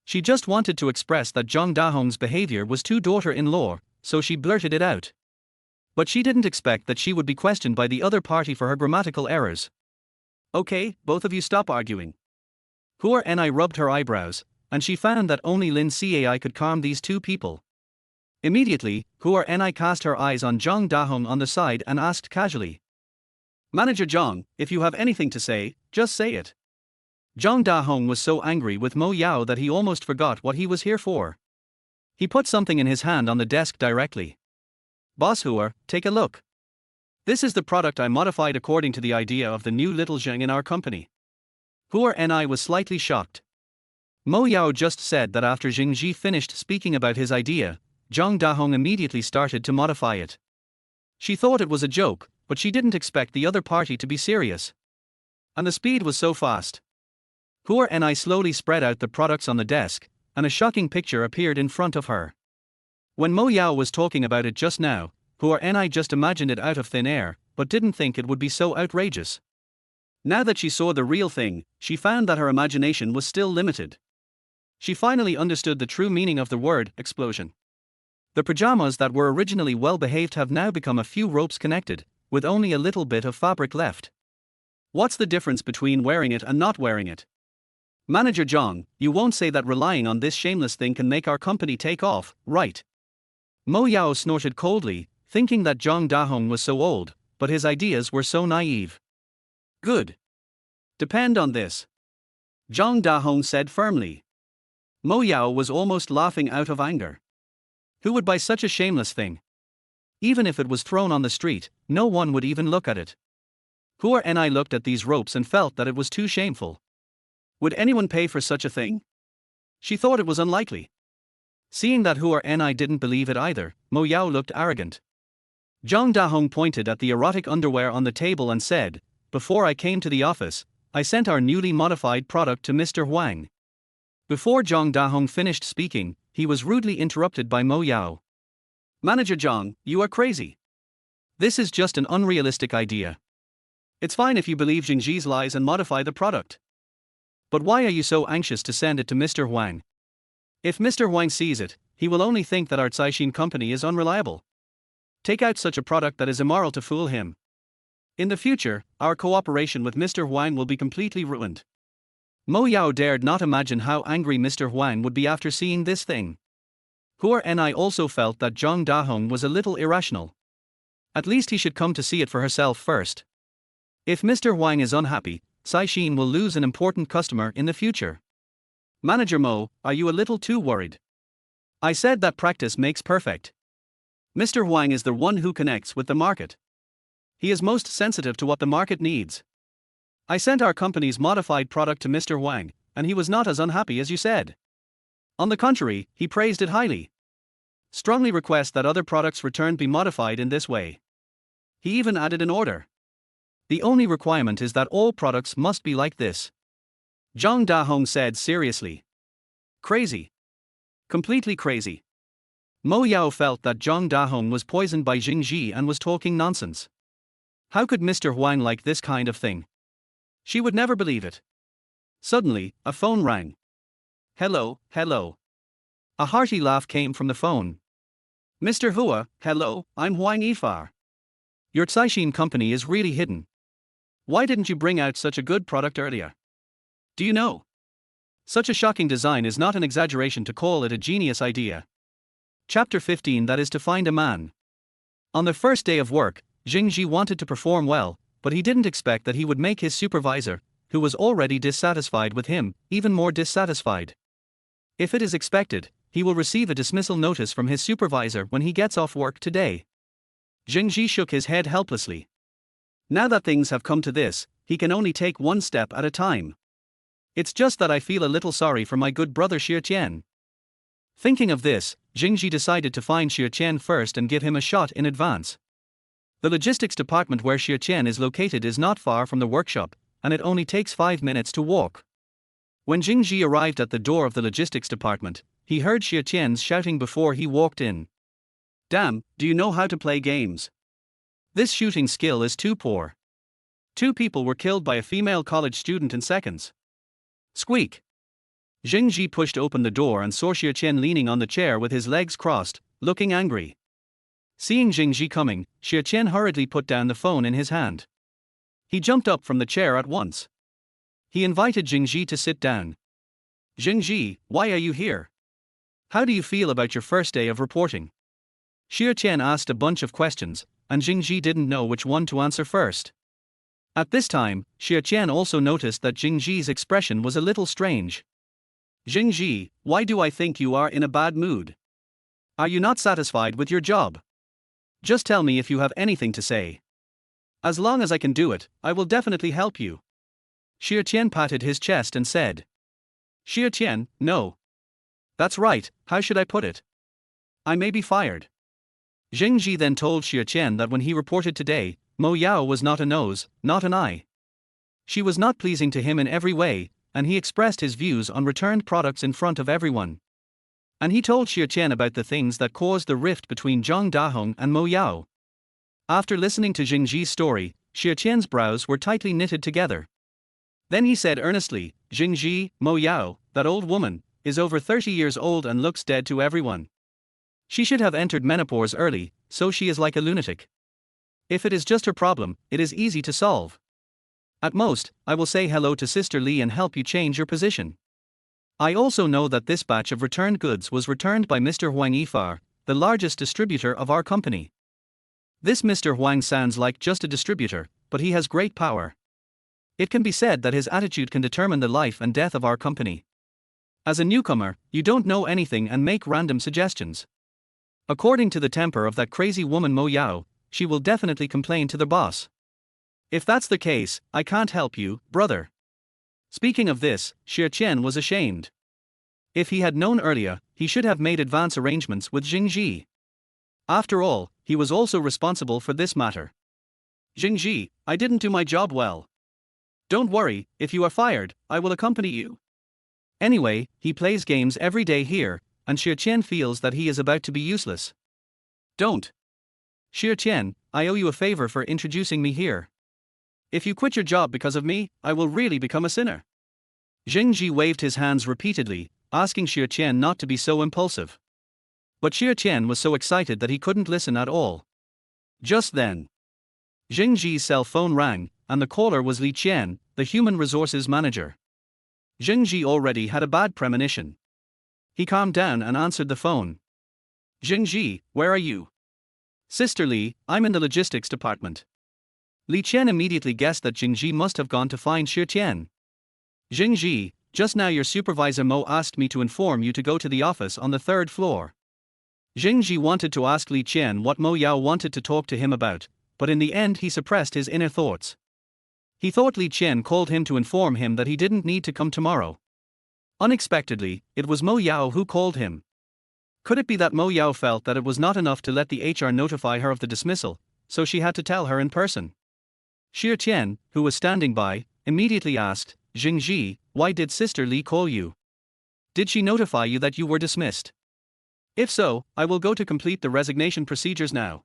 She just wanted to express that Zhang Dahong's behavior was too daughter-in-law, so she blurted it out. But she didn't expect that she would be questioned by the other party for her grammatical errors. Okay, both of you stop arguing. Hua Ni rubbed her eyebrows, and she found that only Lin Cai could calm these two people. Immediately, Hua Ni cast her eyes on Zhang Dahong on the side and asked casually. Manager Zhang, if you have anything to say, just say it. Zhang Dahong was so angry with Mo Yao that he almost forgot what he was here for. He put something in his hand on the desk directly. Boss Hua, take a look. This is the product I modified according to the idea of the new little Zheng in our company. Hua Ni was slightly shocked. Mo Yao just said that after Zheng Zhi finished speaking about his idea, Zhang Dahong immediately started to modify it. She thought it was a joke, but she didn't expect the other party to be serious. And the speed was so fast. Hua Ni slowly spread out the products on the desk, and a shocking picture appeared in front of her. When Mo Yao was talking about it just now, Hua Ni just imagined it out of thin air, but didn't think it would be so outrageous. Now that she saw the real thing, she found that her imagination was still limited. She finally understood the true meaning of the word explosion. The pajamas that were originally well behaved have now become a few ropes connected, with only a little bit of fabric left. What's the difference between wearing it and not wearing it? Manager Zhang, you won't say that relying on this shameless thing can make our company take off, right? Mo Yao snorted coldly, thinking that Zhang Dahong was so old, but his ideas were so naive. Good. Depend on this. Zhang Dahong said firmly. Mo Yao was almost laughing out of anger. Who would buy such a shameless thing? Even if it was thrown on the street, no one would even look at it. Hua Ni looked at these ropes and felt that it was too shameful. Would anyone pay for such a thing? She thought it was unlikely. Seeing that Hua Ni didn't believe it either, Mo Yao looked arrogant. Zhang Dahong pointed at the erotic underwear on the table and said, Before I came to the office, I sent our newly modified product to Mr. Huang. Before Zhang Dahong finished speaking, he was rudely interrupted by Mo Yao. Manager Zhang, you are crazy. This is just an unrealistic idea. It's fine if you believe Zheng Zhi's lies and modify the product. But why are you so anxious to send it to Mr. Huang? If Mr. Huang sees it, he will only think that our Caixin company is unreliable. take out such a product that is immoral to fool him. In the future, our cooperation with Mr. Huang will be completely ruined. Mo Yao dared not imagine how angry Mr. Huang would be after seeing this thing. Hua Ni also felt that Zhang Dahong was a little irrational. At least he should come to see it for herself first. If Mr. Huang is unhappy, Cai Xin will lose an important customer in the future. Manager Mo, are you a little too worried? I said that practice makes perfect. Mr. Huang is the one who connects with the market. He is most sensitive to what the market needs. I sent our company's modified product to Mr. Huang, and he was not as unhappy as you said. On the contrary, he praised it highly. Strongly request that other products returned be modified in this way. He even added an order. The only requirement is that all products must be like this. Zhang Dahong said seriously. Crazy. Completely crazy. Mo Yao felt that Zhang Dahong was poisoned by Zheng Zhi and was talking nonsense. How could Mr. Huang like this kind of thing? She would never believe it. Suddenly, a phone rang. Hello, hello. A hearty laugh came from the phone. Mr. Hua, hello, I'm Huang Yifar. Your Caixin company is really hidden. Why didn't you bring out such a good product earlier? Do you know? Such a shocking design is not an exaggeration to call it a genius idea. Chapter 15, that is to find a man. On the first day of work, Zheng Zhi wanted to perform well, but he didn't expect that he would make his supervisor, who was already dissatisfied with him, even more dissatisfied. If it is expected, he will receive a dismissal notice from his supervisor when he gets off work today. Zheng Zhi shook his head helplessly. Now that things have come to this, he can only take one step at a time. It's just that I feel a little sorry for my good brother Xie Qian. Thinking of this, Zheng Zhi decided to find Xie Qian first and give him a shot in advance. The logistics department where Xie Qian is located is not far from the workshop, and it only takes 5 minutes to walk. When Zheng Zhi arrived at the door of the logistics department, he heard Xie Qian's shouting before he walked in. Damn, do you know how to play games? This shooting skill is too poor. 2 people were killed by a female college student in seconds. Squeak. Zheng Zhi pushed open the door and saw Xie Qian leaning on the chair with his legs crossed, looking angry. Seeing Zheng Zhi coming, Xie Qian hurriedly put down the phone in his hand. He jumped up from the chair at once. He invited Zheng Zhi to sit down. Zheng Zhi, why are you here? How do you feel about your first day of reporting? Xie Qian asked a bunch of questions, and Zheng Zhi didn't know which one to answer first. At this time, Xie Qian also noticed that Zheng Zhi's expression was a little strange. Zheng Zhi, why do I think you are in a bad mood? Are you not satisfied with your job? Just tell me if you have anything to say. As long as I can do it, I will definitely help you. Xie Qian patted his chest and said. Xie Qian, no. That's right, how should I put it? I may be fired. Zheng Zhi then told Xie Qian that when he reported today, Mo Yao was not a nose, not an eye. She was not pleasing to him in every way, and he expressed his views on returned products in front of everyone. And he told Xie Qian about the things that caused the rift between Zhang Dahong and Mo Yao. After listening to Zheng Zhi's story, Xie Qian's brows were tightly knitted together. Then he said earnestly, Zheng Zhi, Mo Yao, that old woman, is over 30 years old and looks dead to everyone. She should have entered menopause early, so she is like a lunatic. If it is just her problem, it is easy to solve. At most, I will say hello to Sister Li and help you change your position. I also know that this batch of returned goods was returned by Mr. Huang Yifar, the largest distributor of our company. This Mr. Huang sounds like just a distributor, but he has great power. It can be said that his attitude can determine the life and death of our company. As a newcomer, you don't know anything and make random suggestions. According to the temper of that crazy woman Mo Yao, she will definitely complain to the boss. If that's the case, I can't help you, brother. Speaking of this, Xie Qian was ashamed. If he had known earlier, he should have made advance arrangements with Zheng Zhi. After all, he was also responsible for this matter. Zheng Zhi, I didn't do my job well. Don't worry, if you are fired, I will accompany you. Anyway, he plays games every day here, and Xie Qian feels that he is about to be useless. Don't. Xie Qian, I owe you a favor for introducing me here. If you quit your job because of me, I will really become a sinner. Zheng Zhi waved his hands repeatedly, asking Xie Qian not to be so impulsive. But Xie Qian was so excited that he couldn't listen at all. Just then, Zheng Zhi's cell phone rang, and the caller was Li Qian, the human resources manager. Zheng Zhi already had a bad premonition. He calmed down and answered the phone. Zheng Zhi, where are you? Sister Li, I'm in the logistics department. Li Qian immediately guessed that Zheng Zhi must have gone to find Xie Tian. Zheng Zhi, just now your supervisor Mo asked me to inform you to go to the office on the third floor. Zheng Zhi wanted to ask Li Qian what Mo Yao wanted to talk to him about, but in the end he suppressed his inner thoughts. He thought Li Qian called him to inform him that he didn't need to come tomorrow. Unexpectedly, it was Mo Yao who called him. Could it be that Mo Yao felt that it was not enough to let the HR notify her of the dismissal, so she had to tell her in person? Xie Tian, who was standing by, immediately asked, Zheng Zhi, why did Sister Li call you? Did she notify you that you were dismissed? If so, I will go to complete the resignation procedures now.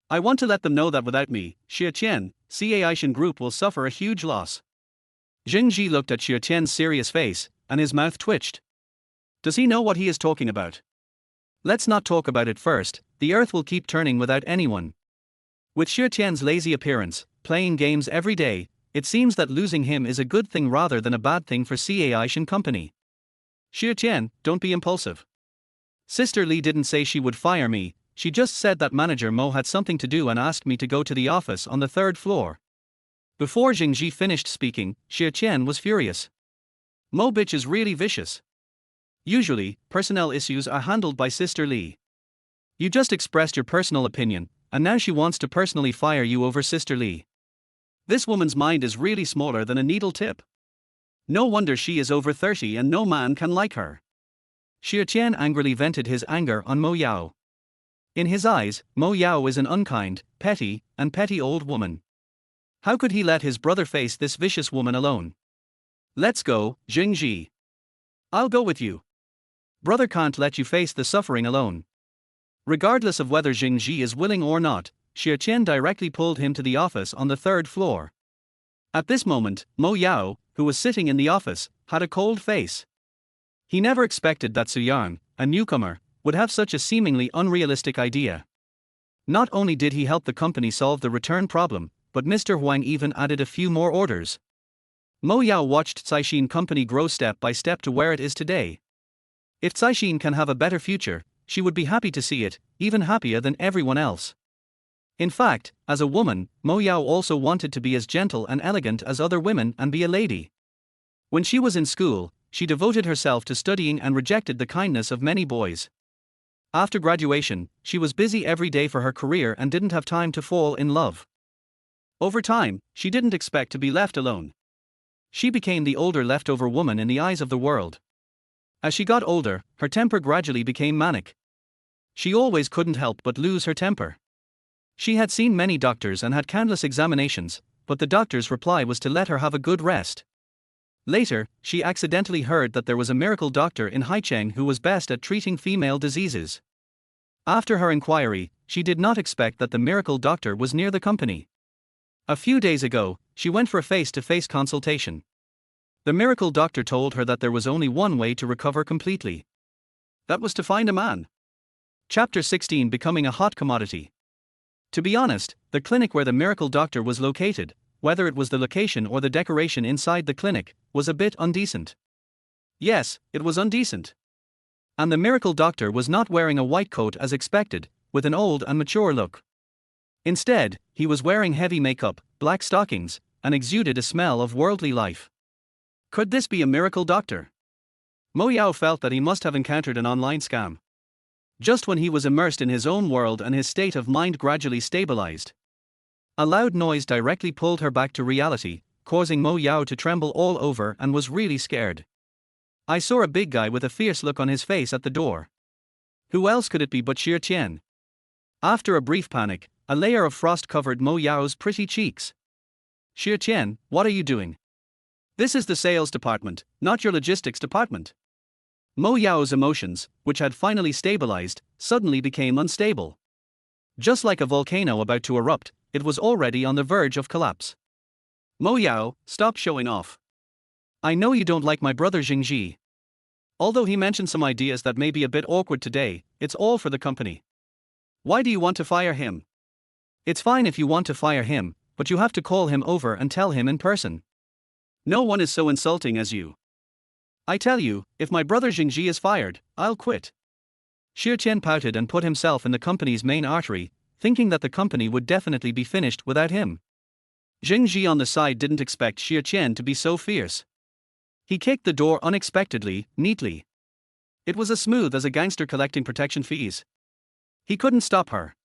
I want to let them know that without me, Xie Tian, CA Aishan Group will suffer a huge loss. Zheng Zhi looked at Xie Tian's serious face, and his mouth twitched. Does he know what he is talking about? Let's not talk about it first, the earth will keep turning without anyone. With Xie Tian's lazy appearance, playing games every day, it seems that losing him is a good thing rather than a bad thing for CA Aishan Company. Xie Tian, don't be impulsive. Sister Li didn't say she would fire me, she just said that manager Mo had something to do and asked me to go to the office on the third floor. Before Zheng Zhi finished speaking, Xie Tian was furious. Mo bitch is really vicious. Usually, personnel issues are handled by Sister Li. You just expressed your personal opinion, and now she wants to personally fire you over Sister Li. This woman's mind is really smaller than a needle tip. No wonder she is over 30 and no man can like her. Xie Tian angrily vented his anger on Mo Yao. In his eyes, Mo Yao is an unkind, petty old woman. How could he let his brother face this vicious woman alone? Let's go, Zheng Zhi. I'll go with you. Brother can't let you face the suffering alone. Regardless of whether Zheng Zhi is willing or not, Xie Tian directly pulled him to the office on the third floor. At this moment, Mo Yao, who was sitting in the office, had a cold face. He never expected that Su Yan, a newcomer, would have such a seemingly unrealistic idea. Not only did he help the company solve the return problem, but Mr. Huang even added a few more orders. Mo Yao watched Caixin Company grow step by step to where it is today. If Caixin can have a better future, she would be happy to see it, even happier than everyone else. In fact, as a woman, Mo Yao also wanted to be as gentle and elegant as other women and be a lady. When she was in school, she devoted herself to studying and rejected the kindness of many boys. After graduation, she was busy every day for her career and didn't have time to fall in love. Over time, she didn't expect to be left alone. She became the older leftover woman in the eyes of the world. As she got older, her temper gradually became manic. She always couldn't help but lose her temper. She had seen many doctors and had countless examinations, but the doctor's reply was to let her have a good rest. Later, she accidentally heard that there was a miracle doctor in Haicheng who was best at treating female diseases. After her inquiry, she did not expect that the miracle doctor was near the company. A few days ago, she went for a face-to-face consultation. The miracle doctor told her that there was only one way to recover completely. That was to find a man. Chapter 16: Becoming a hot commodity. To be honest, the clinic where the miracle doctor was located, whether it was the location or the decoration inside the clinic, was a bit indecent. Yes, it was indecent. And the miracle doctor was not wearing a white coat as expected, with an old and mature look. Instead, he was wearing heavy makeup, black stockings, and exuded a smell of worldly life. Could this be a miracle doctor? Mo Yao felt that he must have encountered an online scam. Just when he was immersed in his own world and his state of mind gradually stabilized, a loud noise directly pulled her back to reality, causing Mo Yao to tremble all over and was really scared. I saw a big guy with a fierce look on his face at the door. Who else could it be but Xie Tian? After a brief panic, a layer of frost covered Mo Yao's pretty cheeks. Xie Tian, what are you doing? This is the sales department, not your logistics department. Mo Yao's emotions, which had finally stabilized, suddenly became unstable. Just like a volcano about to erupt, it was already on the verge of collapse. Mo Yao, stop showing off. I know you don't like my brother Zheng Zhi. Although he mentioned some ideas that may be a bit awkward today, it's all for the company. Why do you want to fire him? It's fine if you want to fire him, but you have to call him over and tell him in person. No one is so insulting as you. I tell you, if my brother Zheng Zhi is fired, I'll quit. Xie Qian pouted and put himself in the company's main artery, thinking that the company would definitely be finished without him. Zheng Zhi on the side didn't expect Xie Qian to be so fierce. He kicked the door unexpectedly, neatly. It was as smooth as a gangster collecting protection fees. He couldn't stop her.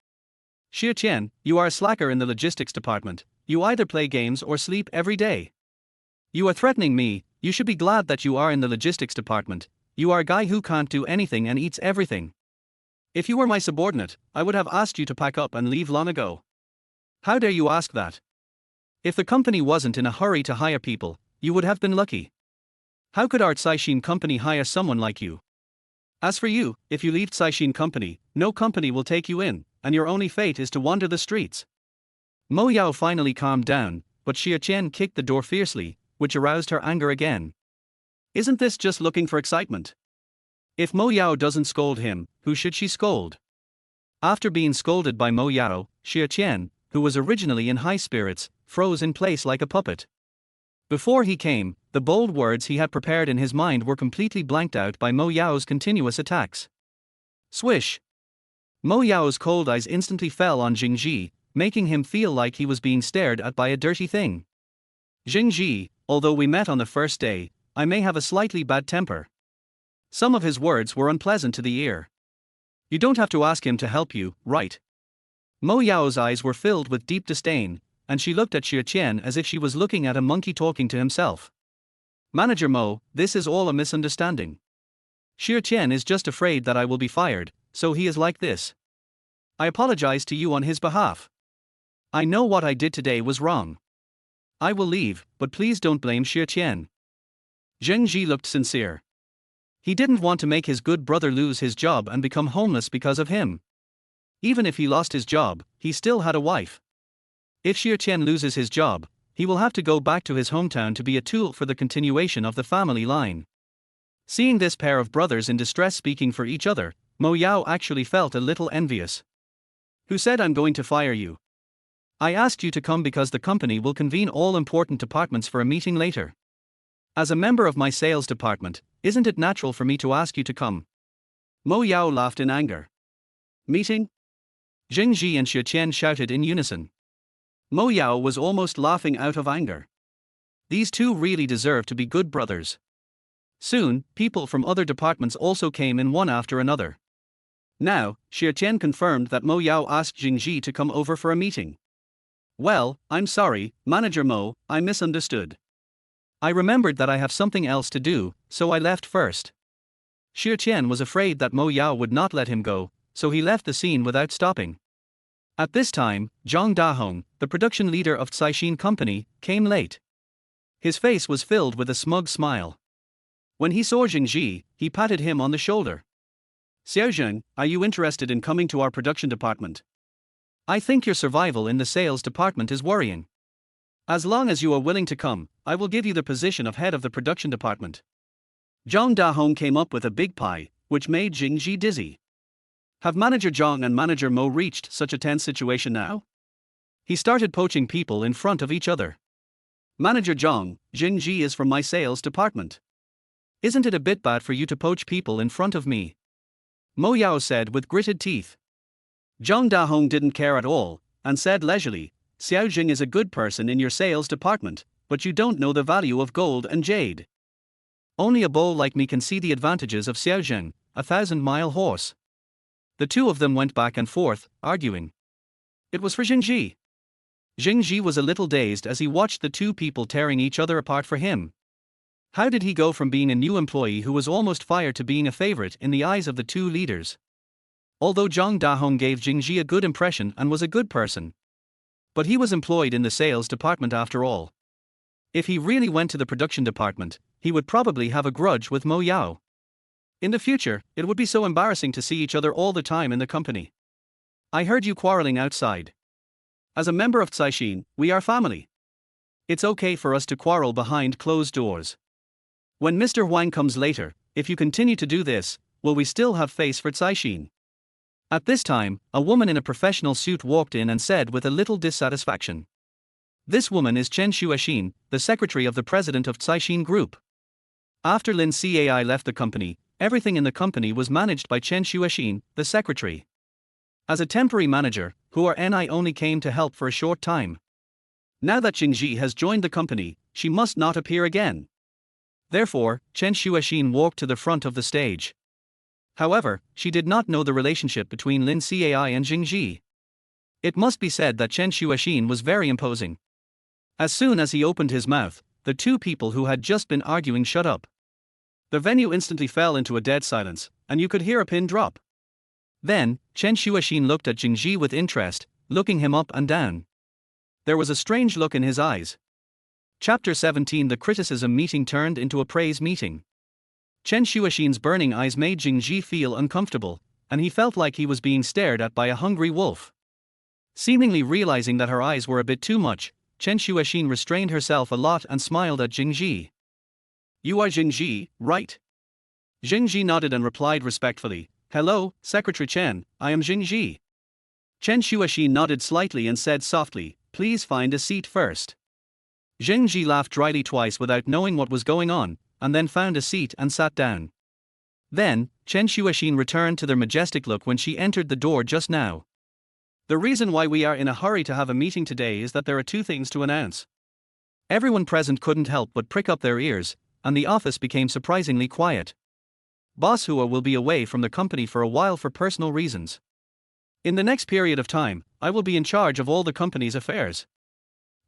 Xie Qian, you are a slacker in the logistics department. You either play games or sleep every day. You are threatening me. You should be glad that you are in the logistics department. You are a guy who can't do anything and eats everything. If you were my subordinate, I would have asked you to pack up and leave long ago. How dare you ask that? If the company wasn't in a hurry to hire people, you would have been lucky. How could our Caixin company hire someone like you? As for you, if you leave Caixin company, no company will take you in, and your only fate is to wander the streets. Mo Yao finally calmed down, but Xie Qian kicked the door fiercely, which aroused her anger again. Isn't this just looking for excitement? If Mo Yao doesn't scold him, who should she scold? After being scolded by Mo Yao, Xie Qian, who was originally in high spirits, froze in place like a puppet. Before he came, the bold words he had prepared in his mind were completely blanked out by Mo Yao's continuous attacks. Swish! Mo Yao's cold eyes instantly fell on Zheng Zhi, making him feel like he was being stared at by a dirty thing. Zheng Zhi, although we met on the first day, I may have a slightly bad temper. Some of his words were unpleasant to the ear. You don't have to ask him to help you, right? Mo Yao's eyes were filled with deep disdain, and she looked at Xie Qian as if she was looking at a monkey talking to himself. Manager Mo, this is all a misunderstanding. Xie Qian is just afraid that I will be fired, so he is like this. I apologize to you on his behalf. I know what I did today was wrong. I will leave, but please don't blame Xie Qian. Zheng Zhi looked sincere. He didn't want to make his good brother lose his job and become homeless because of him. Even if he lost his job, he still had a wife. If Xie Qian loses his job, he will have to go back to his hometown to be a tool for the continuation of the family line. Seeing this pair of brothers in distress speaking for each other, Mo Yao actually felt a little envious. Who said I'm going to fire you? I asked you to come because the company will convene all important departments for a meeting later. As a member of my sales department, isn't it natural for me to ask you to come? Mo Yao laughed in anger. Meeting? Zheng Zhi and Xie Qian shouted in unison. Mo Yao was almost laughing out of anger. These two really deserve to be good brothers. Soon, people from other departments also came in one after another. Now, Xie Qian confirmed that Mo Yao asked Zheng Zhi to come over for a meeting. Well, I'm sorry, Manager Mo, I misunderstood. I remembered that I have something else to do, so I left first. Xie Qian was afraid that Mo Yao would not let him go, so he left the scene without stopping. At this time, Zhang Dahong, the production leader of Caixin Company, came late. His face was filled with a smug smile. When he saw Zheng Zhi, he patted him on the shoulder. Xiao Zheng, are you interested in coming to our production department? I think your survival in the sales department is worrying. As long as you are willing to come, I will give you the position of head of the production department. Zhang Dahong came up with a big pie, which made Zheng Zhi dizzy. Have Manager Zhang and Manager Mo reached such a tense situation now? He started poaching people in front of each other. Manager Zhang, Zheng Zhi is from my sales department. Isn't it a bit bad for you to poach people in front of me? Mo Yao said with gritted teeth. Zhang Dahong didn't care at all, and said leisurely, Xiao Jing is a good person in your sales department, but you don't know the value of gold and jade. Only a bull like me can see the advantages of Xiao Jing, a 1,000-mile horse. The two of them went back and forth, arguing. It was for Zheng Zhi. Zheng Zhi was a little dazed as he watched the two people tearing each other apart for him. How did he go from being a new employee who was almost fired to being a favorite in the eyes of the two leaders? Although Zhang Dahong gave Zheng Zhi a good impression and was a good person. But he was employed in the sales department after all. If he really went to the production department, he would probably have a grudge with Mo Yao. In the future, it would be so embarrassing to see each other all the time in the company. I heard you quarreling outside. As a member of Caixin, we are family. It's okay for us to quarrel behind closed doors. When Mr. Huang comes later, if you continue to do this, will we still have face for Caixin? At this time, a woman in a professional suit walked in and said with a little dissatisfaction. This woman is Chen Xuexin, the secretary of the president of Caixin Group. After Lin Cai left the company, everything in the company was managed by Chen Xuexin, the secretary. As a temporary manager, Hua Ni only came to help for a short time. Now that Zheng Zhi has joined the company, she must not appear again. Therefore, Chen Xuexin walked to the front of the stage. However, she did not know the relationship between Lin Cai and Zheng Zhi. It must be said that Chen Xuexin was very imposing. As soon as he opened his mouth, the two people who had just been arguing shut up. The venue instantly fell into a dead silence, and you could hear a pin drop. Then, Chen Xuexin looked at Zheng Zhi with interest, looking him up and down. There was a strange look in his eyes. Chapter 17. The criticism meeting turned into a praise meeting. Chen Xuexin's burning eyes made Zheng Zhi feel uncomfortable, and he felt like he was being stared at by a hungry wolf. Seemingly realizing that her eyes were a bit too much, Chen Xuexin restrained herself a lot and smiled at Zheng Zhi. You are Zheng Zhi, right? Zheng Zhi nodded and replied respectfully, Hello, Secretary Chen, I am Zheng Zhi. Chen Xuexin nodded slightly and said softly, Please find a seat first. Zheng Zhi laughed dryly twice without knowing what was going on, and then found a seat and sat down. Then, Chen Xuexin returned to their majestic look when she entered the door just now. The reason why we are in a hurry to have a meeting today is that there are two things to announce. Everyone present couldn't help but prick up their ears, and the office became surprisingly quiet. Boss Hua will be away from the company for a while for personal reasons. In the next period of time, I will be in charge of all the company's affairs.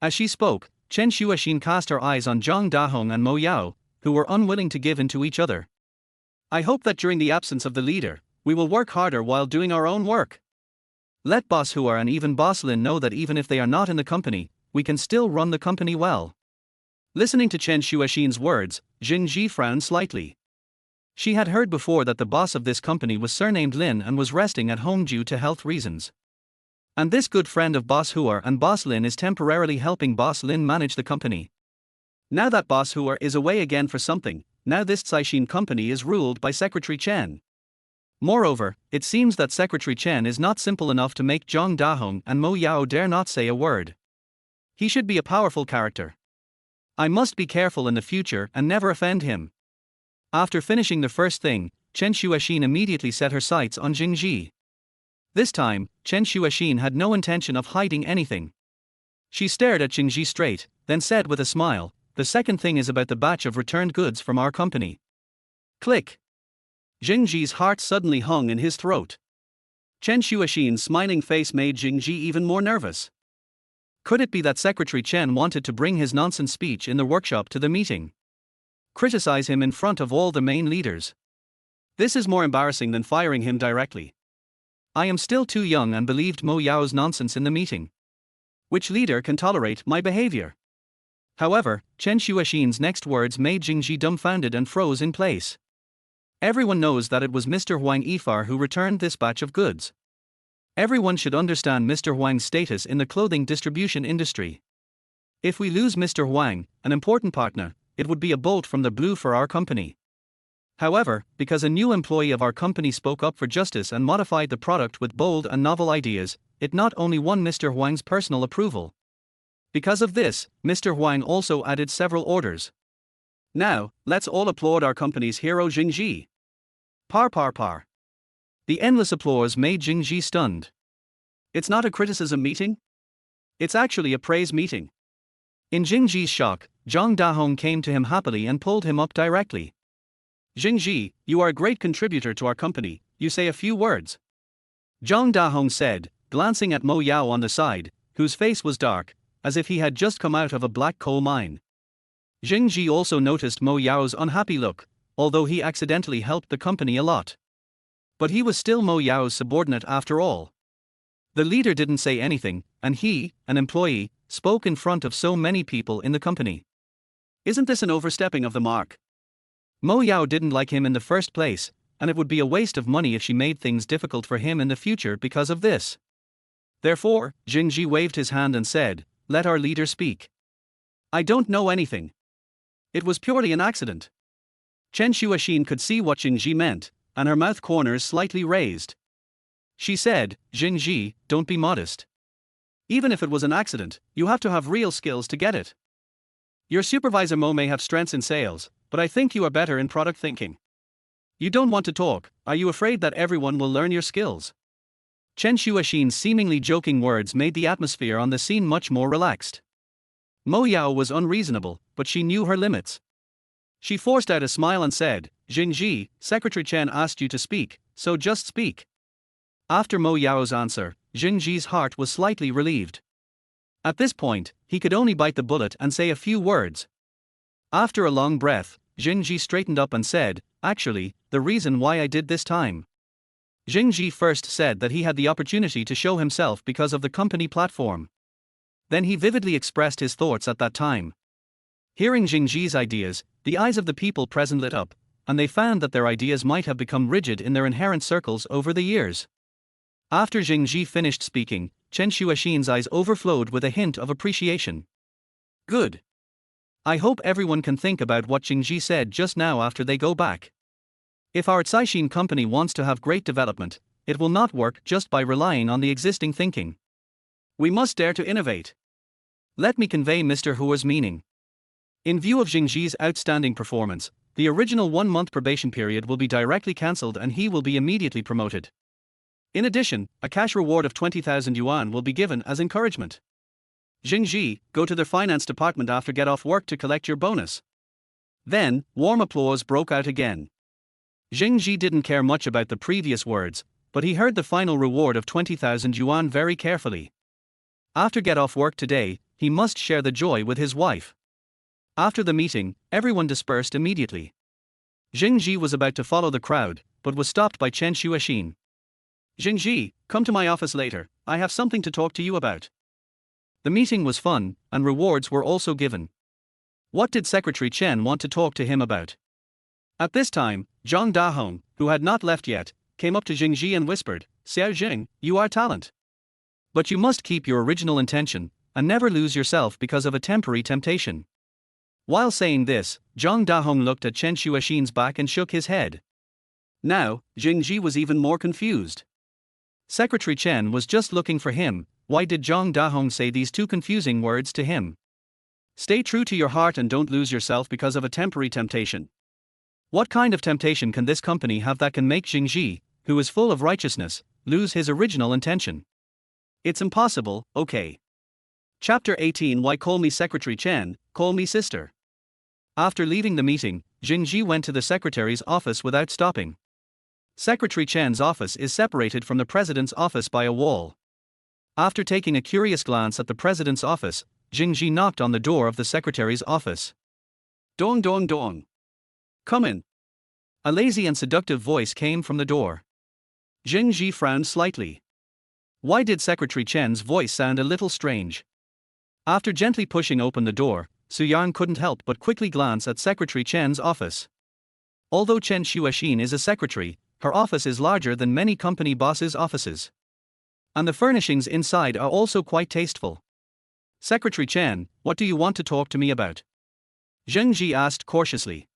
As she spoke, Chen Xuexin cast her eyes on Zhang Dahong and Mo Yao, who were unwilling to give in to each other. I hope that during the absence of the leader, we will work harder while doing our own work. Let Boss Hua and even Boss Lin know that even if they are not in the company, we can still run the company well. Listening to Chen Xuexin's words, Zheng Zhi frowned slightly. She had heard before that the boss of this company was surnamed Lin and was resting at home due to health reasons. And this good friend of Boss Hua and Boss Lin is temporarily helping Boss Lin manage the company. Now that Boss Hua is away again for something, now this Caixin company is ruled by Secretary Chen. Moreover, it seems that Secretary Chen is not simple enough to make Zhang Dahong and Mo Yao dare not say a word. He should be a powerful character. I must be careful in the future and never offend him. After finishing the first thing, Chen Xuexin immediately set her sights on Zheng Zhi. This time, Chen Xuexin had no intention of hiding anything. She stared at Zheng Zhi straight, then said with a smile, The second thing is about the batch of returned goods from our company. Click. Zheng Zhi's heart suddenly hung in his throat. Chen Xuexin's smiling face made Zheng Zhi even more nervous. Could it be that Secretary Chen wanted to bring his nonsense speech in the workshop to the meeting? Criticize him in front of all the main leaders. This is more embarrassing than firing him directly. I am still too young and believed Mo Yao's nonsense in the meeting. Which leader can tolerate my behavior? However, Chen Xuexin's next words made Zheng Zhi dumbfounded and froze in place. Everyone knows that it was Mr. Huang Yifar who returned this batch of goods. Everyone should understand Mr. Huang's status in the clothing distribution industry. If we lose Mr. Huang, an important partner, it would be a bolt from the blue for our company. However, because a new employee of our company spoke up for justice and modified the product with bold and novel ideas, it not only won Mr. Huang's personal approval. Because of this, Mr. Huang also added several orders. Now, let's all applaud our company's hero Zheng Zhi. Par par par. The endless applause made Zheng Zhi stunned. It's not a criticism meeting? It's actually a praise meeting. In Zheng Zhi's shock, Zhang Dahong came to him happily and pulled him up directly. Zheng Zhi, you are a great contributor to our company, you say a few words. Zhang Dahong said, glancing at Mo Yao on the side, whose face was dark, as if he had just come out of a black coal mine. Zheng Zhi also noticed Mo Yao's unhappy look, although he accidentally helped the company a lot. But he was still Mo Yao's subordinate after all. The leader didn't say anything, and he, an employee, spoke in front of so many people in the company. Isn't this an overstepping of the mark? Mo Yao didn't like him in the first place, and it would be a waste of money if she made things difficult for him in the future because of this. Therefore, Zheng Zhi waved his hand and said, Let our leader speak. I don't know anything. It was purely an accident. Chen Xuexin could see what Zheng Zhi meant, and her mouth corners slightly raised. She said, Zheng Zhi, don't be modest. Even if it was an accident, you have to have real skills to get it. Your supervisor Mo may have strengths in sales, but I think you are better in product thinking. You don't want to talk, are you afraid that everyone will learn your skills? Chen Shuaxin's seemingly joking words made the atmosphere on the scene much more relaxed. Mo Yao was unreasonable, but she knew her limits. She forced out a smile and said, Zheng Zhi, Secretary Chen asked you to speak, so just speak. After Mo Yao's answer, Zheng Zhi's heart was slightly relieved. At this point, he could only bite the bullet and say a few words. After a long breath, Zheng Zhi straightened up and said, actually, the reason why I did this time. Zheng Zhi first said that he had the opportunity to show himself because of the company platform. Then he vividly expressed his thoughts at that time. Hearing Zheng Zhi's ideas, the eyes of the people present lit up, and they found that their ideas might have become rigid in their inherent circles over the years. After Zheng Zhi finished speaking, Chen Shuaxin's eyes overflowed with a hint of appreciation. Good. I hope everyone can think about what Zheng Zhi said just now after they go back. If our Caixin company wants to have great development, it will not work just by relying on the existing thinking. We must dare to innovate. Let me convey Mr. Hua's meaning. In view of Zheng Zhi's outstanding performance, the original 1-month probation period will be directly cancelled and he will be immediately promoted. In addition, a cash reward of 20,000 yuan will be given as encouragement. Zheng Zhi, go to the finance department after get off work to collect your bonus. Then, warm applause broke out again. Zheng Zhi didn't care much about the previous words, but he heard the final reward of 20,000 yuan very carefully. After get off work today, he must share the joy with his wife. After the meeting, everyone dispersed immediately. Zheng Zhi was about to follow the crowd, but was stopped by Chen Shuaxin. Zheng Zhi, come to my office later, I have something to talk to you about. The meeting was fun, and rewards were also given. What did Secretary Chen want to talk to him about? At this time, Zhang Dahong, who had not left yet, came up to Zheng Zhi and whispered, Xiao Zheng, you are talent. But you must keep your original intention, and never lose yourself because of a temporary temptation. While saying this, Zhang Dahong looked at Chen Shuaxin's back and shook his head. Now, Zheng Zhi was even more confused. Secretary Chen was just looking for him, why did Zhang Dahong say these two confusing words to him? Stay true to your heart and don't lose yourself because of a temporary temptation. What kind of temptation can this company have that can make Zheng Zhi, who is full of righteousness, lose his original intention? It's impossible, okay. Chapter 18 Why call me Secretary Chen, call me sister. After leaving the meeting, Zheng Zhi went to the secretary's office without stopping. Secretary Chen's office is separated from the president's office by a wall. After taking a curious glance at the president's office, Zheng Zhi knocked on the door of the secretary's office. Dong dong dong. Come in. A lazy and seductive voice came from the door. Zheng Zhi frowned slightly. Why did Secretary Chen's voice sound a little strange? After gently pushing open the door, Su Yan couldn't help but quickly glance at Secretary Chen's office. Although Chen Shuaxin is a secretary, her office is larger than many company bosses' offices. And the furnishings inside are also quite tasteful. Secretary Chen, what do you want to talk to me about? Zheng Zhi asked cautiously.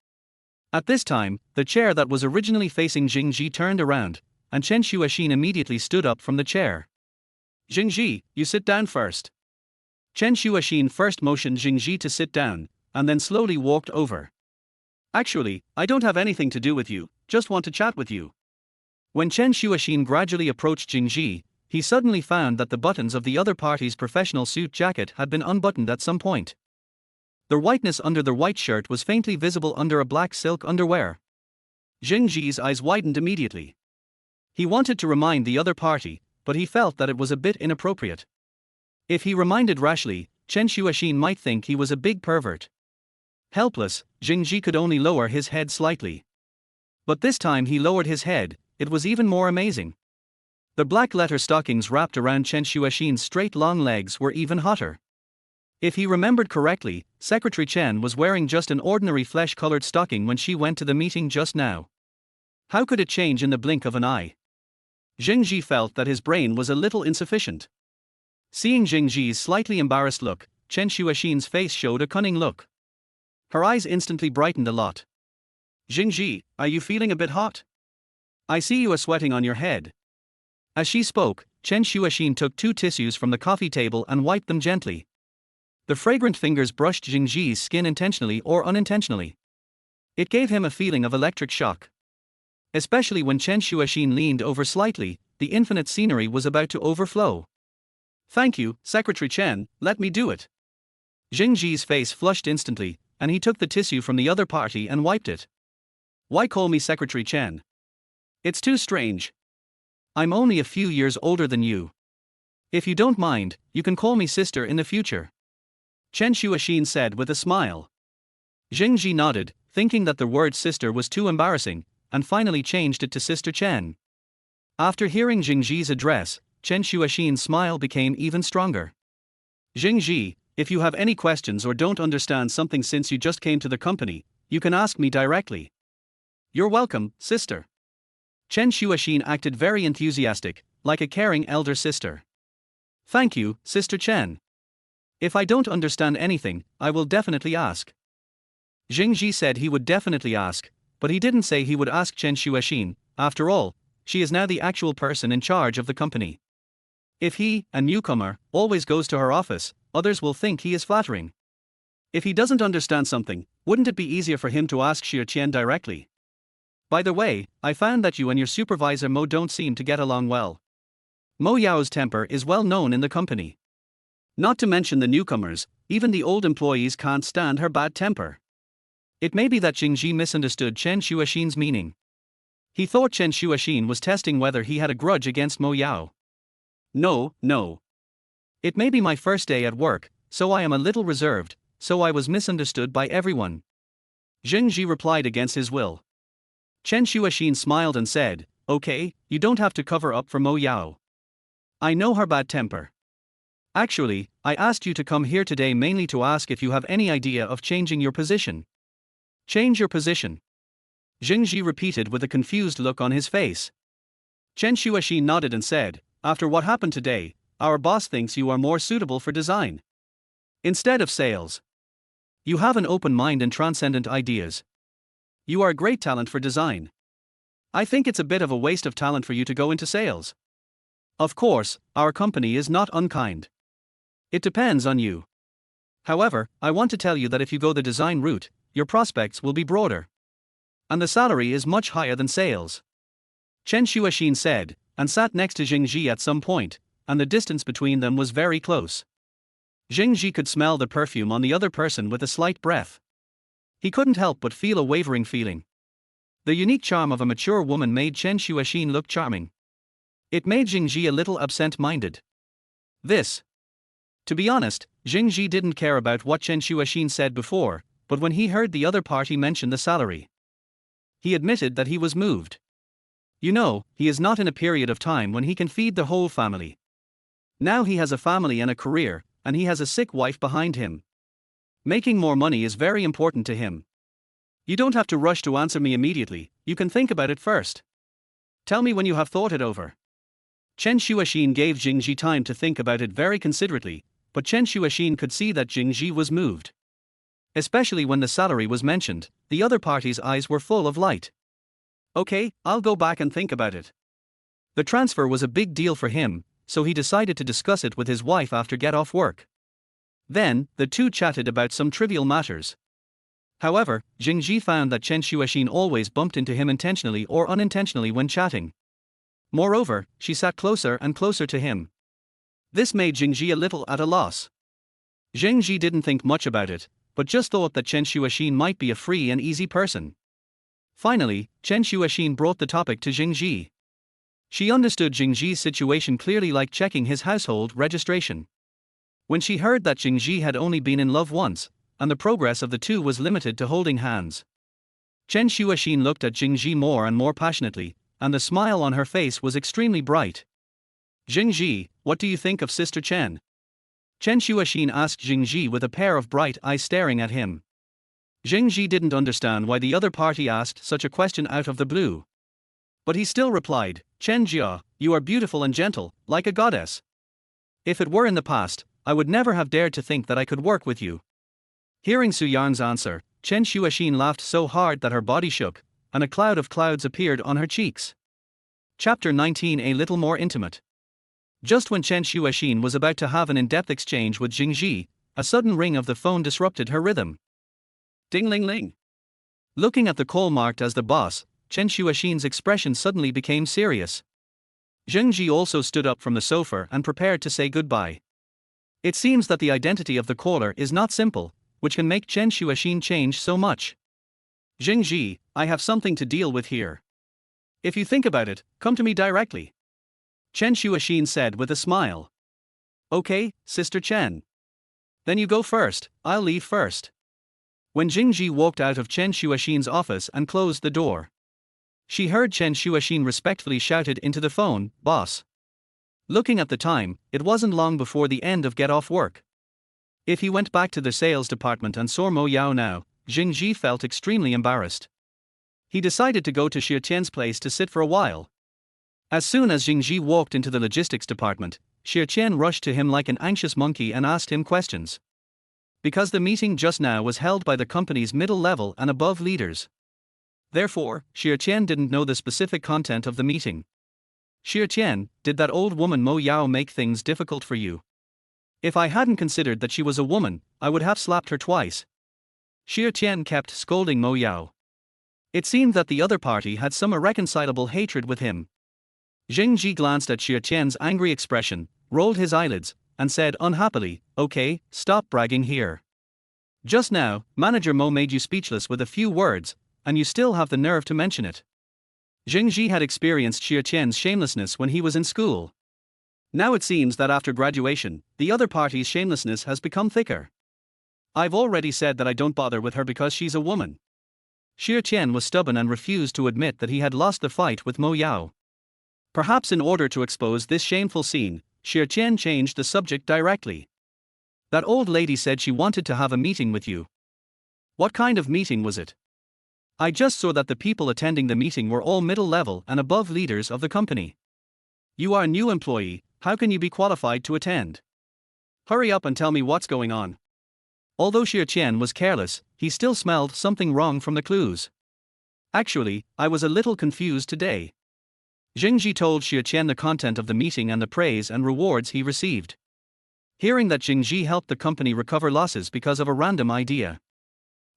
At this time, the chair that was originally facing Zheng Zhi turned around, and Chen Shuaxin immediately stood up from the chair. Zheng Zhi, you sit down first. Chen Shuaxin first motioned Zheng Zhi to sit down, and then slowly walked over. Actually, I don't have anything to do with you, just want to chat with you. When Chen Shuaxin gradually approached Zheng Zhi, he suddenly found that the buttons of the other party's professional suit jacket had been unbuttoned at some point. The whiteness under the white shirt was faintly visible under a black silk underwear. Zheng Zhi's eyes widened immediately. He wanted to remind the other party, but he felt that it was a bit inappropriate. If he reminded rashly, Chen Shuaxin might think he was a big pervert. Helpless, Zheng Zhi could only lower his head slightly. But this time he lowered his head, it was even more amazing. The black leather stockings wrapped around Chen Shuaxin's straight long legs were even hotter. If he remembered correctly, Secretary Chen was wearing just an ordinary flesh-colored stocking when she went to the meeting just now. How could it change in the blink of an eye? Zheng Zhi felt that his brain was a little insufficient. Seeing Zheng Zhi's slightly embarrassed look, Chen Shuaxin's face showed a cunning look. Her eyes instantly brightened a lot. Zheng Zhi, are you feeling a bit hot? I see you are sweating on your head. As she spoke, Chen Xuexin took two tissues from the coffee table and wiped them gently. The fragrant fingers brushed Zheng Zhi's skin intentionally or unintentionally. It gave him a feeling of electric shock. Especially when Chen Xuexin leaned over slightly, the infinite scenery was about to overflow. "Thank you, Secretary Chen, let me do it." Zheng Zhi's face flushed instantly, and he took the tissue from the other party and wiped it. "Why call me Secretary Chen? It's too strange. I'm only a few years older than you. If you don't mind, you can call me sister in the future," Chen Xuexin said with a smile. Zheng Zhi nodded, thinking that the word sister was too embarrassing, and finally changed it to Sister Chen. After hearing Zheng Zhi's address, Chen Xuexin's smile became even stronger. "Zheng Zhi, if you have any questions or don't understand something since you just came to the company, you can ask me directly." "You're welcome, sister." Chen Xuexin acted very enthusiastic, like a caring elder sister. "Thank you, Sister Chen. If I don't understand anything, I will definitely ask." Zheng Zhi said he would definitely ask, but he didn't say he would ask Chen Xuexin. After all, she is now the actual person in charge of the company. If he, a newcomer, always goes to her office, others will think he is flattering. If he doesn't understand something, wouldn't it be easier for him to ask Xie Qian directly? "By the way, I found that you and your supervisor Mo don't seem to get along well. Mo Yao's temper is well known in the company. Not to mention the newcomers, even the old employees can't stand her bad temper." It may be that Zheng Zhi misunderstood Chen Xuexin's meaning. He thought Chen Xuexin was testing whether he had a grudge against Mo Yao. No. It may be my first day at work, so I am a little reserved, so I was misunderstood by everyone," Zheng Zhi replied against his will. Chen Xuexin smiled and said, "Okay, you don't have to cover up for Mo Yao. I know her bad temper. Actually, I asked you to come here today mainly to ask if you have any idea of changing your position." "Change your position?" Zheng Zhi repeated with a confused look on his face. Chen Xuexin nodded and said, "After what happened today, our boss thinks you are more suitable for design instead of sales. You have an open mind and transcendent ideas. You are a great talent for design. I think it's a bit of a waste of talent for you to go into sales. Of course, our company is not unkind. It depends on you. However, I want to tell you that if you go the design route, your prospects will be broader. And the salary is much higher than sales," Chen Xuexin said, and sat next to Zheng Zhi at some point, and the distance between them was very close. Zheng Zhi could smell the perfume on the other person with a slight breath. He couldn't help but feel a wavering feeling. The unique charm of a mature woman made Chen Xuexin look charming. It made Zheng Zhi a little absent-minded. To be honest, Zheng Zhi didn't care about what Chen Xuexin said before, but when he heard the other party mention the salary, he admitted that he was moved. You know, he is not in a period of time when he can feed the whole family. Now he has a family and a career, and he has a sick wife behind him. Making more money is very important to him. You don't have to rush to answer me immediately, you can think about it first. Tell me when you have thought it over. Chen Xuexin gave Zheng Zhi time to think about it very considerately, but Chen Xuexin could see that Zheng Zhi was moved. Especially when the salary was mentioned, the other party's eyes were full of light. "Okay, I'll go back and think about it." The transfer was a big deal for him, so he decided to discuss it with his wife after get off work. Then, the two chatted about some trivial matters. However, Zheng Zhi found that Chen Xuexin always bumped into him intentionally or unintentionally when chatting. Moreover, she sat closer and closer to him. This made Zheng Zhi a little at a loss. Zheng Zhi didn't think much about it, but just thought that Chen Xuexin might be a free and easy person. Finally, Chen Xuexin brought the topic to Zheng Zhi. She understood Zheng Zhi's situation clearly, like checking his household registration. When she heard that Zheng Zhi had only been in love once, and the progress of the two was limited to holding hands, Chen Xuexin looked at Zheng Zhi more and more passionately, and the smile on her face was extremely bright. "Zheng Zhi, what do you think of Sister Chen?" Chen Xuexin asked Zheng Zhi with a pair of bright eyes staring at him. Zheng Zhi didn't understand why the other party asked such a question out of the blue. But he still replied, "Chen Jia, you are beautiful and gentle, like a goddess. If it were in the past, I would never have dared to think that I could work with you." Hearing Su Yang's answer, Chen Xuexin laughed so hard that her body shook, and a cloud of clouds appeared on her cheeks. Chapter 19, a little more intimate. Just when Chen Xuexin was about to have an in-depth exchange with Zheng Zhi, a sudden ring of the phone disrupted her rhythm. Ding-ling-ling. Looking at the call marked as the boss, Chen Xuexin's expression suddenly became serious. Zheng Zhi also stood up from the sofa and prepared to say goodbye. It seems that the identity of the caller is not simple, which can make Chen Xuexin change so much. Zheng Zhi, I have something to deal with here. If you think about it, come to me directly. Chen Xuexin said with a smile. Okay, Sister Chen. Then you go first, I'll leave first. When Zheng Zhi walked out of Chen Xuexin's office and closed the door, she heard Chen Xuexin respectfully shouted into the phone, "Boss." Looking at the time, it wasn't long before the end of get off work. If he went back to the sales department and saw Mo Yao now, Zheng Zhi felt extremely embarrassed. He decided to go to Xie Qian's place to sit for a while. As soon as Zheng Zhi walked into the logistics department, Xie Qian rushed to him like an anxious monkey and asked him questions. Because the meeting just now was held by the company's middle level and above leaders. Therefore, Xie Qian didn't know the specific content of the meeting. Xie Qian, did that old woman Mo Yao make things difficult for you? If I hadn't considered that she was a woman, I would have slapped her twice. Xie Qian kept scolding Mo Yao. It seemed that the other party had some irreconcilable hatred with him. Zheng Zhi glanced at Xie Qian's angry expression, rolled his eyelids, and said unhappily, "Okay, stop bragging here. Just now, Manager Mo made you speechless with a few words, and you still have the nerve to mention it." Zheng Zhi had experienced Xie Qian's shamelessness when he was in school. Now it seems that after graduation, the other party's shamelessness has become thicker. I've already said that I don't bother with her because she's a woman. Xie Qian was stubborn and refused to admit that he had lost the fight with Mo Yao. Perhaps in order to expose this shameful scene, Xie Qian changed the subject directly. That old lady said she wanted to have a meeting with you. What kind of meeting was it? I just saw that the people attending the meeting were all middle level and above leaders of the company. You are a new employee, how can you be qualified to attend? Hurry up and tell me what's going on. Although Xie Qian was careless, he still smelled something wrong from the clues. Actually, I was a little confused today. Zheng Zhi told Xie Qian the content of the meeting and the praise and rewards he received. Hearing that Zheng Zhi helped the company recover losses because of a random idea.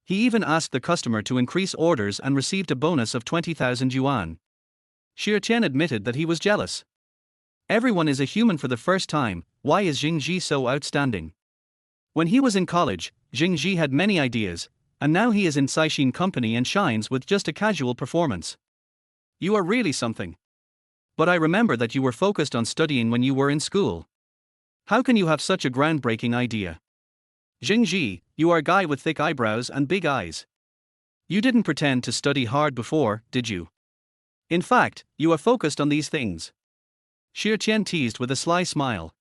He even asked the customer to increase orders and received a bonus of 20,000 yuan. Xie Qian admitted that he was jealous. Everyone is a human for the first time, why is Zheng Zhi so outstanding? When he was in college, Zheng Zhi had many ideas, and now he is in Caixin Company and shines with just a casual performance. You are really something. But I remember that you were focused on studying when you were in school. How can you have such a groundbreaking idea? Zheng Zhi, you are a guy with thick eyebrows and big eyes. You didn't pretend to study hard before, did you? In fact, you are focused on these things. Xie Qian teased with a sly smile.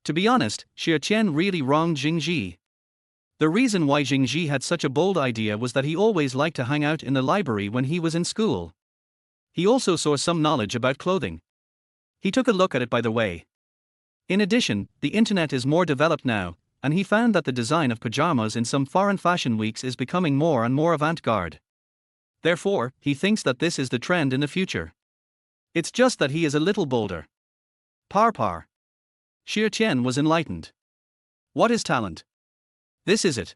To be honest, Xie Qian really wronged Zheng Zhi. The reason why Zheng Zhi had such a bold idea was that he always liked to hang out in the library when he was in school. He also saw some knowledge about clothing. He took a look at it by the way. In addition, the internet is more developed now, and he found that the design of pajamas in some foreign fashion weeks is becoming more and more avant-garde. Therefore, he thinks that this is the trend in the future. It's just that he is a little bolder. Par. Xie Qian was enlightened. What is talent? This is it.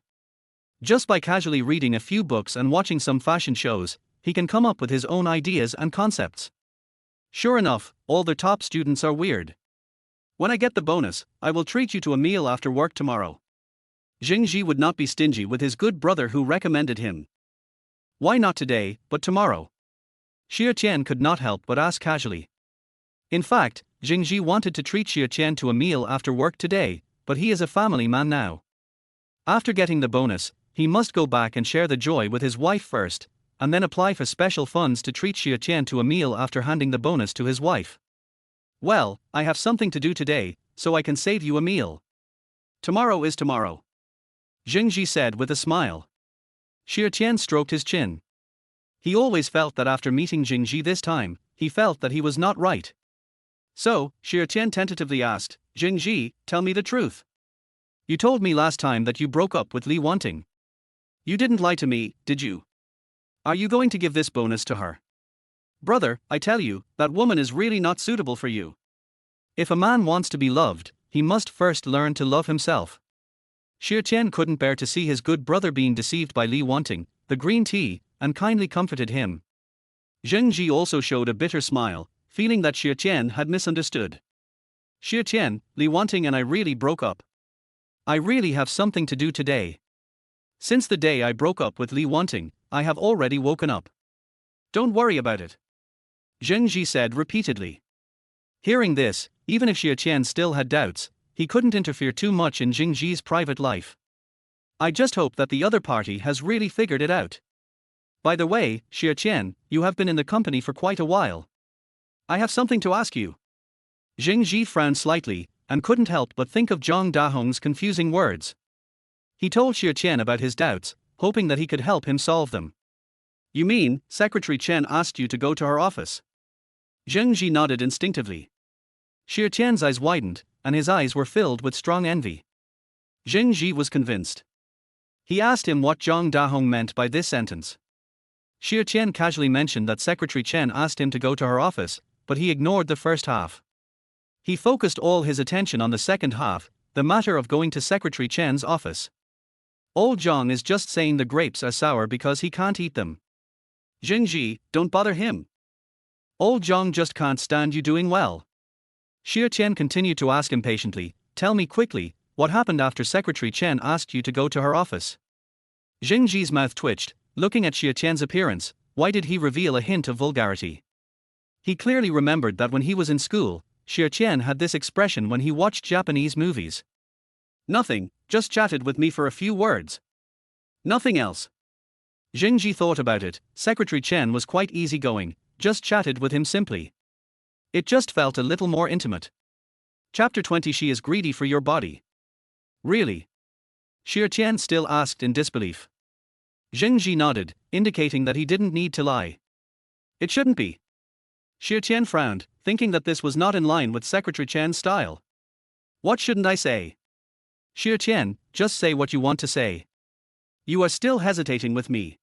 Just by casually reading a few books and watching some fashion shows, he can come up with his own ideas and concepts. Sure enough, all the top students are weird. When I get the bonus, I will treat you to a meal after work tomorrow. Zheng Zhi would not be stingy with his good brother who recommended him. Why not today, but tomorrow? Xie Qian could not help but ask casually. In fact, Zheng Zhi wanted to treat Xie Qian to a meal after work today, but he is a family man now. After getting the bonus, he must go back and share the joy with his wife first, and then apply for special funds to treat Xie Qian to a meal after handing the bonus to his wife. Well, I have something to do today, so I can save you a meal. Tomorrow is tomorrow. Zheng Zhi said with a smile. Xie Qian stroked his chin. He always felt that after meeting Zheng Zhi this time, he felt that he was not right. So, Xie Qian tentatively asked, Zheng Zhi, tell me the truth. You told me last time that you broke up with Li Wanting. You didn't lie to me, did you? Are you going to give this bonus to her? Brother, I tell you, that woman is really not suitable for you. If a man wants to be loved, he must first learn to love himself. Xie Qian couldn't bear to see his good brother being deceived by Li Wanting, the green tea, and kindly comforted him. Zheng Zhi also showed a bitter smile, feeling that Xie Qian had misunderstood. Xie Qian, Li Wanting and I really broke up. I really have something to do today. Since the day I broke up with Li Wanting, I have already woken up. Don't worry about it. Zheng Zhi said repeatedly. Hearing this, even if Xie Qian still had doubts, he couldn't interfere too much in Zheng Zhi's private life. I just hope that the other party has really figured it out. By the way, Xie Qian, you have been in the company for quite a while. I have something to ask you. Zheng Zhi frowned slightly, and couldn't help but think of Zhang Dahong's confusing words. He told Xie Qian about his doubts, hoping that he could help him solve them. You mean, Secretary Chen asked you to go to her office? Zheng Zhi nodded instinctively. Xie Qian's eyes widened, and his eyes were filled with strong envy. Zheng Zhi was convinced. He asked him what Zhang Dahong meant by this sentence. Xie Qian casually mentioned that Secretary Chen asked him to go to her office, but he ignored the first half. He focused all his attention on the second half, the matter of going to Secretary Chen's office. Old Zhang is just saying the grapes are sour because he can't eat them. Zheng Zhi, don't bother him. Old Zhang just can't stand you doing well. Xie Qian continued to ask impatiently, tell me quickly, what happened after Secretary Chen asked you to go to her office? Zheng Zhi's mouth twitched, looking at Xie Qian's appearance. Why did he reveal a hint of vulgarity? He clearly remembered that when he was in school, Xie Qian had this expression when he watched Japanese movies. Nothing, just chatted with me for a few words. Nothing else. Zheng Zhi thought about it. Secretary Chen was quite easygoing, just chatted with him simply. It just felt a little more intimate. Chapter 20. She is greedy for your body. Really? Xie Qian still asked in disbelief. Zheng Zhi nodded, indicating that he didn't need to lie. It shouldn't be. Xie Qian frowned, thinking that this was not in line with Secretary Chen's style. What shouldn't I say? Xie Qian, just say what you want to say. You are still hesitating with me.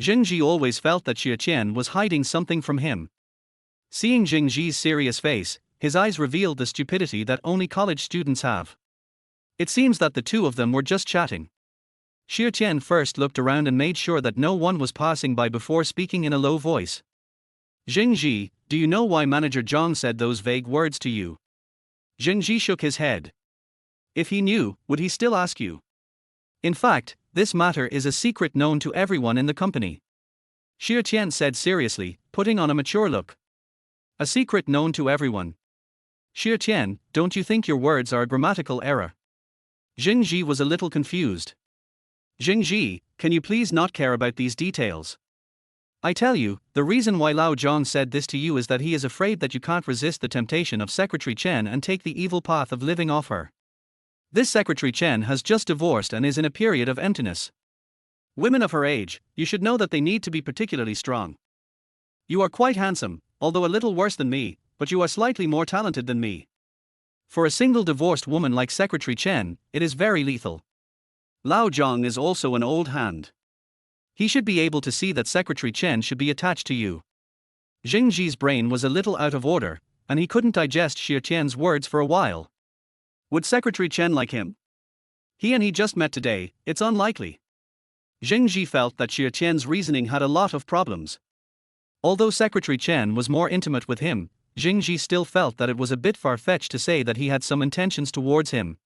Zheng Zhi always felt that Xie Qian was hiding something from him. Seeing Zheng Zhi's serious face, his eyes revealed the stupidity that only college students have. It seems that the two of them were just chatting. Xie Qian first looked around and made sure that no one was passing by before speaking in a low voice. Zheng Zhi, do you know why Manager Zhang said those vague words to you? Zheng Zhi shook his head. If he knew, would he still ask you? In fact, this matter is a secret known to everyone in the company. Xie Qian said seriously, putting on a mature look. A secret known to everyone. Xie Qian, don't you think your words are a grammatical error? Zheng Zhi was a little confused. Zheng Zhi, can you please not care about these details? I tell you, the reason why Lao Zhang said this to you is that he is afraid that you can't resist the temptation of Secretary Chen and take the evil path of living off her. This Secretary Chen has just divorced and is in a period of emptiness. Women of her age, you should know that they need to be particularly strong. You are quite handsome, although a little worse than me, but you are slightly more talented than me. For a single divorced woman like Secretary Chen, it is very lethal. Lao Zhang is also an old hand. He should be able to see that Secretary Chen should be attached to you. Zheng Zhi's brain was a little out of order, and he couldn't digest Xie Qian's words for a while. Would Secretary Chen like him? He just met today, it's unlikely. Zheng Zhi felt that Xie Qian's reasoning had a lot of problems. Although Secretary Chen was more intimate with him, Zheng Zhi still felt that it was a bit far-fetched to say that he had some intentions towards him.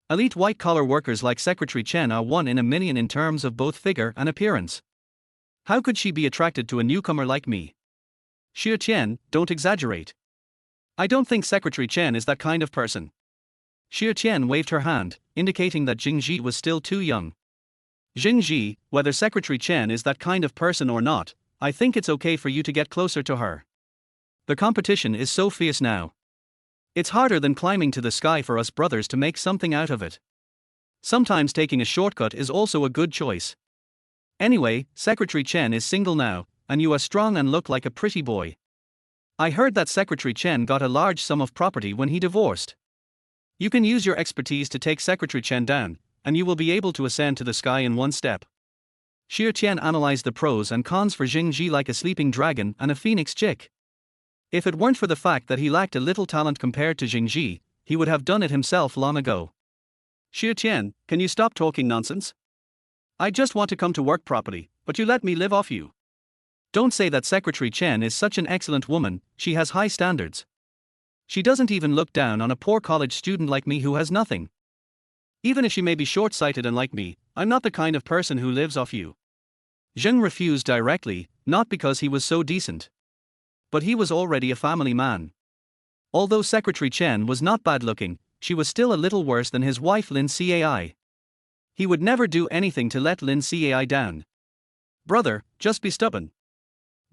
Elite white-collar workers like Secretary Chen are 1 in a million in terms of both figure and appearance. How could she be attracted to a newcomer like me? Xie Qian, don't exaggerate. I don't think Secretary Chen is that kind of person. Xie Qian waved her hand, indicating that Zheng Zhi was still too young. Zheng Zhi, whether Secretary Chen is that kind of person or not, I think it's okay for you to get closer to her. The competition is so fierce now. It's harder than climbing to the sky for us brothers to make something out of it. Sometimes taking a shortcut is also a good choice. Anyway, Secretary Chen is single now, and you are strong and look like a pretty boy. I heard that Secretary Chen got a large sum of property when he divorced. You can use your expertise to take Secretary Chen down, and you will be able to ascend to the sky in one step. Xie Qian analyzed the pros and cons for Zheng Zhi like a sleeping dragon and a phoenix chick. If it weren't for the fact that he lacked a little talent compared to Zheng Zhi, he would have done it himself long ago. Xie Qian, can you stop talking nonsense? I just want to come to work properly, but you let me live off you. Don't say that Secretary Chen is such an excellent woman, she has high standards. She doesn't even look down on a poor college student like me who has nothing. Even if she may be short-sighted and like me, I'm not the kind of person who lives off you. Zheng refused directly, not because he was so decent. But he was already a family man. Although Secretary Chen was not bad-looking, she was still a little worse than his wife Lin Cai. He would never do anything to let Lin Cai down. Brother, just be stubborn.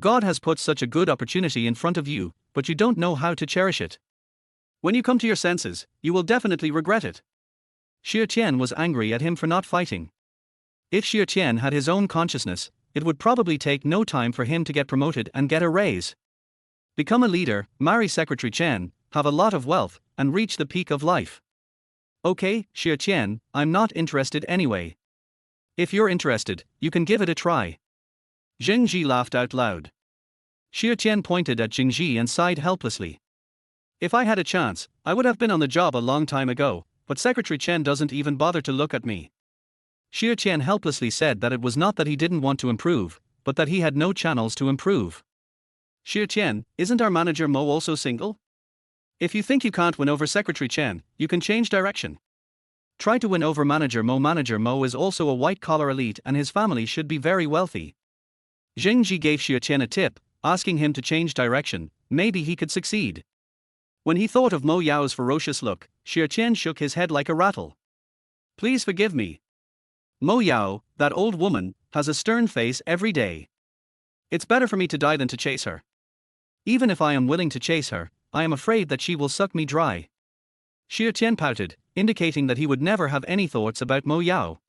God has put such a good opportunity in front of you, but you don't know how to cherish it. When you come to your senses, you will definitely regret it. Xie Qian was angry at him for not fighting. If Xie Qian had his own consciousness, it would probably take no time for him to get promoted and get a raise. Become a leader, marry Secretary Chen, have a lot of wealth, and reach the peak of life. Okay, Xie Qian, I'm not interested anyway. If you're interested, you can give it a try. Zheng Zhi laughed out loud. Xie Qian pointed at Zheng Zhi and sighed helplessly. If I had a chance, I would have been on the job a long time ago, but Secretary Chen doesn't even bother to look at me. Xie Qian helplessly said that it was not that he didn't want to improve, but that he had no channels to improve. Xie Qian, isn't our manager Mo also single? If you think you can't win over Secretary Chen, you can change direction. Try to win over manager Mo. Manager Mo is also a white-collar elite and his family should be very wealthy. Zheng Zhi gave Xie Qian a tip, asking him to change direction, maybe he could succeed. When he thought of Mo Yao's ferocious look, Xie Qian shook his head like a rattle. Please forgive me. Mo Yao, that old woman, has a stern face every day. It's better for me to die than to chase her. Even if I am willing to chase her, I am afraid that she will suck me dry. Xie Qian pouted, indicating that he would never have any thoughts about Mo Yao.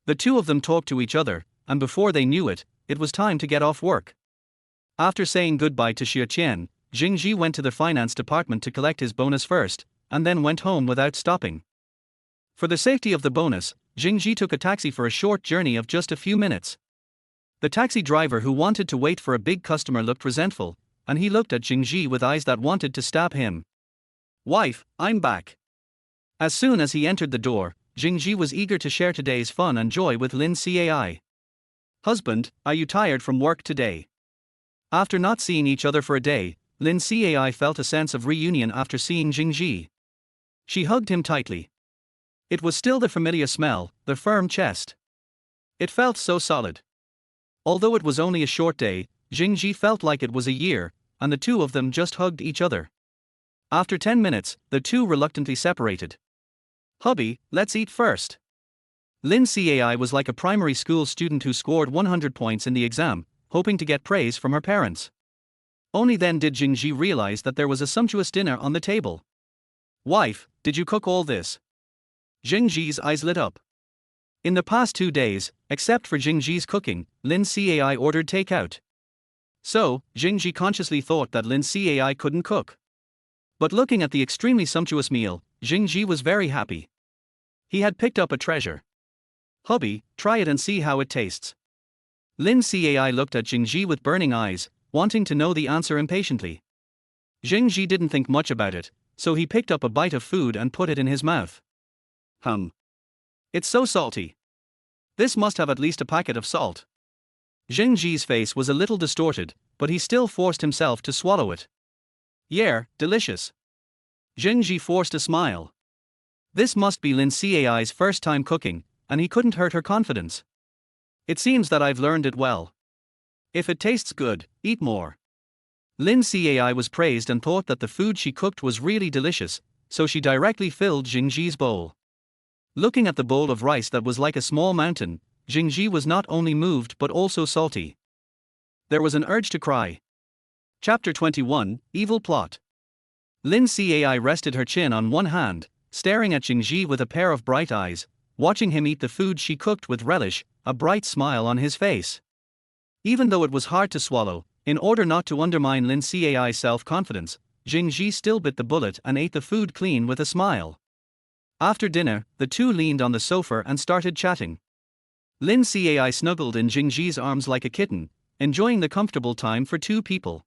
The two of them talked to each other, and before they knew it, it was time to get off work. After saying goodbye to Xie Qian, Zheng Zhi went to the finance department to collect his bonus first, and then went home without stopping. For the safety of the bonus, Zheng Zhi took a taxi for a short journey of just a few minutes. The taxi driver who wanted to wait for a big customer looked resentful, and he looked at Zheng Zhi with eyes that wanted to stab him. Wife, I'm back. As soon as he entered the door, Zheng Zhi was eager to share today's fun and joy with Lin Cai. Husband, are you tired from work today? After not seeing each other for a day, Lin Cai felt a sense of reunion after seeing Zheng Zhi. She hugged him tightly. It was still the familiar smell, the firm chest. It felt so solid. Although it was only a short day, Zheng Zhi felt like it was a year, and the two of them just hugged each other. After 10 minutes, the two reluctantly separated. Hubby, let's eat first. Lin Cai was like a primary school student who scored 100 points in the exam, hoping to get praise from her parents. Only then did Zheng Zhi realize that there was a sumptuous dinner on the table. Wife, did you cook all this? Zheng Zhi's eyes lit up. In the past 2 days, except for Zheng Zhi's cooking, Lin Cai ordered takeout. So, Zheng Zhi consciously thought that Lin Cai couldn't cook. But looking at the extremely sumptuous meal, Zheng Zhi was very happy. He had picked up a treasure. Hubby, try it and see how it tastes. Lin Cai looked at Zheng Zhi with burning eyes, wanting to know the answer impatiently. Zheng Zhi didn't think much about it, so he picked up a bite of food and put it in his mouth. It's so salty. This must have at least a packet of salt. Zheng Zhi's face was a little distorted, but he still forced himself to swallow it. Yeah, delicious. Zheng Zhi forced a smile. This must be Lin Cai's first time cooking, and he couldn't hurt her confidence. It seems that I've learned it well. If it tastes good, eat more. Lin Cai was praised and thought that the food she cooked was really delicious, so she directly filled Zheng Zhi's bowl. Looking at the bowl of rice that was like a small mountain, Zheng Zhi was not only moved but also salty. There was an urge to cry. Chapter 21, Evil Plot. Lin Cai rested her chin on one hand, staring at Zheng Zhi with a pair of bright eyes, watching him eat the food she cooked with relish, a bright smile on his face. Even though it was hard to swallow, in order not to undermine Lin Cai's self-confidence, Zheng Zhi still bit the bullet and ate the food clean with a smile. After dinner, the two leaned on the sofa and started chatting. Lin Cai snuggled in Zheng Zhi's arms like a kitten, enjoying the comfortable time for two people.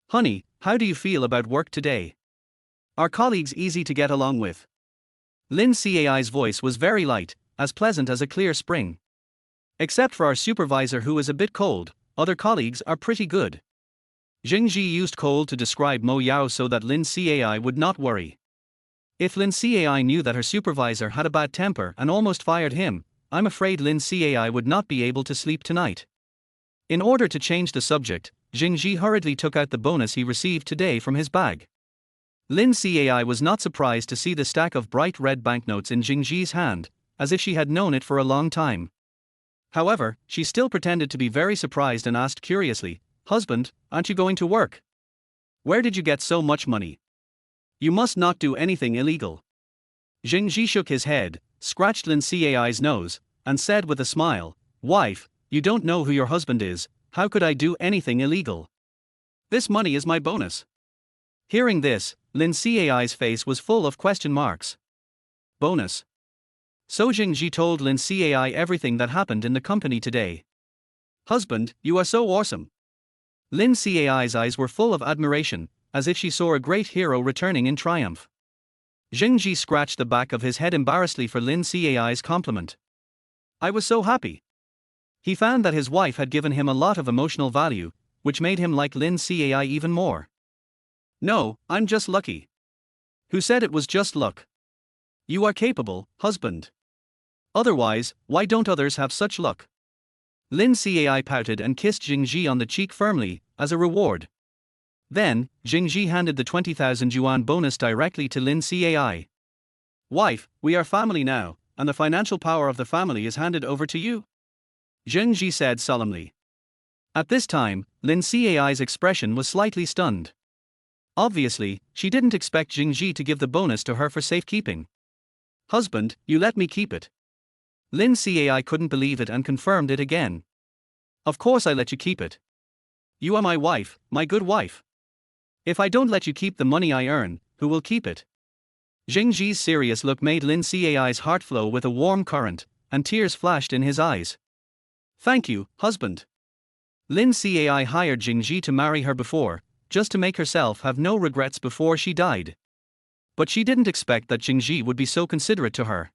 Honey, how do you feel about work today? Are colleagues easy to get along with? Lin Cai's voice was very light, as pleasant as a clear spring. Except for our supervisor who is a bit cold, other colleagues are pretty good. Zheng Zhi used cold to describe Mo Yao so that Lin Cai would not worry. If Lin Cai knew that her supervisor had a bad temper and almost fired him, I'm afraid Lin Cai would not be able to sleep tonight. In order to change the subject, Zheng Zhi hurriedly took out the bonus he received today from his bag. Lin Cai was not surprised to see the stack of bright red banknotes in Zheng Zhi's hand, as if she had known it for a long time. However, she still pretended to be very surprised and asked curiously, "Husband, aren't you going to work? Where did you get so much money? You must not do anything illegal." Zheng Zhi shook his head, scratched Lin Cai's nose, and said with a smile, "Wife, you don't know who your husband is, how could I do anything illegal? This money is my bonus." Hearing this, Lin Cai's face was full of question marks. Bonus. So Zheng Zhi told Lin Cai everything that happened in the company today. "Husband, you are so awesome." Lin Cai's eyes were full of admiration, as if she saw a great hero returning in triumph. Zheng Zhi scratched the back of his head embarrassedly for Lin Cai's compliment. "I was so happy." He found that his wife had given him a lot of emotional value, which made him like Lin Cai even more. "No, I'm just lucky." "Who said it was just luck? You are capable, husband. Otherwise, why don't others have such luck?" Lin Cai pouted and kissed Zheng Zhi on the cheek firmly, as a reward. Then, Zheng Zhi handed the 20,000 yuan bonus directly to Lin Cai. "Wife, we are family now, and the financial power of the family is handed over to you," Zheng Zhi said solemnly. At this time, Lin Cai's expression was slightly stunned. Obviously, she didn't expect Zheng Zhi to give the bonus to her for safekeeping. "Husband, you let me keep it." Lin Cai couldn't believe it and confirmed it again. "Of course I let you keep it. You are my wife, my good wife. If I don't let you keep the money I earn, who will keep it?" Zheng Zhi's serious look made Lin Cai's heart flow with a warm current, and tears flashed in his eyes. "Thank you, husband." Lin Cai hired Zheng Zhi to marry her before, just to make herself have no regrets before she died. But she didn't expect that Zheng Zhi would be so considerate to her.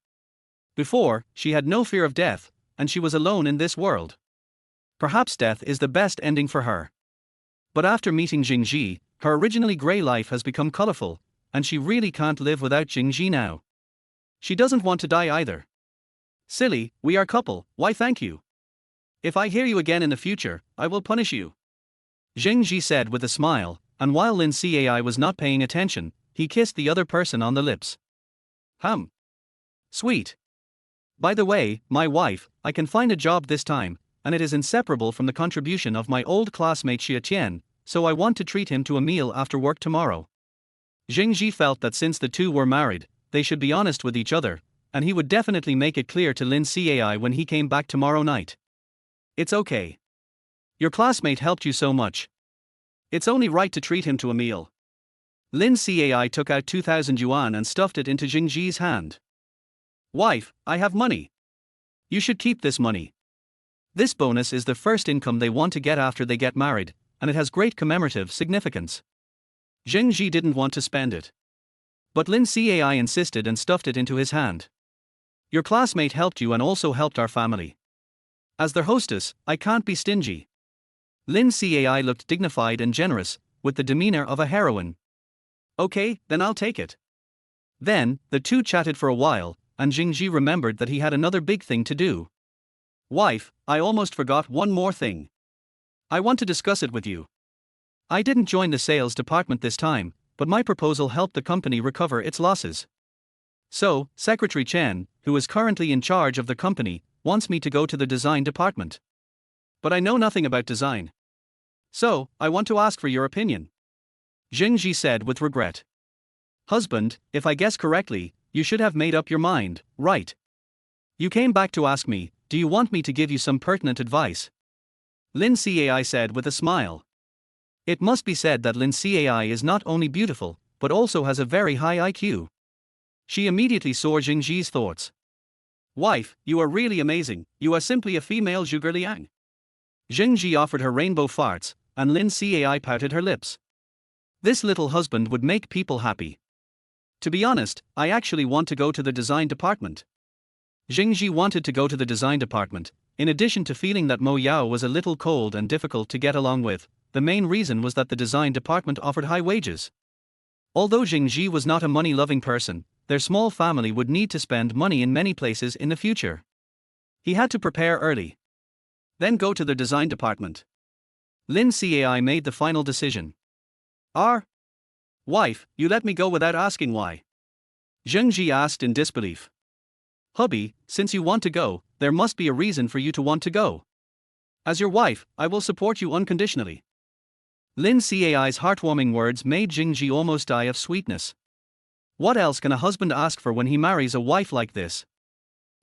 Before, she had no fear of death, and she was alone in this world. Perhaps death is the best ending for her. But after meeting Zheng Zhi, her originally grey life has become colorful, and she really can't live without Zheng Zhi now. She doesn't want to die either. "Silly, we are couple, why thank you? If I hear you again in the future, I will punish you," Zheng Zhi said with a smile, and while Lin Cai was not paying attention, he kissed the other person on the lips. Sweet. By the way, my wife, I can find a job this time, and it is inseparable from the contribution of my old classmate Xie Tian, so I want to treat him to a meal after work tomorrow. Zheng Zhi felt that since the two were married, they should be honest with each other, and he would definitely make it clear to Lin Cai when he came back tomorrow night. "It's okay. Your classmate helped you so much. It's only right to treat him to a meal." Lin Cai took out 2,000 yuan and stuffed it into Zheng Zhi's hand. "Wife, I have money. You should keep this money. This bonus is the first income they want to get after they get married, and it has great commemorative significance." Zheng Zhi didn't want to spend it. But Lin Cai insisted and stuffed it into his hand. "Your classmate helped you and also helped our family. As their hostess, I can't be stingy." Lin Cai looked dignified and generous, with the demeanor of a heroine. "Okay, then I'll take it." Then, the two chatted for a while, and Zheng Zhi remembered that he had another big thing to do. "Wife, I almost forgot one more thing. I want to discuss it with you. I didn't join the sales department this time, but my proposal helped the company recover its losses. So, Secretary Chen, who is currently in charge of the company, wants me to go to the design department. But I know nothing about design. So, I want to ask for your opinion," Zheng Zhi said with regret. "Husband, if I guess correctly, you should have made up your mind, right? You came back to ask me, do you want me to give you some pertinent advice?" Lin Cai said with a smile. It must be said that Lin Cai is not only beautiful, but also has a very high IQ. She immediately saw Zheng Zhi's thoughts. Wife, you are really amazing, you are simply a female Zhuge Liang. Zheng Zhi offered her rainbow farts, and Lin Cai pouted her lips. This little husband would make people happy. To be honest, I actually want to go to the design department. Zheng Zhi wanted to go to the design department. In addition to feeling that Mo Yao was a little cold and difficult to get along with, the main reason was that the design department offered high wages. Although Zheng Zhi was not a money-loving person, their small family would need to spend money in many places in the future. He had to prepare early. Then go to the design department. Lin Cai made the final decision. Wife, you let me go without asking why. Zheng Zhi asked in disbelief. Hubby, since you want to go, there must be a reason for you to want to go. As your wife, I will support you unconditionally. Lin Cai's heartwarming words made Zheng Zhi almost die of sweetness. What else can a husband ask for when he marries a wife like this?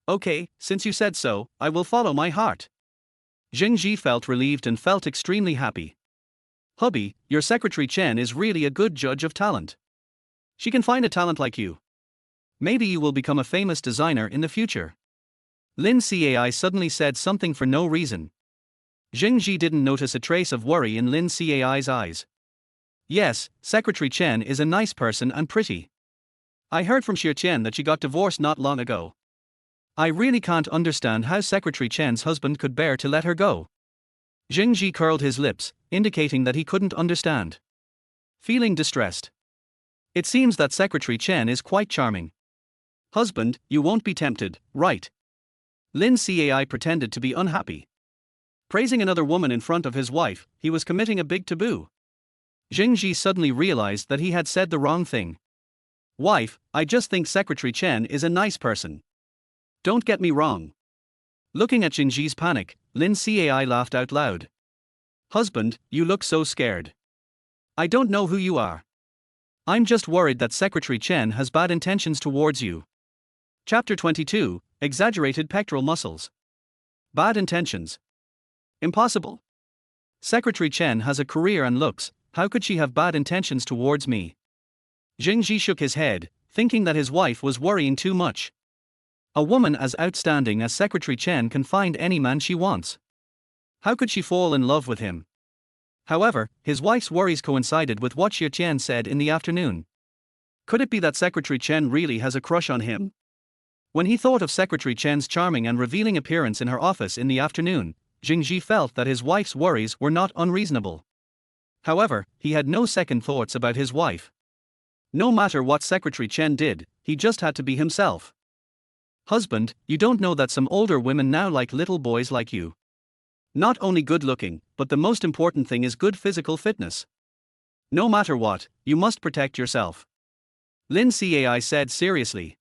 Okay, since you said so, I will follow my heart. Zheng Zhi felt relieved and felt extremely happy. Hubby, your secretary Chen is really a good judge of talent. She can find a talent like you. Maybe you will become a famous designer in the future. Lin Cai suddenly said something for no reason. Zheng Zhi didn't notice a trace of worry in Lin Cai's eyes. Yes, Secretary Chen is a nice person and pretty. I heard from Xie Chen that she got divorced not long ago. I really can't understand how Secretary Chen's husband could bear to let her go. Zheng Zhi curled his lips, indicating that he couldn't understand. Feeling distressed. It seems that Secretary Chen is quite charming. Husband, you won't be tempted, right? Lin Cai pretended to be unhappy. Praising another woman in front of his wife, he was committing a big taboo. Zheng Zhi suddenly realized that he had said the wrong thing. Wife, I just think Secretary Chen is a nice person. Don't get me wrong. Looking at Zheng Zhi's panic, Lin Cai laughed out loud. Husband, you look so scared. I don't know who you are. I'm just worried that Secretary Chen has bad intentions towards you. Chapter 22, Exaggerated Pectoral Muscles. Bad intentions. Impossible. Secretary Chen has a career and looks, how could she have bad intentions towards me? Zheng Zhi shook his head, thinking that his wife was worrying too much. A woman as outstanding as Secretary Chen can find any man she wants. How could she fall in love with him? However, his wife's worries coincided with what Xie Chen said in the afternoon. Could it be that Secretary Chen really has a crush on him? When he thought of Secretary Chen's charming and revealing appearance in her office in the afternoon, Zheng Zhi felt that his wife's worries were not unreasonable. However, he had no second thoughts about his wife. No matter what Secretary Chen did, he just had to be himself. Husband, you don't know that some older women now like little boys like you. Not only good looking, but the most important thing is good physical fitness. No matter what, you must protect yourself. Lin Cai said seriously.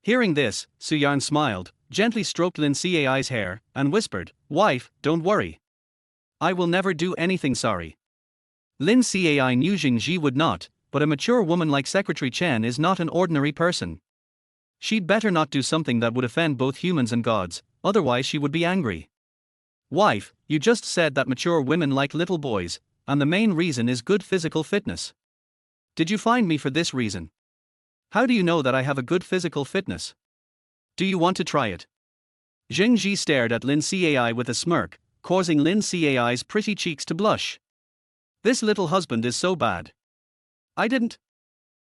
Hearing this, Su Yan smiled, gently stroked Lin Cai's hair, and whispered, Wife, don't worry. I will never do anything sorry. Lin Cai knew Zheng Zhi would not, but a mature woman like Secretary Chen is not an ordinary person. She'd better not do something that would offend both humans and gods, otherwise she would be angry. Wife, you just said that mature women like little boys, and the main reason is good physical fitness. Did you find me for this reason? How do you know that I have a good physical fitness? Do you want to try it? Zheng Zhi stared at Lin Cai with a smirk, causing Lin Cai's pretty cheeks to blush. This little husband is so bad. I didn't.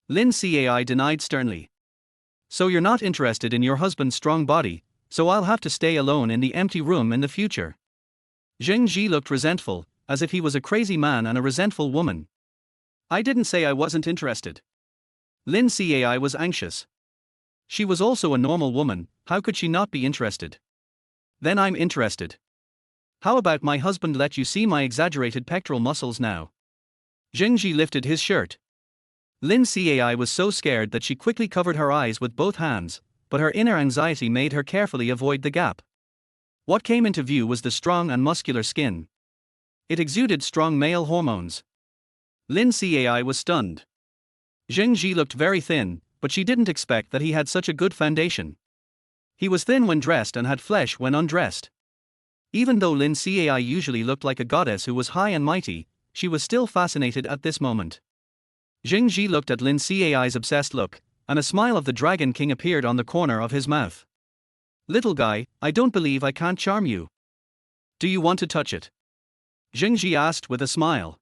Lin Cai denied sternly. So you're not interested in your husband's strong body, so I'll have to stay alone in the empty room in the future. Zheng Zhi looked resentful, as if he was a crazy man and a resentful woman. I didn't say I wasn't interested. Lin Cai was anxious. She was also a normal woman, how could she not be interested? Then I'm interested. How about my husband let you see my exaggerated pectoral muscles now? Zheng Zhi lifted his shirt. Lin Cai was so scared that she quickly covered her eyes with both hands, but her inner anxiety made her carefully avoid the gap. What came into view was the strong and muscular skin. It exuded strong male hormones. Lin Cai was stunned. Zheng Zhi looked very thin, but she didn't expect that he had such a good foundation. He was thin when dressed and had flesh when undressed. Even though Lin Cai usually looked like a goddess who was high and mighty, she was still fascinated at this moment. Zheng Zhi looked at Lin Cai's obsessed look, and a smile of the Dragon King appeared on the corner of his mouth. Little guy, I don't believe I can't charm you. Do you want to touch it? Zheng Zhi asked with a smile.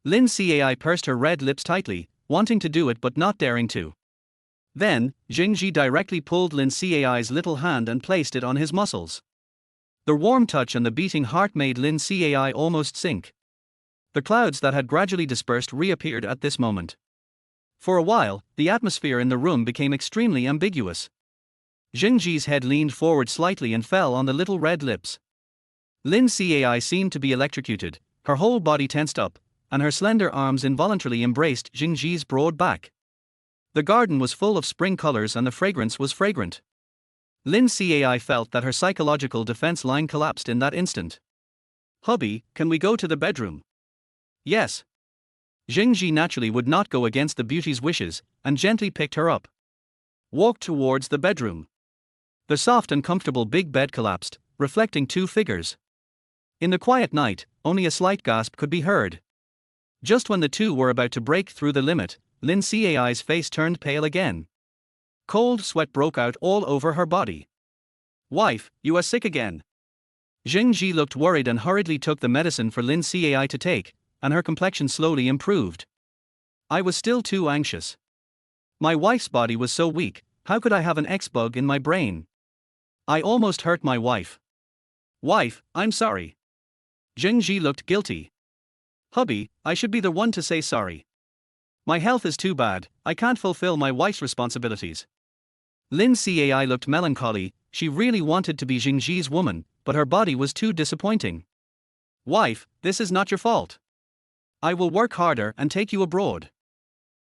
Lin Cai pursed her red lips tightly, wanting to do it but not daring to. Then, Zheng Zhi directly pulled Lin Cai's little hand and placed it on his muscles. The warm touch and the beating heart made Lin Cai almost sink. The clouds that had gradually dispersed reappeared at this moment. For a while, the atmosphere in the room became extremely ambiguous. Zheng Zhi's head leaned forward slightly and fell on the little red lips. Lin Cai seemed to be electrocuted, her whole body tensed up, and her slender arms involuntarily embraced Zheng Zhi's broad back. The garden was full of spring colors and the fragrance was fragrant. Lin Cai felt that her psychological defense line collapsed in that instant. Hubby, can we go to the bedroom? Yes. Zheng Zhi naturally would not go against the beauty's wishes, and gently picked her up. Walked towards the bedroom. The soft and comfortable big bed collapsed, reflecting two figures. In the quiet night, only a slight gasp could be heard. Just when the two were about to break through the limit, Lin Cai's face turned pale again. Cold sweat broke out all over her body. Wife, you are sick again. Zheng Zhi looked worried and hurriedly took the medicine for Lin Cai to take, and her complexion slowly improved. I was still too anxious. My wife's body was so weak, how could I have an X-bug in my brain? I almost hurt my wife. Wife, I'm sorry. Zheng Zhi looked guilty. Hubby, I should be the one to say sorry. My health is too bad, I can't fulfill my wife's responsibilities. Lin Cai looked melancholy, she really wanted to be Zheng Zhi's woman, but her body was too disappointing. Wife, this is not your fault. I will work harder and take you abroad.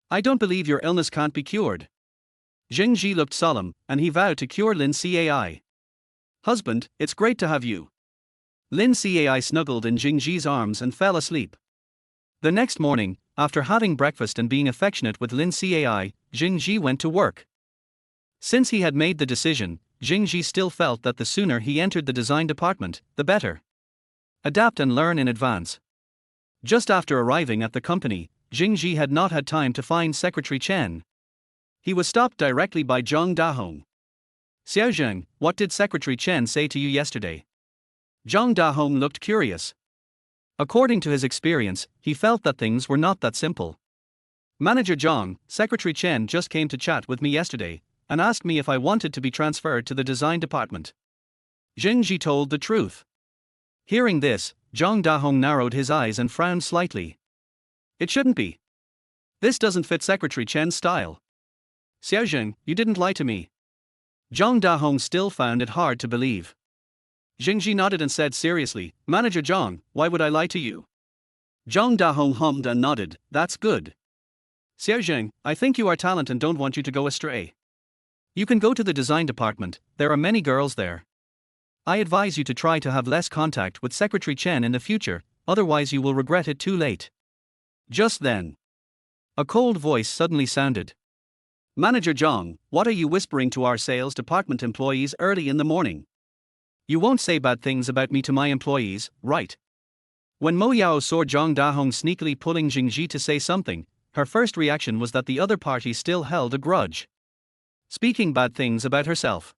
I don't believe your illness can't be cured. Zheng Zhi looked solemn, and he vowed to cure Lin Cai. Husband, it's great to have you. Lin Cai snuggled in Zheng Zhi's arms and fell asleep. The next morning, after having breakfast and being affectionate with Lin Cai, Zheng Zhi went to work. Since he had made the decision, Zheng Zhi still felt that the sooner he entered the design department, the better. Adapt and learn in advance. Just after arriving at the company, Zheng Zhi had not had time to find Secretary Chen. He was stopped directly by Zhang Dahong. Xiao Zheng, what did Secretary Chen say to you yesterday? Zhang Dahong looked curious. According to his experience, he felt that things were not that simple. Manager Zhang, Secretary Chen just came to chat with me yesterday, and asked me if I wanted to be transferred to the design department. Zheng Zhi told the truth. Hearing this, Zhang Dahong narrowed his eyes and frowned slightly. It shouldn't be. This doesn't fit Secretary Chen's style. Xiao Zheng, you didn't lie to me. Zhang Dahong still found it hard to believe. Zheng Zhi nodded and said seriously, Manager Zhang, why would I lie to you? Zhang Dahong hummed and nodded, that's good. Xiao Zheng, I think you are talented and don't want you to go astray. You can go to the design department, there are many girls there. I advise you to try to have less contact with Secretary Chen in the future, otherwise you will regret it too late. Just then, a cold voice suddenly sounded. Manager Zhang, what are you whispering to our sales department employees early in the morning? You won't say bad things about me to my employees, right? When Mo Yao saw Zhang Dahong sneakily pulling Zheng Zhi to say something, her first reaction was that the other party still held a grudge. Speaking bad things about herself.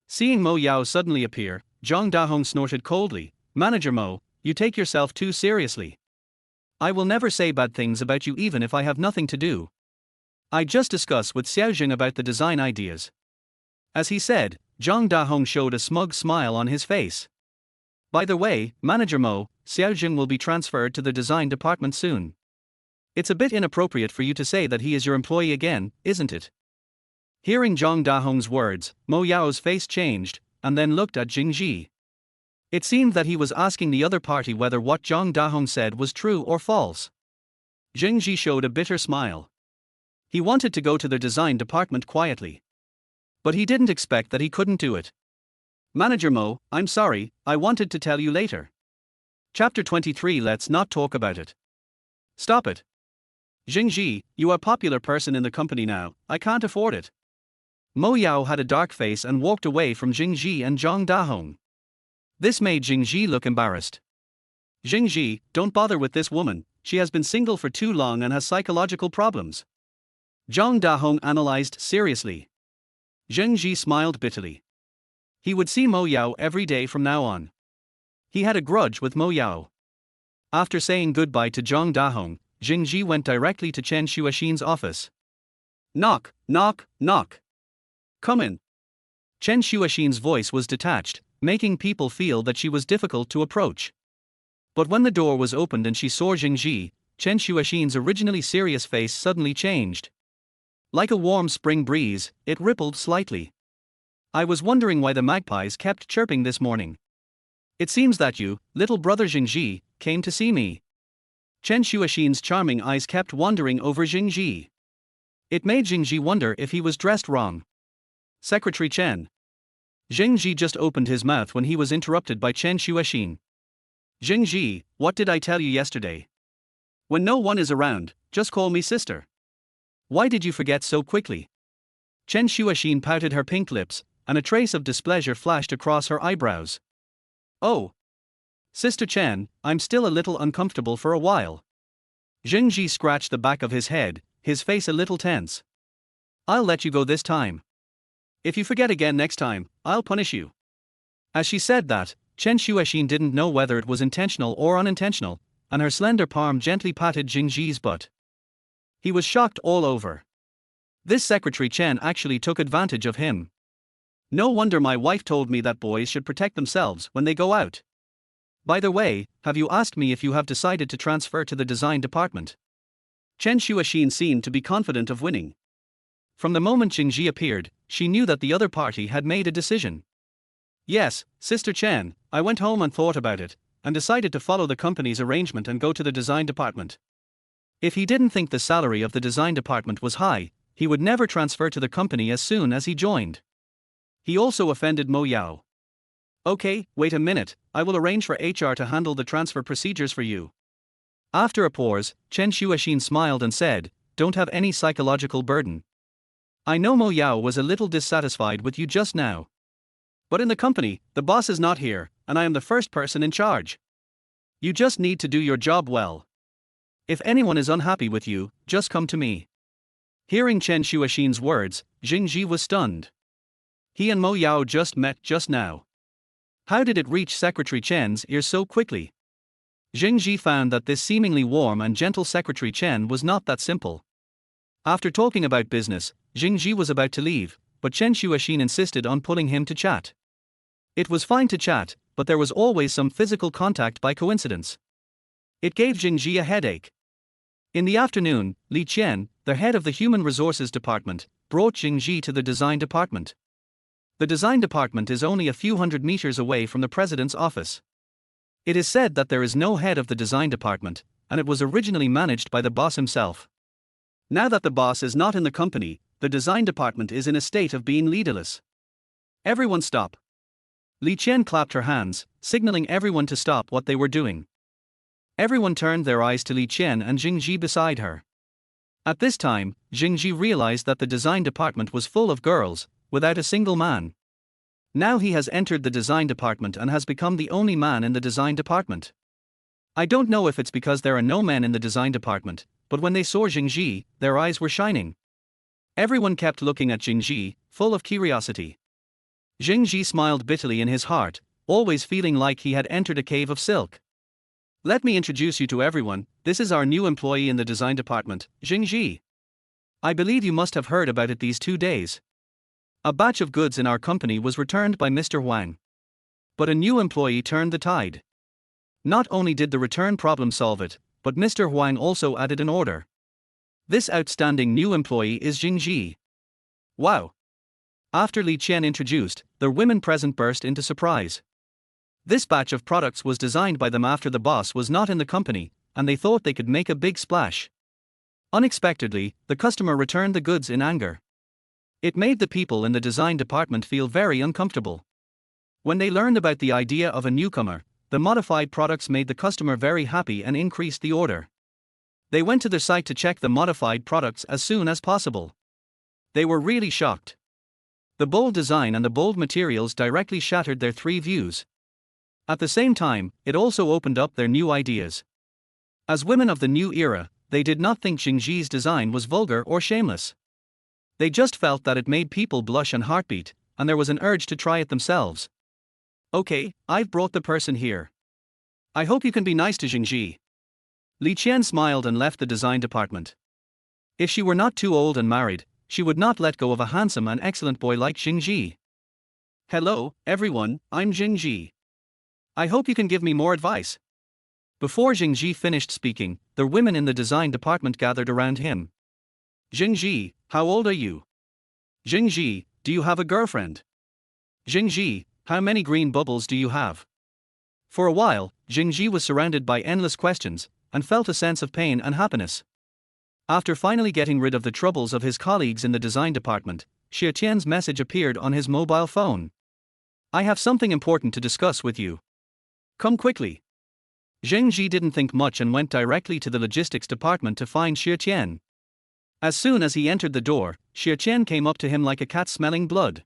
Seeing Mo Yao suddenly appear, Zhang Dahong snorted coldly, Manager Mo, you take yourself too seriously. I will never say bad things about you even if I have nothing to do. I just discuss with Xiao Zheng about the design ideas. As he said, Zhang Dahong showed a smug smile on his face. By the way, Manager Mo, Xiao Zheng will be transferred to the design department soon. It's a bit inappropriate for you to say that he is your employee again, isn't it? Hearing Zhang Dahong's words, Mo Yao's face changed, and then looked at Zheng Zhi. It seemed that he was asking the other party whether what Zhang Dahong said was true or false. Zheng Zhi showed a bitter smile. He wanted to go to the design department quietly. But he didn't expect that he couldn't do it. Manager Mo, I'm sorry, I wanted to tell you later. Chapter 23. Let's not talk about it. Stop it. Zheng Zhi, you are a popular person in the company now, I can't afford it. Mo Yao had a dark face and walked away from Zheng Zhi and Zhang Dahong. This made Zheng Zhi look embarrassed. Zheng Zhi, don't bother with this woman, she has been single for too long and has psychological problems. Zhang Dahong analyzed seriously. Zheng Zhi smiled bitterly. He would see Mo Yao every day from now on. He had a grudge with Mo Yao. After saying goodbye to Zhang Dahong, Zheng Zhi went directly to Chen Xuexin's office. Knock, knock, knock. Come in. Chen Xuexin's voice was detached, making people feel that she was difficult to approach. But when the door was opened and she saw Zheng Zhi, Chen Xuexin's originally serious face suddenly changed. Like a warm spring breeze, it rippled slightly. I was wondering why the magpies kept chirping this morning. It seems that you, little brother Zheng Zhi, came to see me. Chen Xuexin's charming eyes kept wandering over Zheng Zhi. It made Zheng Zhi wonder if he was dressed wrong. Secretary Chen. Zheng Zhi just opened his mouth when he was interrupted by Chen Xuexin. Zheng Zhi, what did I tell you yesterday? When no one is around, just call me sister. Why did you forget so quickly? Chen Xuexin pouted her pink lips, and a trace of displeasure flashed across her eyebrows. Oh. Sister Chen, I'm still a little uncomfortable for a while. Zheng Zhi scratched the back of his head, his face a little tense. I'll let you go this time. If you forget again next time, I'll punish you. As she said that, Chen Xuexin didn't know whether it was intentional or unintentional, and her slender palm gently patted Zheng Zhi's butt. He was shocked all over. This Secretary Chen actually took advantage of him. No wonder my wife told me that boys should protect themselves when they go out. By the way, have you asked me if you have decided to transfer to the design department? Chen Xuexin seemed to be confident of winning. From the moment Zheng Zhi appeared, she knew that the other party had made a decision. Yes, Sister Chen, I went home and thought about it, and decided to follow the company's arrangement and go to the design department. If he didn't think the salary of the design department was high, he would never transfer to the company as soon as he joined. He also offended Mo Yao. Okay, wait a minute, I will arrange for HR to handle the transfer procedures for you. After a pause, Chen Xuexin smiled and said, don't have any psychological burden. I know Mo Yao was a little dissatisfied with you just now. But in the company, the boss is not here, and I am the first person in charge. You just need to do your job well. If anyone is unhappy with you, just come to me. Hearing Chen Xuexin's words, Zheng Zhi was stunned. He and Mo Yao just met just now. How did it reach Secretary Chen's ears so quickly? Zheng Zhi found that this seemingly warm and gentle Secretary Chen was not that simple. After talking about business, Zheng Zhi was about to leave, but Chen Xuexin insisted on pulling him to chat. It was fine to chat, but there was always some physical contact by coincidence. It gave Zheng Zhi a headache. In the afternoon, Li Qian, the head of the Human Resources Department, brought Zheng Zhi to the design department. The design department is only a few hundred meters away from the president's office. It is said that there is no head of the design department, and it was originally managed by the boss himself. Now that the boss is not in the company, the design department is in a state of being leaderless. Everyone stop. Li Qian clapped her hands, signaling everyone to stop what they were doing. Everyone turned their eyes to Li Qian and Zheng Zhi beside her. At this time, Zheng Zhi realized that the design department was full of girls, without a single man. Now he has entered the design department and has become the only man in the design department. I don't know if it's because there are no men in the design department, but when they saw Zheng Zhi, their eyes were shining. Everyone kept looking at Zheng Zhi, full of curiosity. Zheng Zhi smiled bitterly in his heart, always feeling like he had entered a cave of silk. Let me introduce you to everyone, this is our new employee in the design department, Zheng Zhi. I believe you must have heard about it these 2 days. A batch of goods in our company was returned by Mr. Huang. But a new employee turned the tide. Not only did the return problem solve it, but Mr. Huang also added an order. This outstanding new employee is Zheng Zhi. Wow! After Li Qian introduced, the women present burst into surprise. This batch of products was designed by them after the boss was not in the company, and they thought they could make a big splash. Unexpectedly, the customer returned the goods in anger. It made the people in the design department feel very uncomfortable. When they learned about the idea of a newcomer, the modified products made the customer very happy and increased the order. They went to their site to check the modified products as soon as possible. They were really shocked. The bold design and the bold materials directly shattered their 3 views. At the same time, it also opened up their new ideas. As women of the new era, they did not think Zheng Zhi's design was vulgar or shameless. They just felt that it made people blush and heartbeat, and there was an urge to try it themselves. Okay, I've brought the person here. I hope you can be nice to Zheng Zhi. Li Qian smiled and left the design department. If she were not too old and married, she would not let go of a handsome and excellent boy like Zheng Zhi. Hello, everyone, I'm Zheng Zhi. I hope you can give me more advice. Before Zheng Zhi finished speaking, the women in the design department gathered around him. Zheng Zhi, how old are you? Zheng Zhi, do you have a girlfriend? Zheng Zhi, how many green bubbles do you have? For a while, Zheng Zhi was surrounded by endless questions, and felt a sense of pain and happiness. After finally getting rid of the troubles of his colleagues in the design department, Xie Qian's message appeared on his mobile phone. I have something important to discuss with you. Come quickly. Zheng Zhi didn't think much and went directly to the logistics department to find Xie Qian. As soon as he entered the door, Xie Qian came up to him like a cat smelling blood.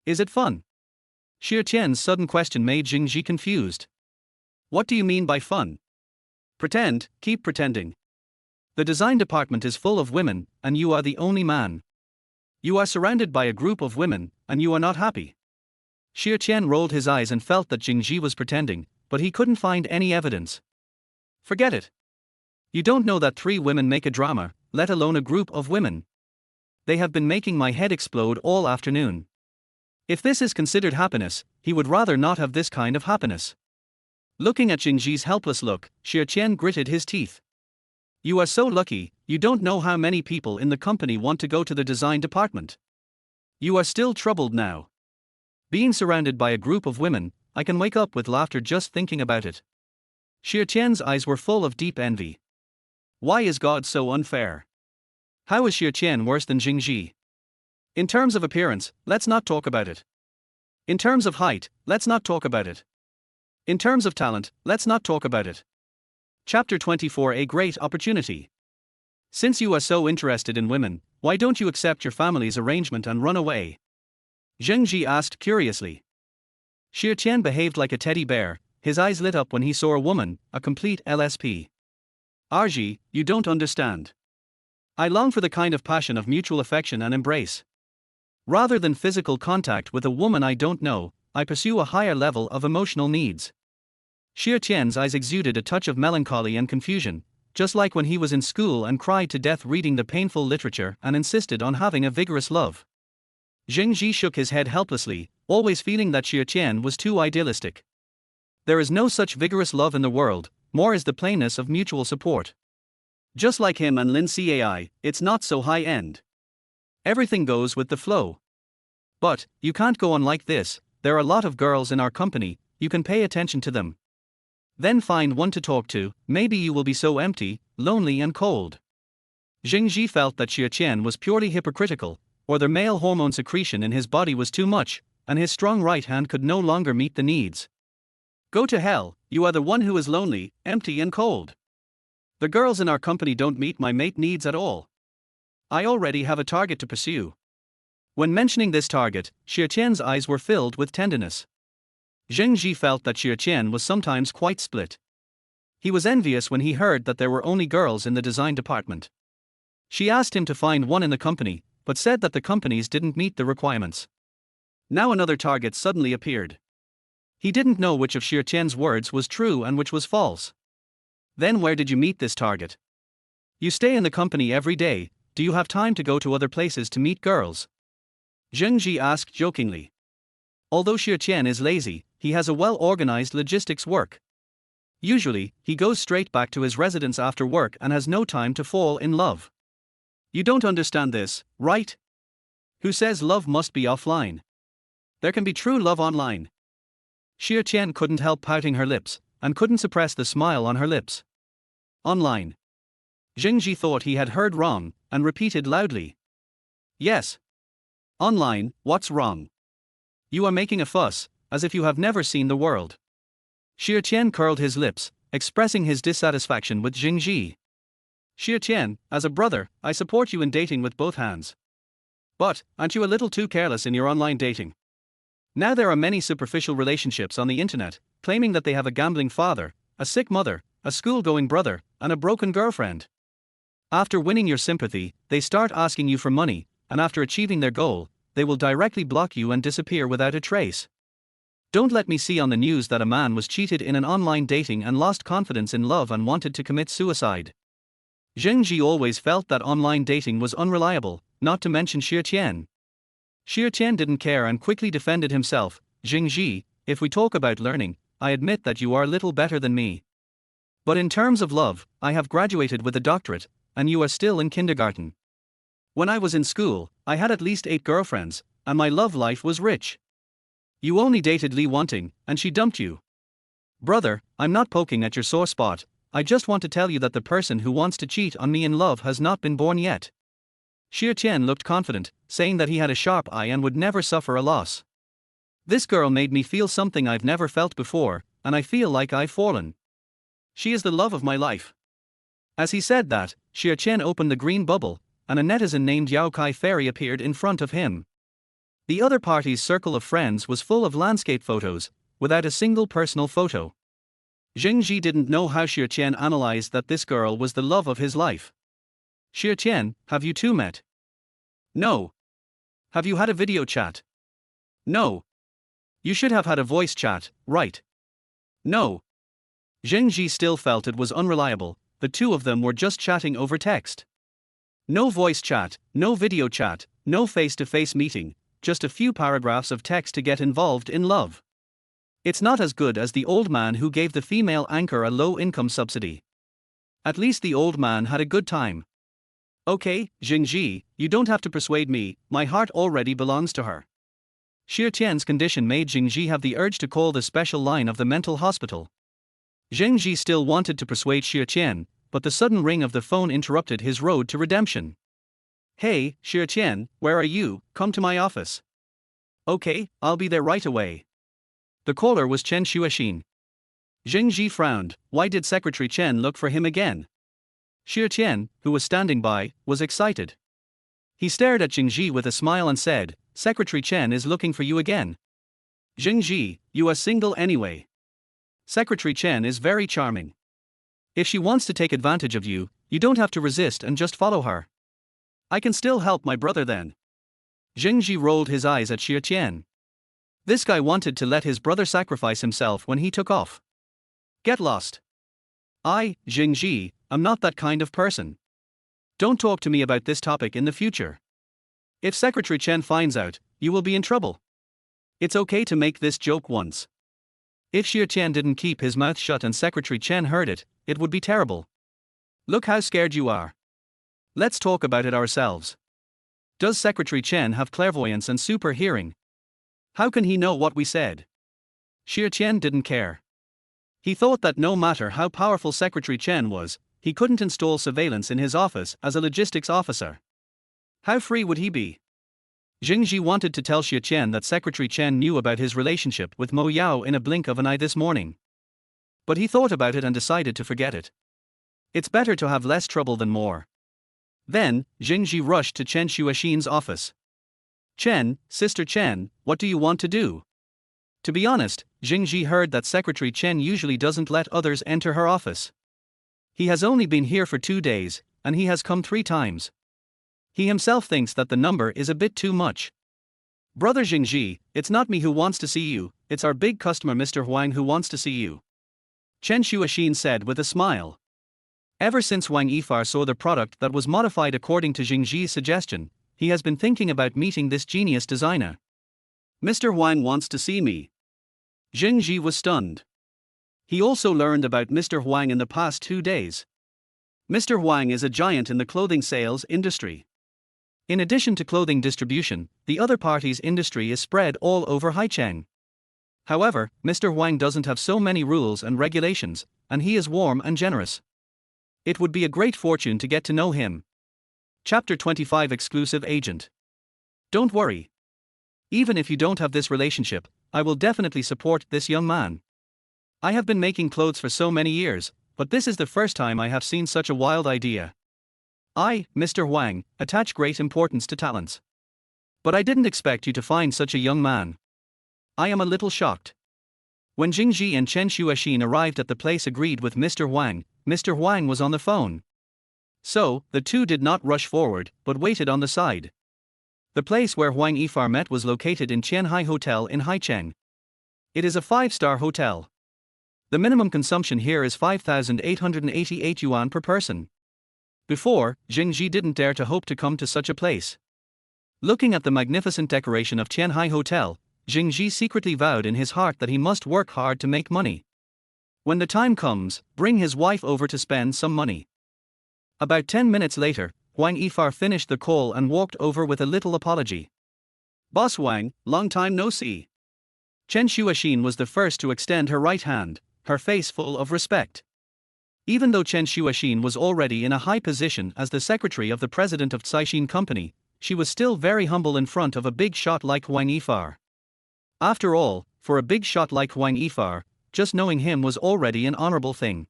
Is it fun? Xie Qian's sudden question made Zheng Zhi confused. What do you mean by fun? Pretend, keep pretending. The design department is full of women, and you are the only man. You are surrounded by a group of women, and you are not happy. Xie Qian rolled his eyes and felt that Zheng Zhi was pretending, but he couldn't find any evidence. Forget it. You don't know that 3 women make a drama, let alone a group of women. They have been making my head explode all afternoon. If this is considered happiness, he would rather not have this kind of happiness. Looking at Zheng Zhi's helpless look, Xie Qian gritted his teeth. You are so lucky, you don't know how many people in the company want to go to the design department. You are still troubled now. Being surrounded by a group of women, I can wake up with laughter just thinking about it. Xie Qian's eyes were full of deep envy. Why is God so unfair? How is Xie Qian worse than Zheng Zhi? In terms of appearance, let's not talk about it. In terms of height, let's not talk about it. In terms of talent, let's not talk about it. Chapter 24: A Great Opportunity. Since you are so interested in women, why don't you accept your family's arrangement and run away? Zheng Zhi asked curiously. Xie Qian behaved like a teddy bear, his eyes lit up when he saw a woman, a complete LSP. Arji, you don't understand. I long for the kind of passion of mutual affection and embrace. Rather than physical contact with a woman I don't know, I pursue a higher level of emotional needs. Xie Qian's eyes exuded a touch of melancholy and confusion, just like when he was in school and cried to death reading the painful literature and insisted on having a vigorous love. Zheng Zhi shook his head helplessly, always feeling that Xie Qian was too idealistic. There is no such vigorous love in the world, more is the plainness of mutual support. Just like him and Lin Cai, it's not so high-end. Everything goes with the flow. But, you can't go on like this, there are a lot of girls in our company, you can pay attention to them. Then find one to talk to, maybe you will be so empty, lonely and cold. Zheng Zhi felt that Xie Qian was purely hypocritical, or the male hormone secretion in his body was too much, and his strong right hand could no longer meet the needs. Go to hell, you are the one who is lonely, empty and cold. The girls in our company don't meet my mate needs at all. I already have a target to pursue. When mentioning this target, Xie Qian's eyes were filled with tenderness. Zheng Zhi felt that Xie Qian was sometimes quite split. He was envious when he heard that there were only girls in the design department. She asked him to find one in the company, but said that the companies didn't meet the requirements. Now another target suddenly appeared. He didn't know which of Xie Qian's words was true and which was false. Then where did you meet this target? You stay in the company every day, do you have time to go to other places to meet girls? Zheng Zhi asked jokingly. Although Xie Qian is lazy, he has a well-organized logistics work. Usually, he goes straight back to his residence after work and has no time to fall in love. You don't understand this, right? Who says love must be offline? There can be true love online. Xie Qian couldn't help pouting her lips, and couldn't suppress the smile on her lips. Online. Zheng Zhi thought he had heard wrong, and repeated loudly. Yes. Online, what's wrong? You are making a fuss, as if you have never seen the world. Xie Qian curled his lips, expressing his dissatisfaction with Zheng Zhi. Xie Qian, as a brother, I support you in dating with both hands. But, aren't you a little too careless in your online dating? Now there are many superficial relationships on the internet, claiming that they have a gambling father, a sick mother, a school-going brother, and a broken girlfriend. After winning your sympathy, they start asking you for money, and after achieving their goal, they will directly block you and disappear without a trace. Don't let me see on the news that a man was cheated in an online dating and lost confidence in love and wanted to commit suicide. Zheng Zhi always felt that online dating was unreliable, not to mention Xie Qian. Xie Qian didn't care and quickly defended himself. Zheng Zhi, if we talk about learning, I admit that you are little better than me. But in terms of love, I have graduated with a doctorate, and you are still in kindergarten. When I was in school, I had at least 8 girlfriends, and my love life was rich. You only dated Li Wanting, and she dumped you. Brother, I'm not poking at your sore spot, I just want to tell you that the person who wants to cheat on me in love has not been born yet. Xie Qian looked confident, saying that he had a sharp eye and would never suffer a loss. This girl made me feel something I've never felt before, and I feel like I've fallen. She is the love of my life. As he said that, Xie Qian opened the green bubble, and a netizen named Yao Kai Fairy appeared in front of him. The other party's circle of friends was full of landscape photos, without a single personal photo. Zheng Zhi didn't know how Xie Qian analyzed that this girl was the love of his life. Xie Qian, have you two met? No. Have you had a video chat? No. You should have had a voice chat, right? No. Zheng Zhi still felt it was unreliable, the two of them were just chatting over text. No voice chat, no video chat, no face-to-face meeting, just a few paragraphs of text to get involved in love. It's not as good as the old man who gave the female anchor a low-income subsidy. At least the old man had a good time. Okay, Zheng Zhi, you don't have to persuade me, my heart already belongs to her. Xie Qian's condition made Zheng Zhi have the urge to call the special line of the mental hospital. Zheng Zhi still wanted to persuade Xie Qian, but the sudden ring of the phone interrupted his road to redemption. Hey, Xie Qian, where are you? Come to my office. Okay, I'll be there right away. The caller was Chen Xuexin. Zheng Zhi frowned. Why did Secretary Chen look for him again? Xie Qian, who was standing by, was excited. He stared at Zheng Zhi with a smile and said, Secretary Chen is looking for you again. Zheng Zhi, you are single anyway. Secretary Chen is very charming. If she wants to take advantage of you, you don't have to resist and just follow her. I can still help my brother then. Zheng Zhi rolled his eyes at Xie Qian. This guy wanted to let his brother sacrifice himself when he took off. Get lost. I, Zheng Zhi, am not that kind of person. Don't talk to me about this topic in the future. If Secretary Chen finds out, you will be in trouble. It's okay to make this joke once. If Xie Qian didn't keep his mouth shut and Secretary Chen heard it, it would be terrible. Look how scared you are. Let's talk about it ourselves. Does Secretary Chen have clairvoyance and super hearing? How can he know what we said? Xie Qian didn't care. He thought that no matter how powerful Secretary Chen was, he couldn't install surveillance in his office as a logistics officer. How free would he be? Zheng Zhi wanted to tell Xie Qian that Secretary Chen knew about his relationship with Mo Yao in a blink of an eye this morning. But he thought about it and decided to forget it. It's better to have less trouble than more. Then, Zheng Zhi rushed to Chen Xuexin's office. Chen, Sister Chen, what do you want to do? To be honest, Zheng Zhi heard that Secretary Chen usually doesn't let others enter her office. He has only been here for 2 days, and he has come 3 times. He himself thinks that the number is a bit too much. Brother Zheng Zhi, it's not me who wants to see you, it's our big customer Mr. Huang who wants to see you. Chen Xuexin said with a smile. Ever since Wang Yifar saw the product that was modified according to Zheng Zhi's suggestion, he has been thinking about meeting this genius designer. Mr. Huang wants to see me. Zheng Zhi was stunned. He also learned about Mr. Huang in the past 2 days. Mr. Huang is a giant in the clothing sales industry. In addition to clothing distribution, the other party's industry is spread all over Haicheng. However, Mr. Huang doesn't have so many rules and regulations, and he is warm and generous. It would be a great fortune to get to know him. Chapter 25 Exclusive Agent. Don't worry. Even if you don't have this relationship, I will definitely support this young man. I have been making clothes for so many years, but this is the first time I have seen such a wild idea. I, Mr. Huang, attach great importance to talents. But I didn't expect you to find such a young man. I am a little shocked. When Zheng Zhi and Chen Xuexin arrived at the place agreed with Mr. Huang was on the phone. So, the two did not rush forward, but waited on the side. The place where Huang Yifar met was located in Qianhai Hotel in Haicheng. It is a 5-star hotel. The minimum consumption here is 5,888 yuan per person. Before, Zheng Zhi didn't dare to hope to come to such a place. Looking at the magnificent decoration of Qianhai Hotel, Zheng Zhi secretly vowed in his heart that he must work hard to make money. When the time comes, bring his wife over to spend some money. About 10 minutes later, Huang Yifar finished the call and walked over with a little apology. "Boss Huang, long time no see." Chen Shuaxin was the first to extend her right hand, her face full of respect. Even though Chen Shuaxin was already in a high position as the secretary of the president of Caixin Company, she was still very humble in front of a big shot like Huang Yifar. After all, for a big shot like Huang Yifar, just knowing him was already an honorable thing.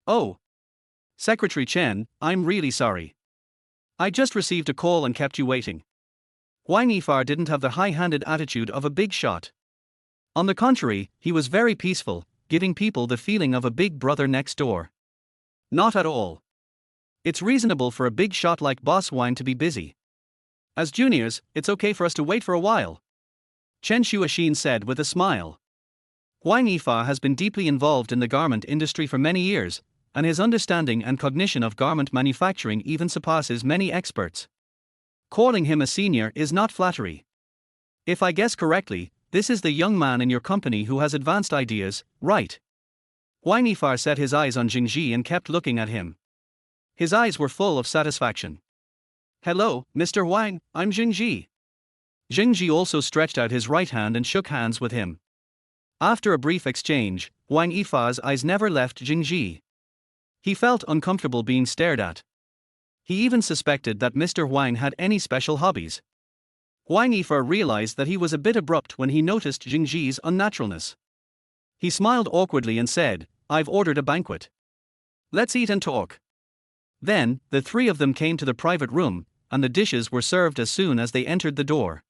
"Oh, Secretary Chen, I'm really sorry. I just received a call and kept you waiting." Huang Yifar didn't have the high-handed attitude of a big shot. On the contrary, he was very peaceful, giving people the feeling of a big brother next door. "Not at all. It's reasonable for a big shot like Boss Huang to be busy. As juniors, it's okay for us to wait for a while," Chen Shuaxin said with a smile. Huang Yifar has been deeply involved in the garment industry for many years, and his understanding and cognition of garment manufacturing even surpasses many experts. Calling him a senior is not flattery. "If I guess correctly, this is the young man in your company who has advanced ideas, right?" Huang Yifar set his eyes on Zheng Zhi and kept looking at him. His eyes were full of satisfaction. "Hello, Mr. Huang, I'm Zheng Zhi." Zheng Zhi also stretched out his right hand and shook hands with him. After a brief exchange, Huang Yifar's eyes never left Zheng Zhi. He felt uncomfortable being stared at. He even suspected that Mr. Huang had any special hobbies. Huang Yifar realized that he was a bit abrupt when he noticed Zheng Zhi's unnaturalness. He smiled awkwardly and said, "I've ordered a banquet. Let's eat and talk." Then, the three of them came to the private room, and the dishes were served as soon as they entered the door.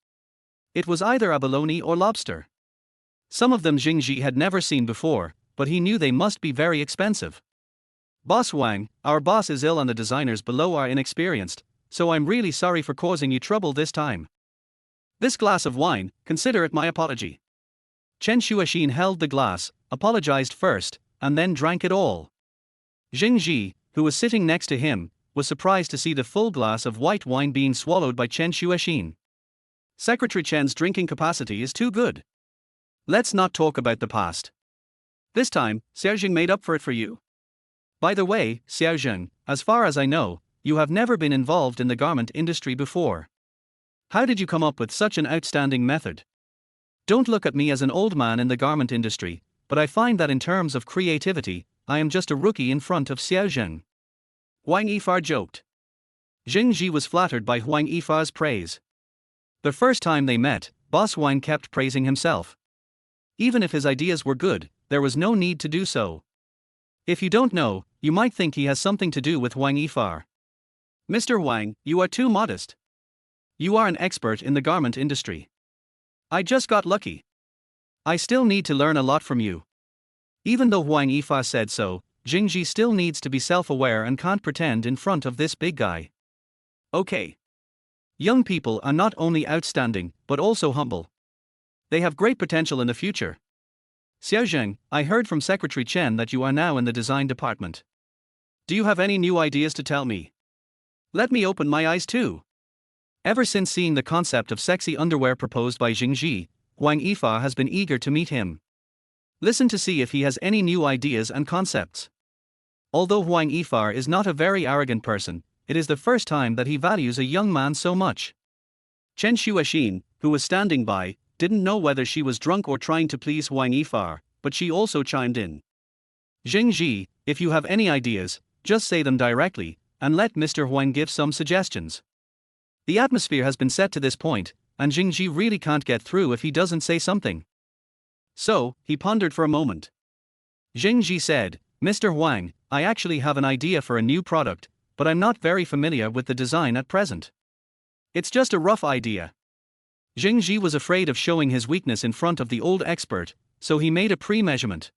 It was either abalone or lobster. Some of them Zheng Zhi had never seen before, but he knew they must be very expensive. "Boss Huang, our boss is ill and the designers below are inexperienced, so I'm really sorry for causing you trouble this time. This glass of wine, consider it my apology." Chen Shuaxin held the glass, apologized first, and then drank it all. Zheng Zhi, who was sitting next to him, was surprised to see the full glass of white wine being swallowed by Chen Shuaxin. Secretary Chen's drinking capacity is too good. Let's not talk about the past. This time, Xiaozheng made up for it for you. By the way, Xiaozheng, as far as I know, you have never been involved in the garment industry before. How did you come up with such an outstanding method? Don't look at me as an old man in the garment industry, but I find that in terms of creativity, I am just a rookie in front of Xiaozheng. Huang Yifar joked. Zheng Zhi was flattered by Huang Yifar's praise. The first time they met, Boss Huang kept praising himself. Even if his ideas were good, there was no need to do so. If you don't know, you might think he has something to do with Huang Yifar. "Mr. Huang, you are too modest. You are an expert in the garment industry. I just got lucky. I still need to learn a lot from you." Even though Huang Yifar said so, Zheng Zhi still needs to be self-aware and can't pretend in front of this big guy. Okay. Young people are not only outstanding, but also humble. They have great potential in the future. "Xiaozheng, I heard from Secretary Chen that you are now in the design department. Do you have any new ideas to tell me? Let me open my eyes too." Ever since seeing the concept of sexy underwear proposed by Zheng Zhi, Huang Yifar has been eager to meet him. Listen to see if he has any new ideas and concepts. Although Huang Yifar is not a very arrogant person, it is the first time that he values a young man so much. Chen Shuaxin, who was standing by, didn't know whether she was drunk or trying to please Huang Yifar, but she also chimed in. "Zheng Zhi, if you have any ideas, just say them directly, and let Mr. Huang give some suggestions. The atmosphere has been set to this point, and Zheng Zhi really can't get through if he doesn't say something." So, he pondered for a moment. Zheng Zhi said, "Mr. Huang, I actually have an idea for a new product, but I'm not very familiar with the design at present. It's just a rough idea." Zheng Zhi was afraid of showing his weakness in front of the old expert, so he made a pre-measurement.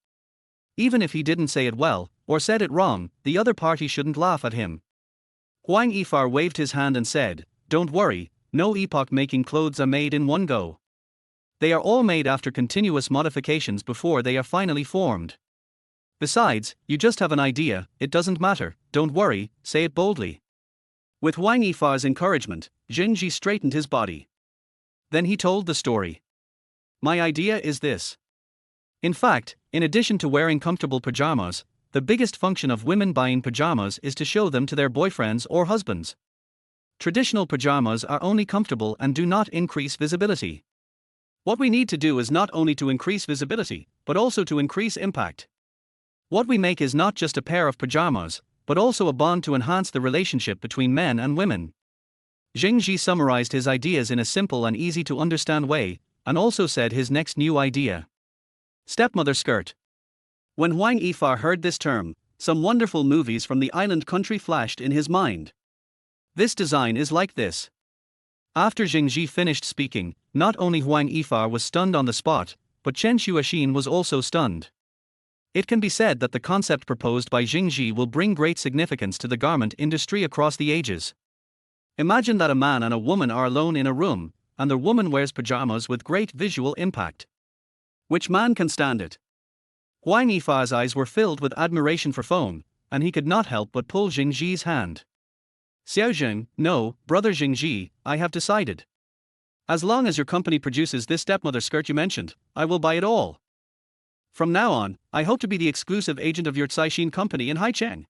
Even if he didn't say it well, or said it wrong, the other party shouldn't laugh at him. Huang Yifar waved his hand and said, "Don't worry, no epoch making clothes are made in one go. They are all made after continuous modifications before they are finally formed. Besides, you just have an idea, it doesn't matter, don't worry, say it boldly. With Huang Yifar's encouragement, Zheng Zhi straightened his body. Then he told the story. My idea is this. In fact, in addition to wearing comfortable pajamas, the biggest function of women buying pajamas is to show them to their boyfriends or husbands. Traditional pajamas are only comfortable and do not increase visibility. What we need to do is not only to increase visibility, but also to increase impact. What we make is not just a pair of pajamas, but also a bond to enhance the relationship between men and women. Zheng Zhi summarized his ideas in a simple and easy to understand way, and also said his next new idea. Stepmother skirt. When Huang Yifar heard this term, some wonderful movies from the island country flashed in his mind. This design is like this. After Zheng Zhi finished speaking, not only Huang Yifar was stunned on the spot, but Chen Xuexin was also stunned. It can be said that the concept proposed by Zheng Zhi will bring great significance to the garment industry across the ages. Imagine that a man and a woman are alone in a room, and the woman wears pajamas with great visual impact. Which man can stand it? Huang Yifar's eyes were filled with admiration for phone, and he could not help but pull Zheng Zhi's hand. Xiao Zheng, no, brother Zheng Zhi, I have decided. As long as your company produces this stepmother skirt you mentioned, I will buy it all. From now on, I hope to be the exclusive agent of your Caixin company in Haicheng.